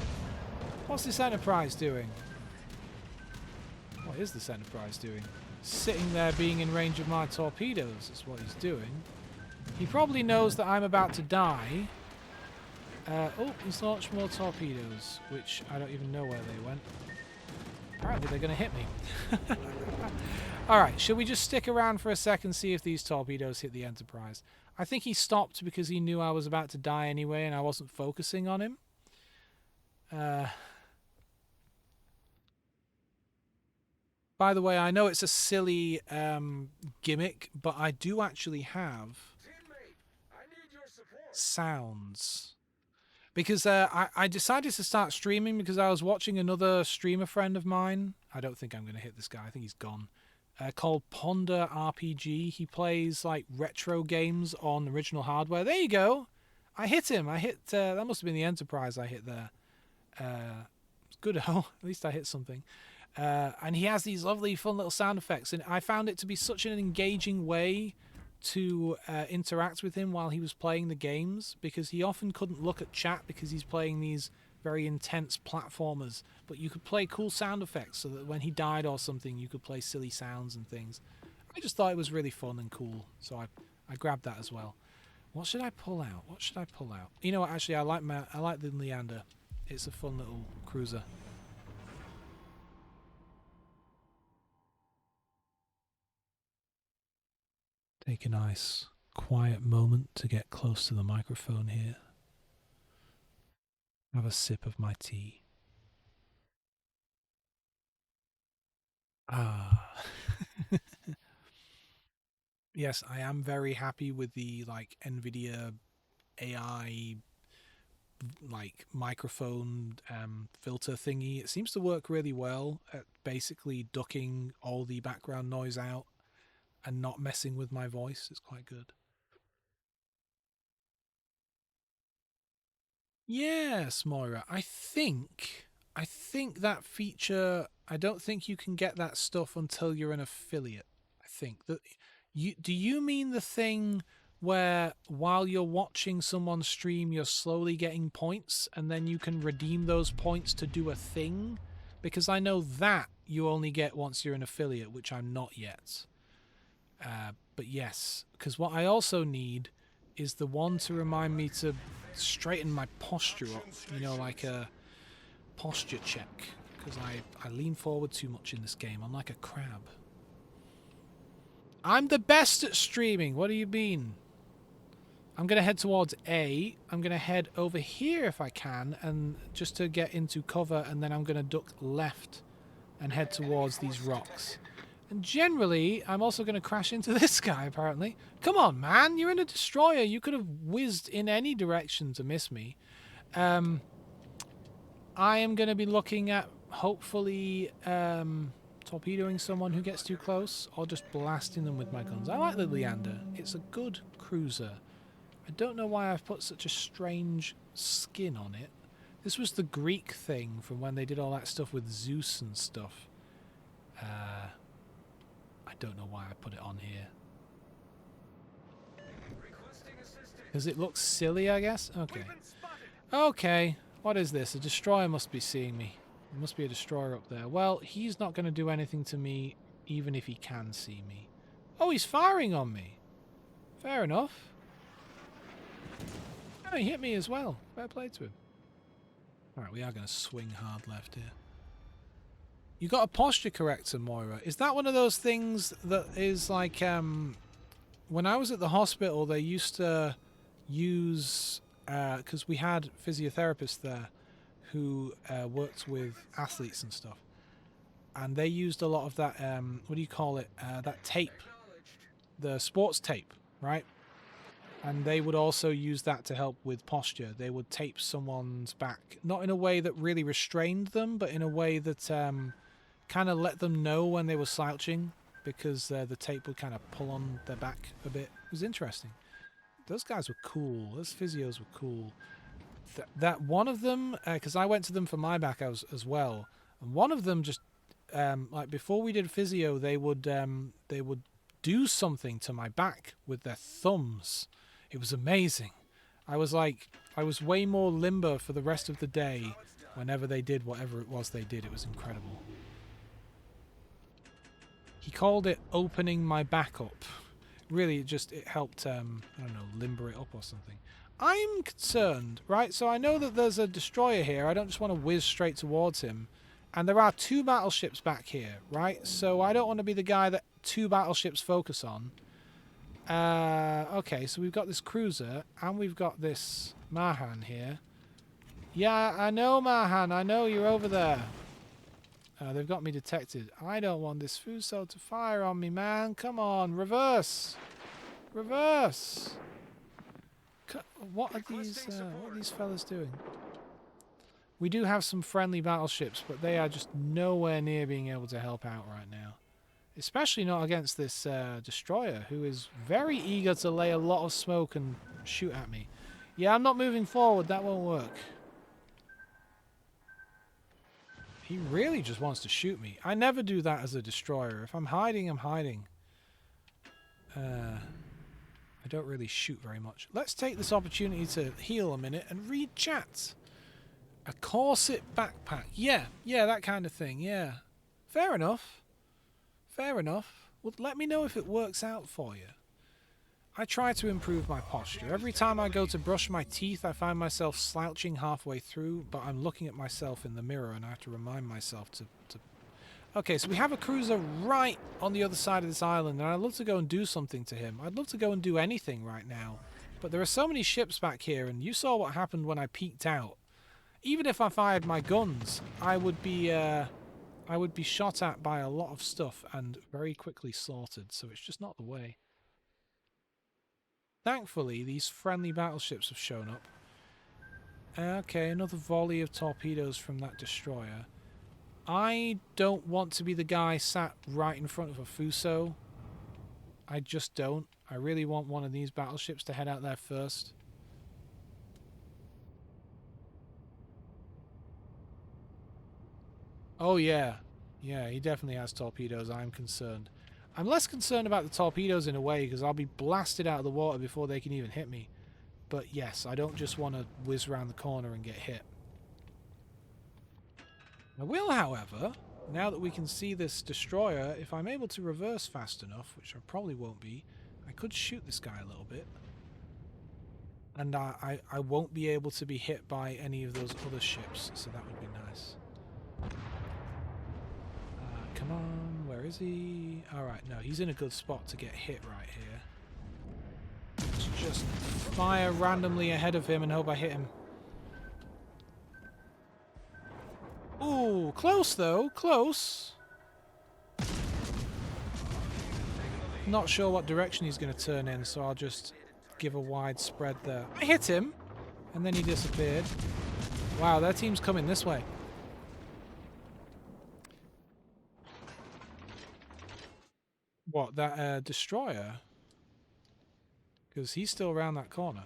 What's this Enterprise doing? What is this Enterprise doing? Sitting there being in range of my torpedoes is what he's doing. He probably knows that I'm about to die. Oh, he's launched more torpedoes, which I don't even know where they went. Apparently they're going to hit me. Alright, should we just stick around for a second, see if these torpedoes hit the Enterprise? I think he stopped because he knew I was about to die anyway and I wasn't focusing on him. By the way, I know it's a silly gimmick, but I do actually have sounds. Because I decided to start streaming because I was watching another streamer friend of mine. I don't think I'm going to hit this guy. I think he's gone. Called Ponder RPG. He plays like retro games on original hardware. There you go. I hit him. I hit... that must have been the Enterprise I hit there. It's good. Oh, at least I hit something. And he has these lovely, fun little sound effects. And I found it to be such an engaging way to interact with him while he was playing the games, because he often couldn't look at chat because he's playing these very intense platformers. But you could play cool sound effects so that when he died or something, you could play silly sounds and things. I just thought it was really fun and cool. So I grabbed that as well. What should I pull out? What should I pull out? You know what? Actually, I like the Leander. It's a fun little cruiser. Take a nice, quiet moment to get close to the microphone here. Have a sip of my tea. Ah. Yes, I am very happy with the NVIDIA AI microphone filter thingy. It seems to work really well at basically ducking all the background noise out and not messing with my voice. It's quite good. Yes, Moira. I think that feature, I don't think you can get that stuff until you're an affiliate. I think that do you mean the thing where while you're watching someone stream, you're slowly getting points and then you can redeem those points to do a thing? because I know that you only get once you're an affiliate, which I'm not yet. But yes, because what I also need is the one to remind me to straighten my posture up, you know, like a posture check, because I lean forward too much in this game. I'm like a crab. I'm the best at streaming. What do you mean? I'm going to head towards A. I'm going to head over here if I can, and just to get into cover, and then I'm going to duck left and head towards these rocks. And generally, I'm also going to crash into this guy, apparently. Come on, man. You're in a destroyer. You could have whizzed in any direction to miss me. I am going to be looking at, hopefully, torpedoing someone who gets too close, or just blasting them with my guns. I like the Leander. It's a good cruiser. I don't know why I've put such a strange skin on it. This was the Greek thing from when they did all that stuff with Zeus and stuff. I don't know why I put it on here. Because it looks silly, I guess? Okay. Okay. What is this? A destroyer must be seeing me. There must be a destroyer up there. Well, he's not going to do anything to me, even if he can see me. Oh, he's firing on me. Fair enough. Oh, he hit me as well. Fair play to him. Alright, we are going to swing hard left here. You got a posture corrector, Moira. Is that one of those things that is like, when I was at the hospital, they used to use, because we had physiotherapists there who worked with athletes and stuff. And they used a lot of that, what do you call it? That tape. The sports tape, right? And they would also use that to help with posture. They would tape someone's back, not in a way that really restrained them, but in a way that kind of let them know when they were slouching, because the tape would kind of pull on their back a bit. It was interesting. Those guys were cool. Those physios were cool. That one of them, because I went to them for my back as well, and one of them just like before we did physio, they would do something to my back with their thumbs. It was amazing. I was way more limber for the rest of the day whenever they did whatever it was they did. It was incredible. He called it opening my back up. Really, it helped, I don't know, limber it up or something. I'm concerned, right? So I know that there's a destroyer here. I don't just want to whiz straight towards him. And there are 2 battleships back here, right? So I don't want to be the guy that 2 battleships focus on. Okay, so we've got this cruiser, and we've got this Mahan here. Yeah, I know, Mahan. I know you're over there. They've got me detected. I don't want this Fuso to fire on me, man. Come on, reverse. Reverse. What are these fellas doing? We do have some friendly battleships, but they are just nowhere near being able to help out right now. Especially not against this destroyer, who is very eager to lay a lot of smoke and shoot at me. Yeah, I'm not moving forward. That won't work. He really just wants to shoot me. I never do that as a destroyer. If I'm hiding, I'm hiding. I don't really shoot very much. Let's take this opportunity to heal a minute and read chat. A corset backpack. Yeah, that kind of thing, yeah. Fair enough. Fair enough. Well, let me know if it works out for you. I try to improve my posture. Every time I go to brush my teeth, I find myself slouching halfway through, but I'm looking at myself in the mirror and I have to remind myself to... Okay, so we have a cruiser right on the other side of this island, and I'd love to go and do something to him. I'd love to go and do anything right now. But there are so many ships back here, and you saw what happened when I peeked out. Even if I fired my guns, I would be shot at by a lot of stuff and very quickly slaughtered, so it's just not the way. Thankfully, these friendly battleships have shown up. Okay, another volley of torpedoes from that destroyer. I don't want to be the guy sat right in front of a Fuso. I just don't. I really want one of these battleships to head out there first. Oh yeah. Yeah, he definitely has torpedoes, I'm concerned. I'm less concerned about the torpedoes in a way, because I'll be blasted out of the water before they can even hit me. But yes, I don't just want to whiz around the corner and get hit. I will, however, now that we can see this destroyer, if I'm able to reverse fast enough, which I probably won't be, I could shoot this guy a little bit. And I won't be able to be hit by any of those other ships, so that would be nice. Come on, where is he? Alright, no, he's in a good spot to get hit right here. Let's just fire randomly ahead of him and hope I hit him. Ooh, close though, close. Not sure what direction he's going to turn in, so I'll just give a wide spread there. I hit him, and then he disappeared. Wow, their team's coming this way. What, that destroyer? Because he's still around that corner.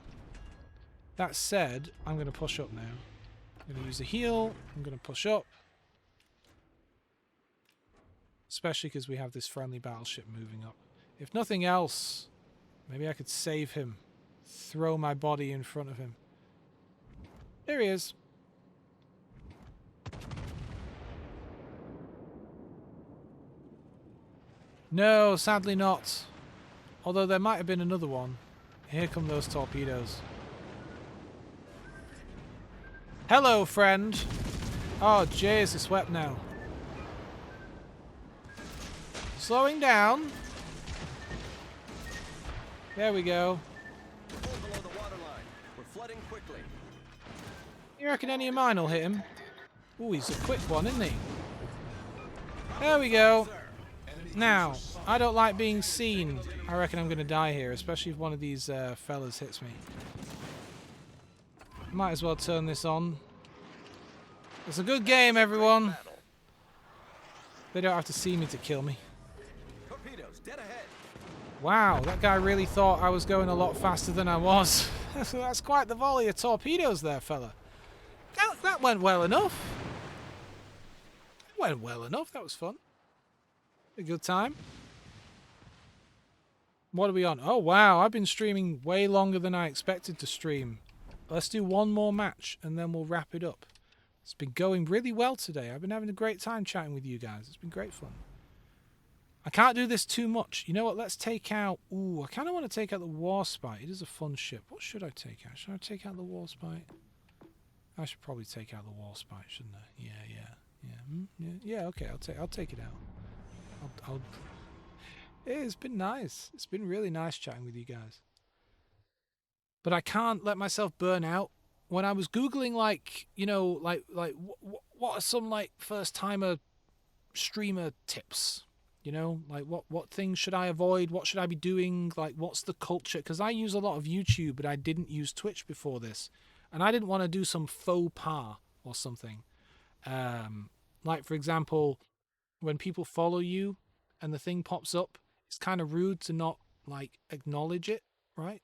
That said, I'm going to push up now. I'm going to use a heal. I'm going to push up. Especially because we have this friendly battleship moving up. If nothing else, maybe I could save him. Throw my body in front of him. There he is. No, sadly not. Although there might have been another one. Here come those torpedoes. Hello, friend. Oh, jeez, it's swept now. Slowing down. There we go. Pull below the waterline. We're flooding quickly. You reckon any of mine will hit him? Ooh, he's a quick one, isn't he? There we go. Now, I don't like being seen. I reckon I'm going to die here, especially if one of these fellas hits me. Might as well turn this on. It's a good game, everyone. They don't have to see me to kill me. Torpedoes, dead ahead. Wow, that guy really thought I was going a lot faster than I was. That's quite the volley of torpedoes there, fella. That went well enough. It went well enough. That was fun. A good time. What are we on? Oh, wow. I've been streaming way longer than I expected to stream. Let's do one more match and then we'll wrap it up. It's been going really well today. I've been having a great time chatting with you guys. It's been great fun. I can't do this too much. You know what? Let's take out... Ooh, I kind of want to take out the Warspite. It is a fun ship. What should I take out? Should I take out the Warspite? I should probably take out the Warspite, shouldn't I? Yeah. Okay, I'll take it out. It's been nice. It's been really nice chatting with you guys. But I can't let myself burn out. When I was Googling, like, you know, like what are some, like, first-timer streamer tips? You know, like, what things should I avoid? What should I be doing? Like, what's the culture? Because I use a lot of YouTube, but I didn't use Twitch before this. And I didn't want to do some faux pas or something. Like, for example, when people follow you and the thing pops up, it's kind of rude to not, like, acknowledge it, right?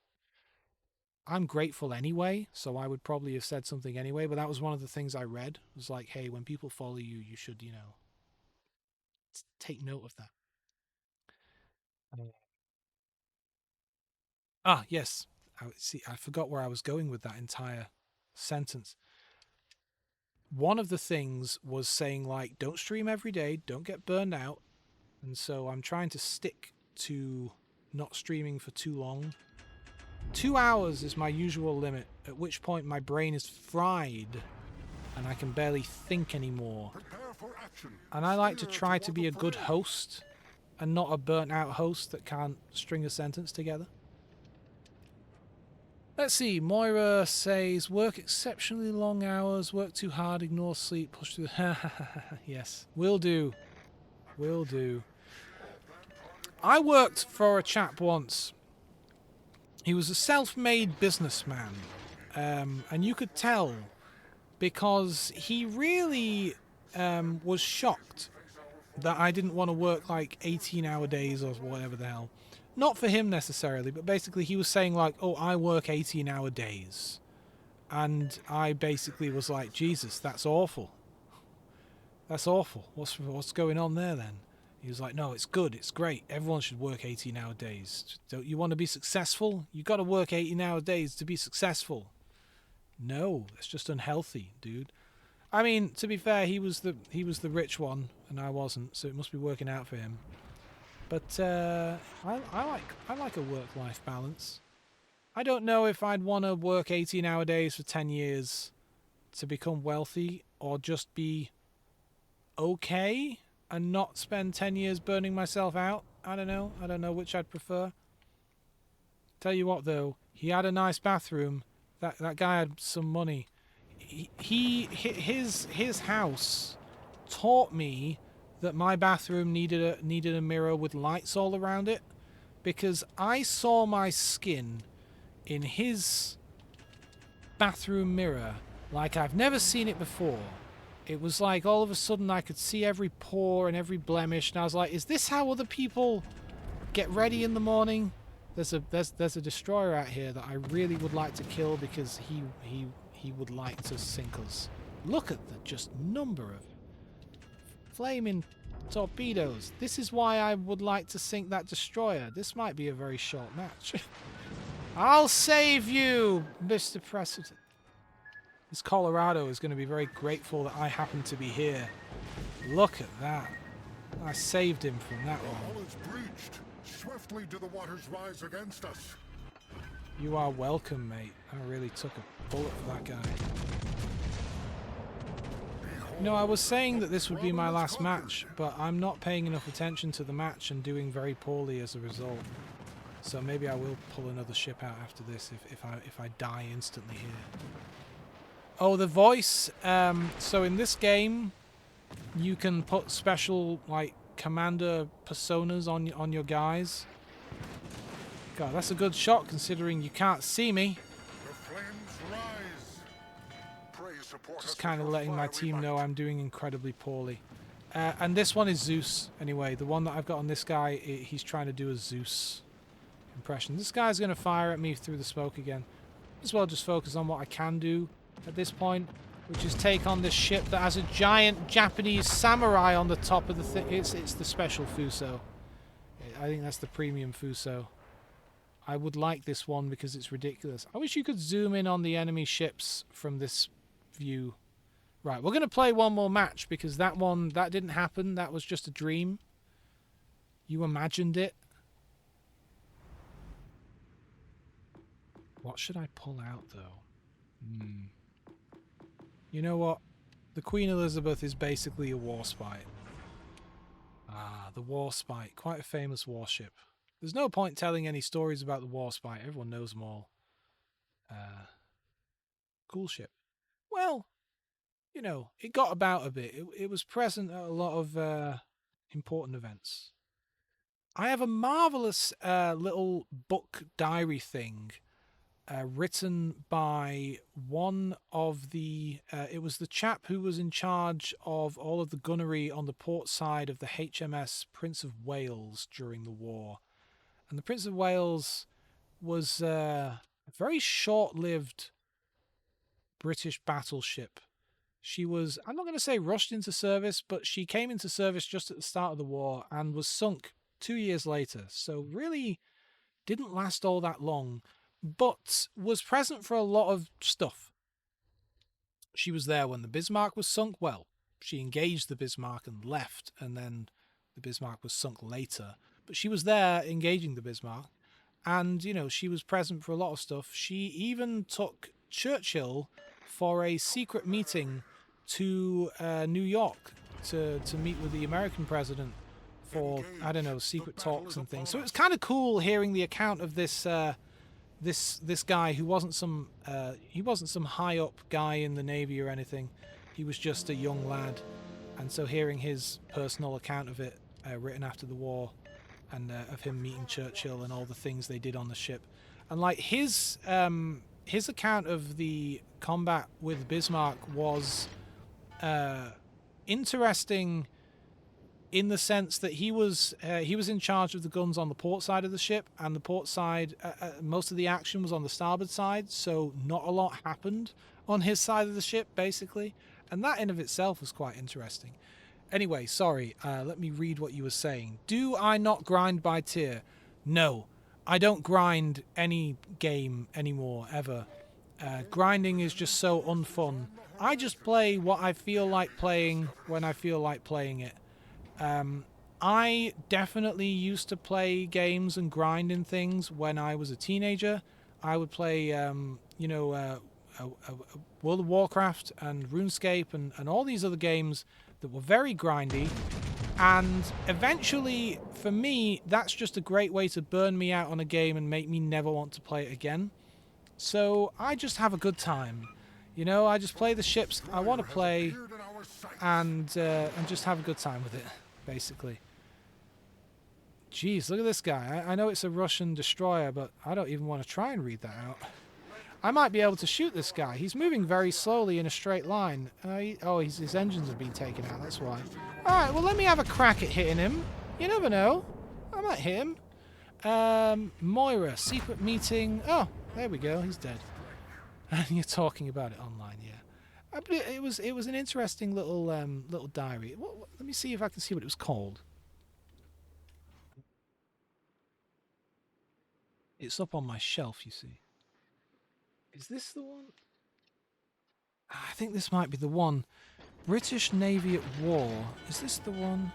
I'm grateful anyway, so I would probably have said something anyway, but that was one of the things I read. It was like, hey, when people follow you, you should, you know, take note of that. Yes. I forgot where I was going with that entire sentence. One of the things was saying, like, don't stream every day, don't get burned out. And so I'm trying to stick to not streaming for too long. 2 hours is my usual limit, at which point my brain is fried and I can barely think anymore. And I like to try to be a good host and not a burnt out host that can't string a sentence together. Let's see, Moira says, work exceptionally long hours, work too hard, ignore sleep, push through the... Yes, will do. Will do. I worked for a chap once. He was a self-made businessman. And you could tell because he really was shocked that I didn't want to work like 18-hour days or whatever the hell. Not for him necessarily, but basically he was saying like, oh, I work 18-hour days. And I basically was like, Jesus, that's awful. That's awful. What's going on there then? He was like, no, it's good. It's great. Everyone should work 18-hour days. Don't you want to be successful? You got to work 18-hour days to be successful. No, that's just unhealthy, dude. I mean, to be fair, he was the rich one, and I wasn't, so it must be working out for him. But I like a work-life balance. I don't know if I'd want to work 18-hour days for 10 years to become wealthy, or just be okay and not spend 10 years burning myself out. I don't know. I don't know which I'd prefer. Tell you what, though, he had a nice bathroom. That guy had some money. His house taught me that my bathroom needed a mirror with lights all around it, because I saw my skin in his bathroom mirror like I've never seen it before. It was like all of a sudden I could see every pore and every blemish, and I was like, is this how other people get ready in the morning? There's a destroyer out here that I really would like to kill, because he would like to sink us. Look at the just number of flaming torpedoes. This is why I would like to sink that destroyer. This might be a very short match. I'll save you, Mr. President. This Colorado is going to be very grateful that I happen to be here. Look at that. I saved him from that The one. hull is breached. Swiftly do the waters rise against us. You are welcome, mate. I really took a bullet for that guy. No, I was saying that this would be my last match, but I'm not paying enough attention to the match and doing very poorly as a result. So maybe I will pull another ship out after this if I die instantly here. Oh, the voice. So in this game, you can put special like commander personas on your guys. God, that's a good shot considering you can't see me. The flames rise. Pray support us Just with kind of your letting my fiery team might. know I'm doing incredibly poorly. And this one is Zeus, anyway. The one that I've got on this guy, he's trying to do a Zeus impression. This guy's going to fire at me through the smoke again. As well just focus on what I can do at this point, which is take on this ship that has a giant Japanese samurai on the top of the thing. It's the special Fuso. I think that's the premium Fuso. I would like this one because it's ridiculous. I wish you could zoom in on the enemy ships from this view. Right, we're going to play one more match because that didn't happen. That was just a dream. You imagined it. What should I pull out, though? You know what? The Queen Elizabeth is basically a warspite. Ah, the warspite. Quite a famous warship. There's no point telling any stories about the warspite. Everyone knows them all. Cool ship. Well, you know, it got about a bit. It was present at a lot of important events. I have a marvelous little book diary thing written by one of the... it was the chap who was in charge of all of the gunnery on the port side of the HMS Prince of Wales during the war. And the Prince of Wales was a very short-lived British battleship. She was, I'm not going to say rushed into service, but she came into service just at the start of the war and was sunk 2 years later. So really didn't last all that long, but was present for a lot of stuff. She was there when the Bismarck was sunk. Well, she engaged the Bismarck and left, and then the Bismarck was sunk later. But she was there engaging the Bismarck, and, you know, she was present for a lot of stuff. She even took Churchill for a secret meeting to New York to meet with the American president for, I don't know, secret talks and things. So it was kind of cool hearing the account of this this guy who wasn't some high up guy in the Navy or anything. He was just a young lad, and so hearing his personal account of it written after the war, and of him meeting Churchill and all the things they did on the ship, and like his account of the combat with Bismarck was interesting in the sense that he was in charge of the guns on the port side of the ship, and the port side, most of the action was on the starboard side, so not a lot happened on his side of the ship, basically, and that in of itself was quite interesting. Anyway, sorry, let me read what you were saying. Do I not grind by tier? No, I don't grind any game anymore, ever. Grinding is just so unfun. I just play what I feel like playing when I feel like playing it. I definitely used to play games and grind in things when I was a teenager. I would play, World of Warcraft and RuneScape and all these other games that were very grindy. And eventually, for me, that's just a great way to burn me out on a game and make me never want to play it again. So I just have a good time. You know, I just play the ships I want to play and just have a good time with it, basically. Jeez, look at this guy. I know it's a Russian destroyer, but I don't even want to try and read that out. I might be able to shoot this guy. He's moving very slowly in a straight line. His engines have been taken out, that's why. Alright, well, let me have a crack at hitting him. You never know. I might hit him. Moira, secret meeting. Oh, there we go. He's dead. And you're talking about it online, yeah. But it was an interesting little diary. Let me see if I can see what it was called. It's up on my shelf, you see. Is this the one? I think this might be the one. British Navy at War. Is this the one?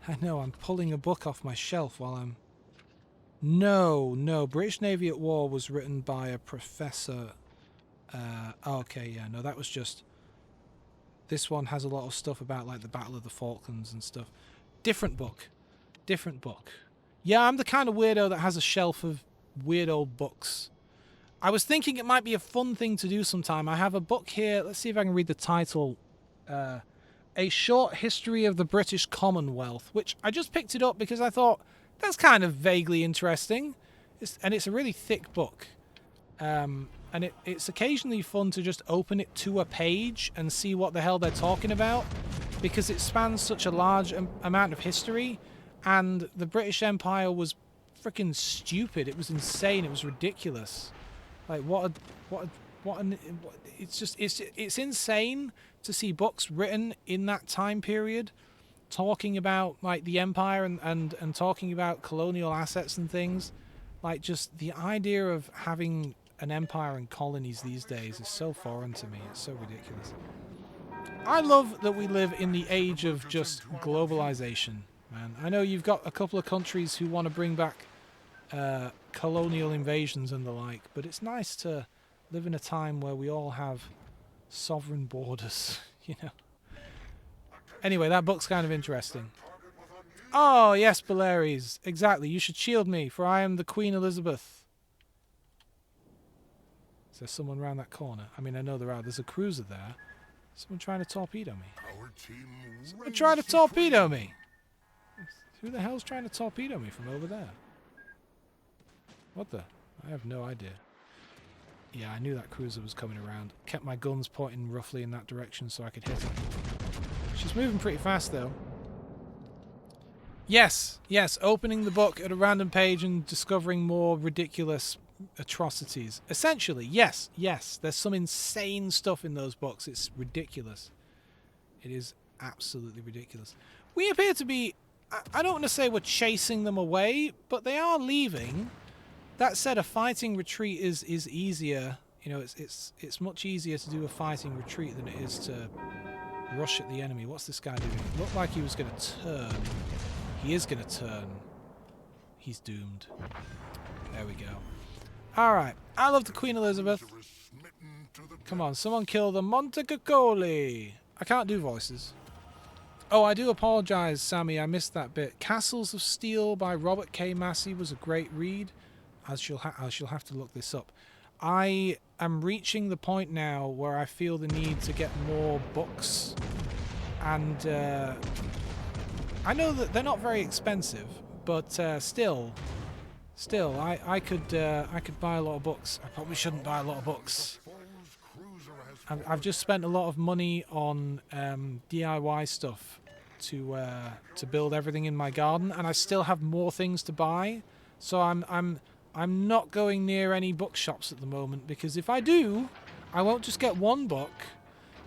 I know, I'm pulling a book off my shelf while I'm... No. British Navy at War was written by a professor. Okay, yeah, no, that was just... This one has a lot of stuff about, like, the Battle of the Falklands and stuff. Different book. Yeah, I'm the kind of weirdo that has a shelf of weird old books. I was thinking it might be a fun thing to do sometime. I have a book here. Let's see if I can read the title. A Short History of the British Commonwealth, which I just picked it up because I thought that's kind of vaguely interesting. And it's a really thick book. And it's occasionally fun to just open it to a page and see what the hell they're talking about, because it spans such a large amount of history. And the British Empire was freaking stupid. It was insane. It was ridiculous. Like it's insane to see books written in that time period talking about like the empire and talking about colonial assets and things. Like, just the idea of having an empire and colonies these days is so foreign to me. It's so ridiculous. I love that we live in the age of just globalization. Man, I know you've got a couple of countries who want to bring back colonial invasions and the like, but it's nice to live in a time where we all have sovereign borders, you know. Anyway, that book's kind of interesting. Oh, yes, Baleares. Exactly. You should shield me, for I am the Queen Elizabeth. Is there someone around that corner? I mean, I know there are. There's a cruiser there. Someone trying to torpedo me. Someone trying to torpedo me. Who the hell's trying to torpedo me from over there? What the? I have no idea. Yeah, I knew that cruiser was coming around. Kept my guns pointing roughly in that direction so I could hit her. She's moving pretty fast, though. Yes, opening the book at a random page and discovering more ridiculous atrocities. Essentially, yes. There's some insane stuff in those books. It's ridiculous. It is absolutely ridiculous. We appear to be... I don't want to say we're chasing them away, but they are leaving. That said, a fighting retreat is easier. You know, it's much easier to do a fighting retreat than it is to rush at the enemy. What's this guy doing? It looked like he was going to turn. He is going to turn. He's doomed. There we go. Alright. I love the Queen Elizabeth. Come on, someone kill the Montecacoli. I can't do voices. Oh, I do apologise, Sammy. I missed that bit. Castles of Steel by Robert K. Massey was a great read. I shall have to look this up. I am reaching the point now where I feel the need to get more books. And I know that they're not very expensive, but still, I could buy a lot of books. I probably shouldn't buy a lot of books. I've just spent a lot of money on DIY stuff to build everything in my garden, and I still have more things to buy. So I'm not going near any bookshops at the moment, because if I do, I won't just get one book,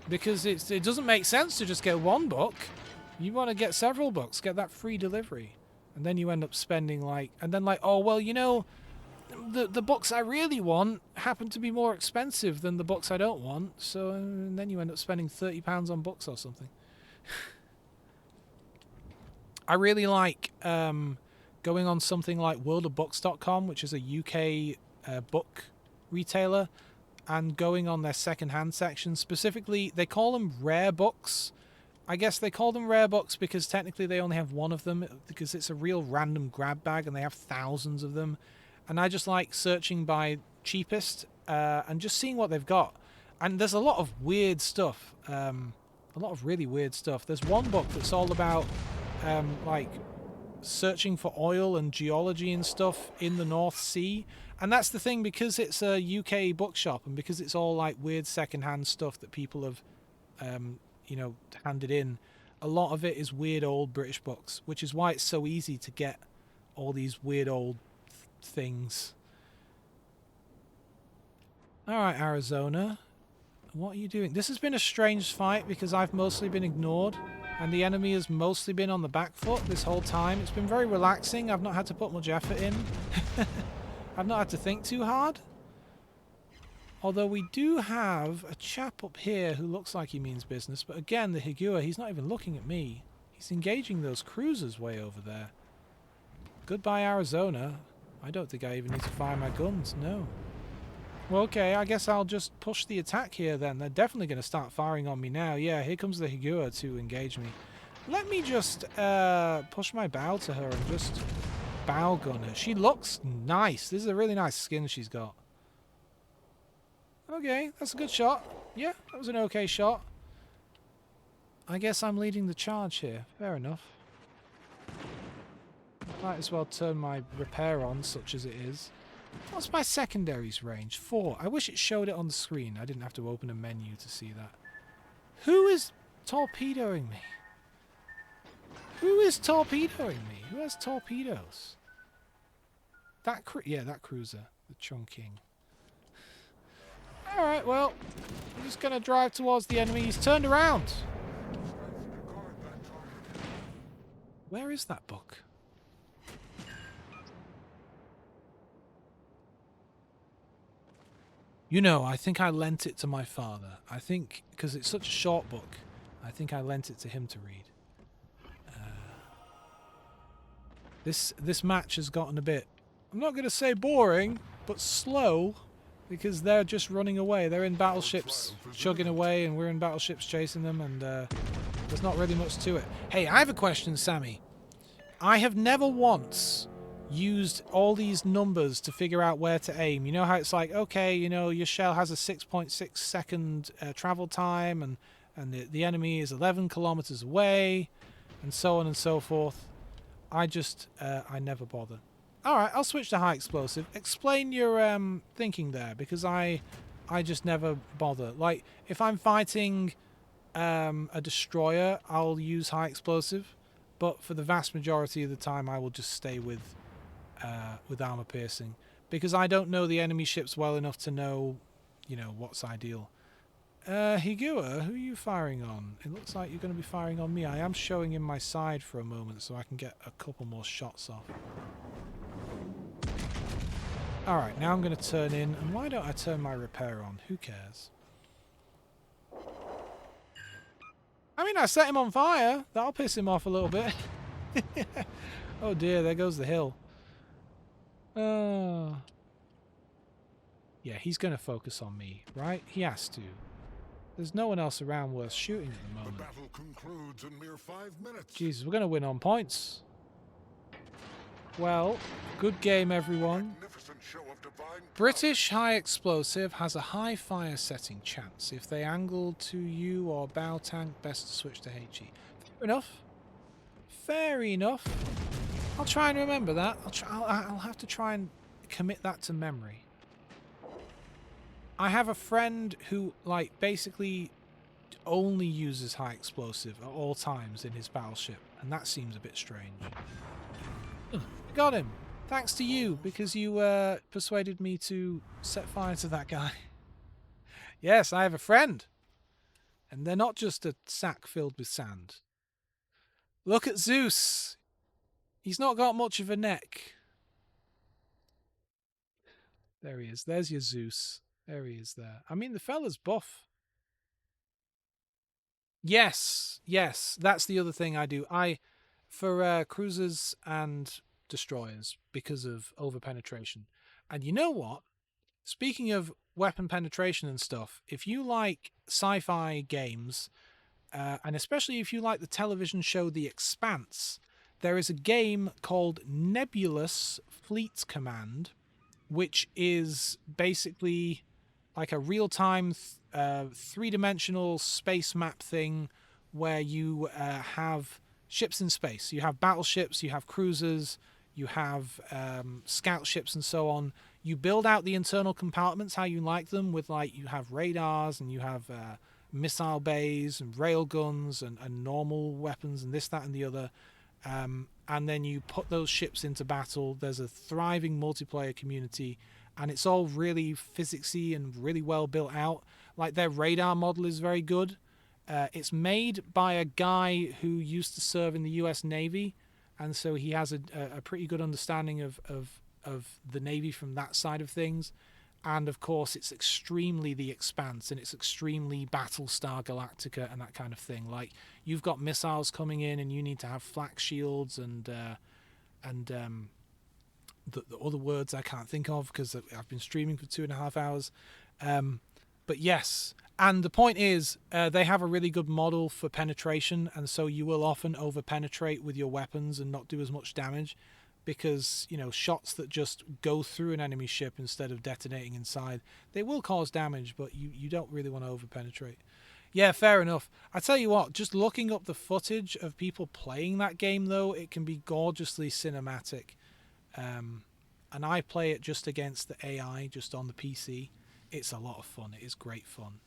because it doesn't make sense to just get one book. You want to get several books, get that free delivery, and then you end up spending oh well, you know, the books I really want happen to be more expensive than the books I don't want, so then you end up spending £30 on books or something. I really like going on something like worldofbooks.com, which is a UK book retailer, and going on their second-hand section. Specifically, they call them rare books. I guess they call them rare books because technically they only have one of them, because it's a real random grab bag and they have thousands of them. And I just like searching by cheapest and just seeing what they've got. And there's a lot of weird stuff, a lot of really weird stuff. There's one book that's all about like searching for oil and geology and stuff in the North Sea. And that's the thing, because it's a UK bookshop and because it's all like weird second-hand stuff that people have you know, handed in, a lot of it is weird old British books, which is why it's so easy to get all these weird old things. Alright, Arizona. What are you doing? This has been a strange fight because I've mostly been ignored and the enemy has mostly been on the back foot this whole time. It's been very relaxing. I've not had to put much effort in. I've not had to think too hard. Although we do have a chap up here who looks like he means business, but again, the Higua, he's not even looking at me. He's engaging those cruisers way over there. Goodbye, Arizona. I don't think I even need to fire my guns, no. Well, okay, I guess I'll just push the attack here then. They're definitely going to start firing on me now. Yeah, here comes the Higua to engage me. Let me just push my bow to her and just bow gun her. She looks nice. This is a really nice skin she's got. Okay, that's a good shot. Yeah, that was an okay shot. I guess I'm leading the charge here. Fair enough. Might as well turn my repair on, such as it is. What's my secondaries range? 4. I wish it showed it on the screen. I didn't have to open a menu to see that. Who is torpedoing me? Who is torpedoing me? Who has torpedoes? That that cruiser. The Chongqing. Alright, well, I'm just going to drive towards the enemy. He's turned around. Where is that book? You know, I think I lent it to my father. I think, because it's such a short book, I think I lent it to him to read. This match has gotten a bit, I'm not going to say boring, but slow. Because they're just running away. They're in battleships chugging away and we're in battleships chasing them, and there's not really much to it. Hey, I have a question, Sammy. I have never once used all these numbers to figure out where to aim. You know how it's like, okay, you know, your shell has a 6.6 second travel time and the enemy is 11 kilometers away and so on and so forth. I never bother. Alright, I'll switch to high explosive. Explain your thinking there, because I just never bother. Like, if I'm fighting a destroyer, I'll use high explosive, but for the vast majority of the time I will just stay with armor piercing, because I don't know the enemy ships well enough to know, you know, what's ideal. Higua, who are you firing on? It looks like you're going to be firing on me. I am showing him my side for a moment so I can get a couple more shots off. Alright, now I'm going to turn in, and why don't I turn my repair on? Who cares? I mean, I set him on fire. That'll piss him off a little bit. Oh dear, there goes the hill. Yeah, he's going to focus on me, right? He has to. There's no one else around worth shooting at the moment. The battle concludes in mere 5 minutes. Jesus, we're going to win on points. Well, good game, everyone. Show of divine British high explosive has a high fire setting chance. If they angle to you or bow tank, best to switch to HE. Fair enough. Fair enough. I'll try and remember that. I'll have to try and commit that to memory. I have a friend who, like, basically only uses high explosive at all times in his battleship, and that seems a bit strange. Got him. Thanks to you, because you persuaded me to set fire to that guy. Yes, I have a friend. And they're not just a sack filled with sand. Look at Zeus. He's not got much of a neck. There he is. There's your Zeus. There he is there. I mean, the fella's buff. Yes, yes. That's the other thing I do. For cruisers and destroyers, because of overpenetration. And you know what? Speaking of weapon penetration and stuff, if you like sci-fi games, and especially if you like the television show The Expanse, there is a game called Nebulous Fleet Command, which is basically like a real-time three-dimensional space map thing where you have ships in space. You have battleships, you have cruisers, you have scout ships and so on. You build out the internal compartments how you like them, with like you have radars and you have missile bays and rail guns and normal weapons and this, that and the other. And then you put those ships into battle. There's a thriving multiplayer community, and it's all really physicsy and really well built out. Like their radar model is very good. It's made by a guy who used to serve in the U.S. Navy, and so he has a pretty good understanding of the Navy from that side of things. And of course, it's extremely The Expanse, and it's extremely Battlestar Galactica and that kind of thing. Like you've got missiles coming in, and you need to have flak shields and the other words I can't think of because I've been streaming for 2.5 hours. But yes, and the point is, they have a really good model for penetration, and so you will often over penetrate with your weapons and not do as much damage. Because, you know, shots that just go through an enemy ship instead of detonating inside, they will cause damage, but you don't really want to over-penetrate. Yeah, fair enough. I tell you what, just looking up the footage of people playing that game, though, it can be gorgeously cinematic. And I play it just against the AI, just on the PC. It's a lot of fun. It is great fun.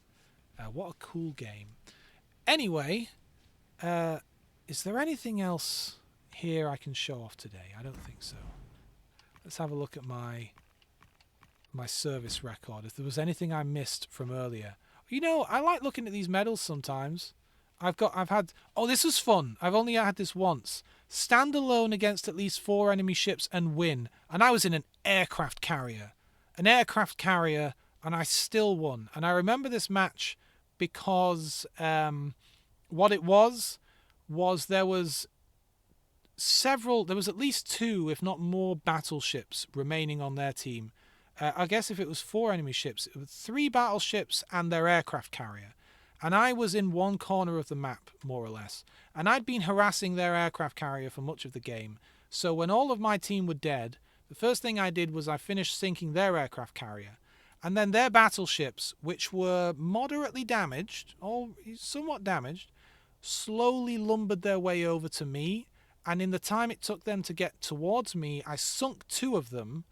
What a cool game. Anyway, is there anything else here I can show off today? I don't think so. Let's have a look at my service record. If there was anything I missed from earlier. You know, I like looking at these medals sometimes. I've had, oh, this was fun. I've only had this once. Stand alone against at least 4 enemy ships and win. And I was in an aircraft carrier. An aircraft carrier, and I still won. And I remember this match because what it was there was at least 2, if not more, battleships remaining on their team. I guess if it was 4 enemy ships, it was 3 battleships and their aircraft carrier. And I was in one corner of the map, more or less. And I'd been harassing their aircraft carrier for much of the game. So when all of my team were dead, the first thing I did was I finished sinking their aircraft carrier. And then their battleships, which were moderately damaged, or somewhat damaged, slowly lumbered their way over to me. And in the time it took them to get towards me, I sunk 2 of them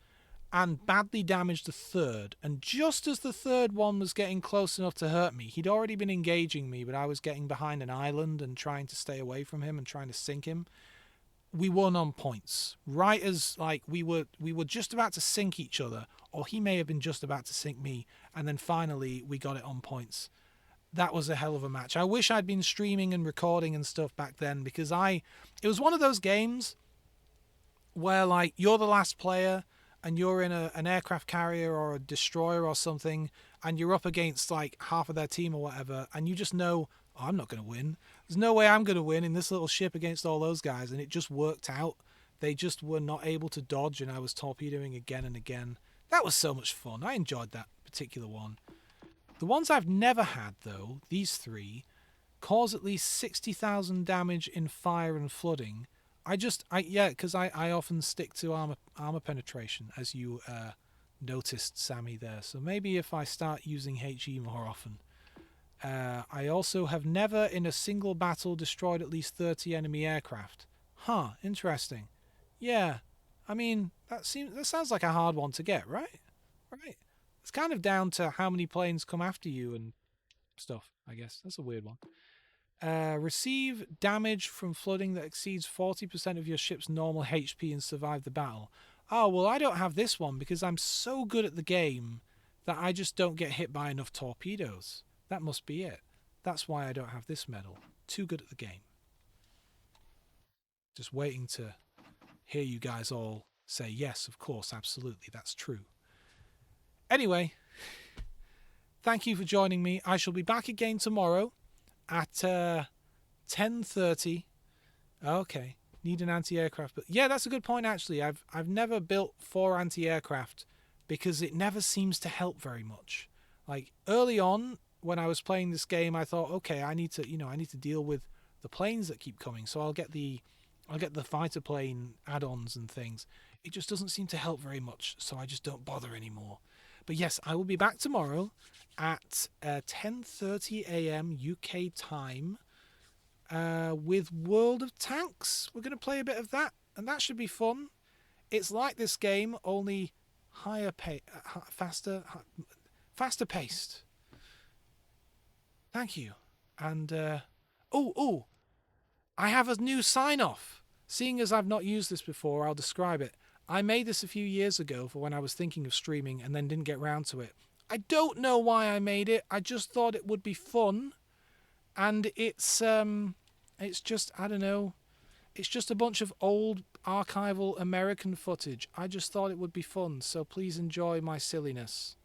and badly damaged the third. And just as the third one was getting close enough to hurt me, he'd already been engaging me, but I was getting behind an island and trying to stay away from him and trying to sink him. We won on points. Right as like we were just about to sink each other, or he may have been just about to sink me, and then finally we got it on points. That was a hell of a match. I wish I'd been streaming and recording and stuff back then, because it was one of those games where like you're the last player and you're in an aircraft carrier or a destroyer or something, and you're up against like half of their team or whatever, and you just know, oh, I'm not going to win. There's no way I'm going to win in this little ship against all those guys, and it just worked out. They just were not able to dodge, and I was torpedoing again and again. That was so much fun. I enjoyed that particular one. The ones I've never had, though, these 3, cause at least 60,000 damage in fire and flooding. Because I often stick to armor penetration, as you noticed, Sammy, there. So maybe if I start using HE more often. I also have never in a single battle destroyed at least 30 enemy aircraft. Huh, interesting. Yeah, I mean, that sounds like a hard one to get, right? Right. It's kind of down to how many planes come after you and stuff, I guess. That's a weird one. Receive damage from flooding that exceeds 40% of your ship's normal HP and survive the battle. Oh, well, I don't have this one because I'm so good at the game that I just don't get hit by enough torpedoes. That must be it. That's why I don't have this medal. Too good at the game. Just waiting to hear you guys all say, yes, of course, absolutely, that's true. Anyway, thank you for joining me. I shall be back again tomorrow at 10:30. Okay, need an anti-aircraft. But yeah, that's a good point actually. I've never built 4 anti-aircraft because it never seems to help very much. Like early on when I was playing this game, I thought, okay, I need to deal with the planes that keep coming. So I'll get the fighter plane add-ons and things. It just doesn't seem to help very much, so I just don't bother anymore. But yes, I will be back tomorrow at 10:30 a.m. UK time with World of Tanks. We're going to play a bit of that, and that should be fun. It's like this game, only faster paced. Thank you. And I have a new sign-off. Seeing as I've not used this before, I'll describe it. I made this a few years ago for when I was thinking of streaming and then didn't get round to it. I don't know why I made it. I just thought it would be fun. And it's just, I don't know, it's just a bunch of old archival American footage. I just thought it would be fun, so please enjoy my silliness.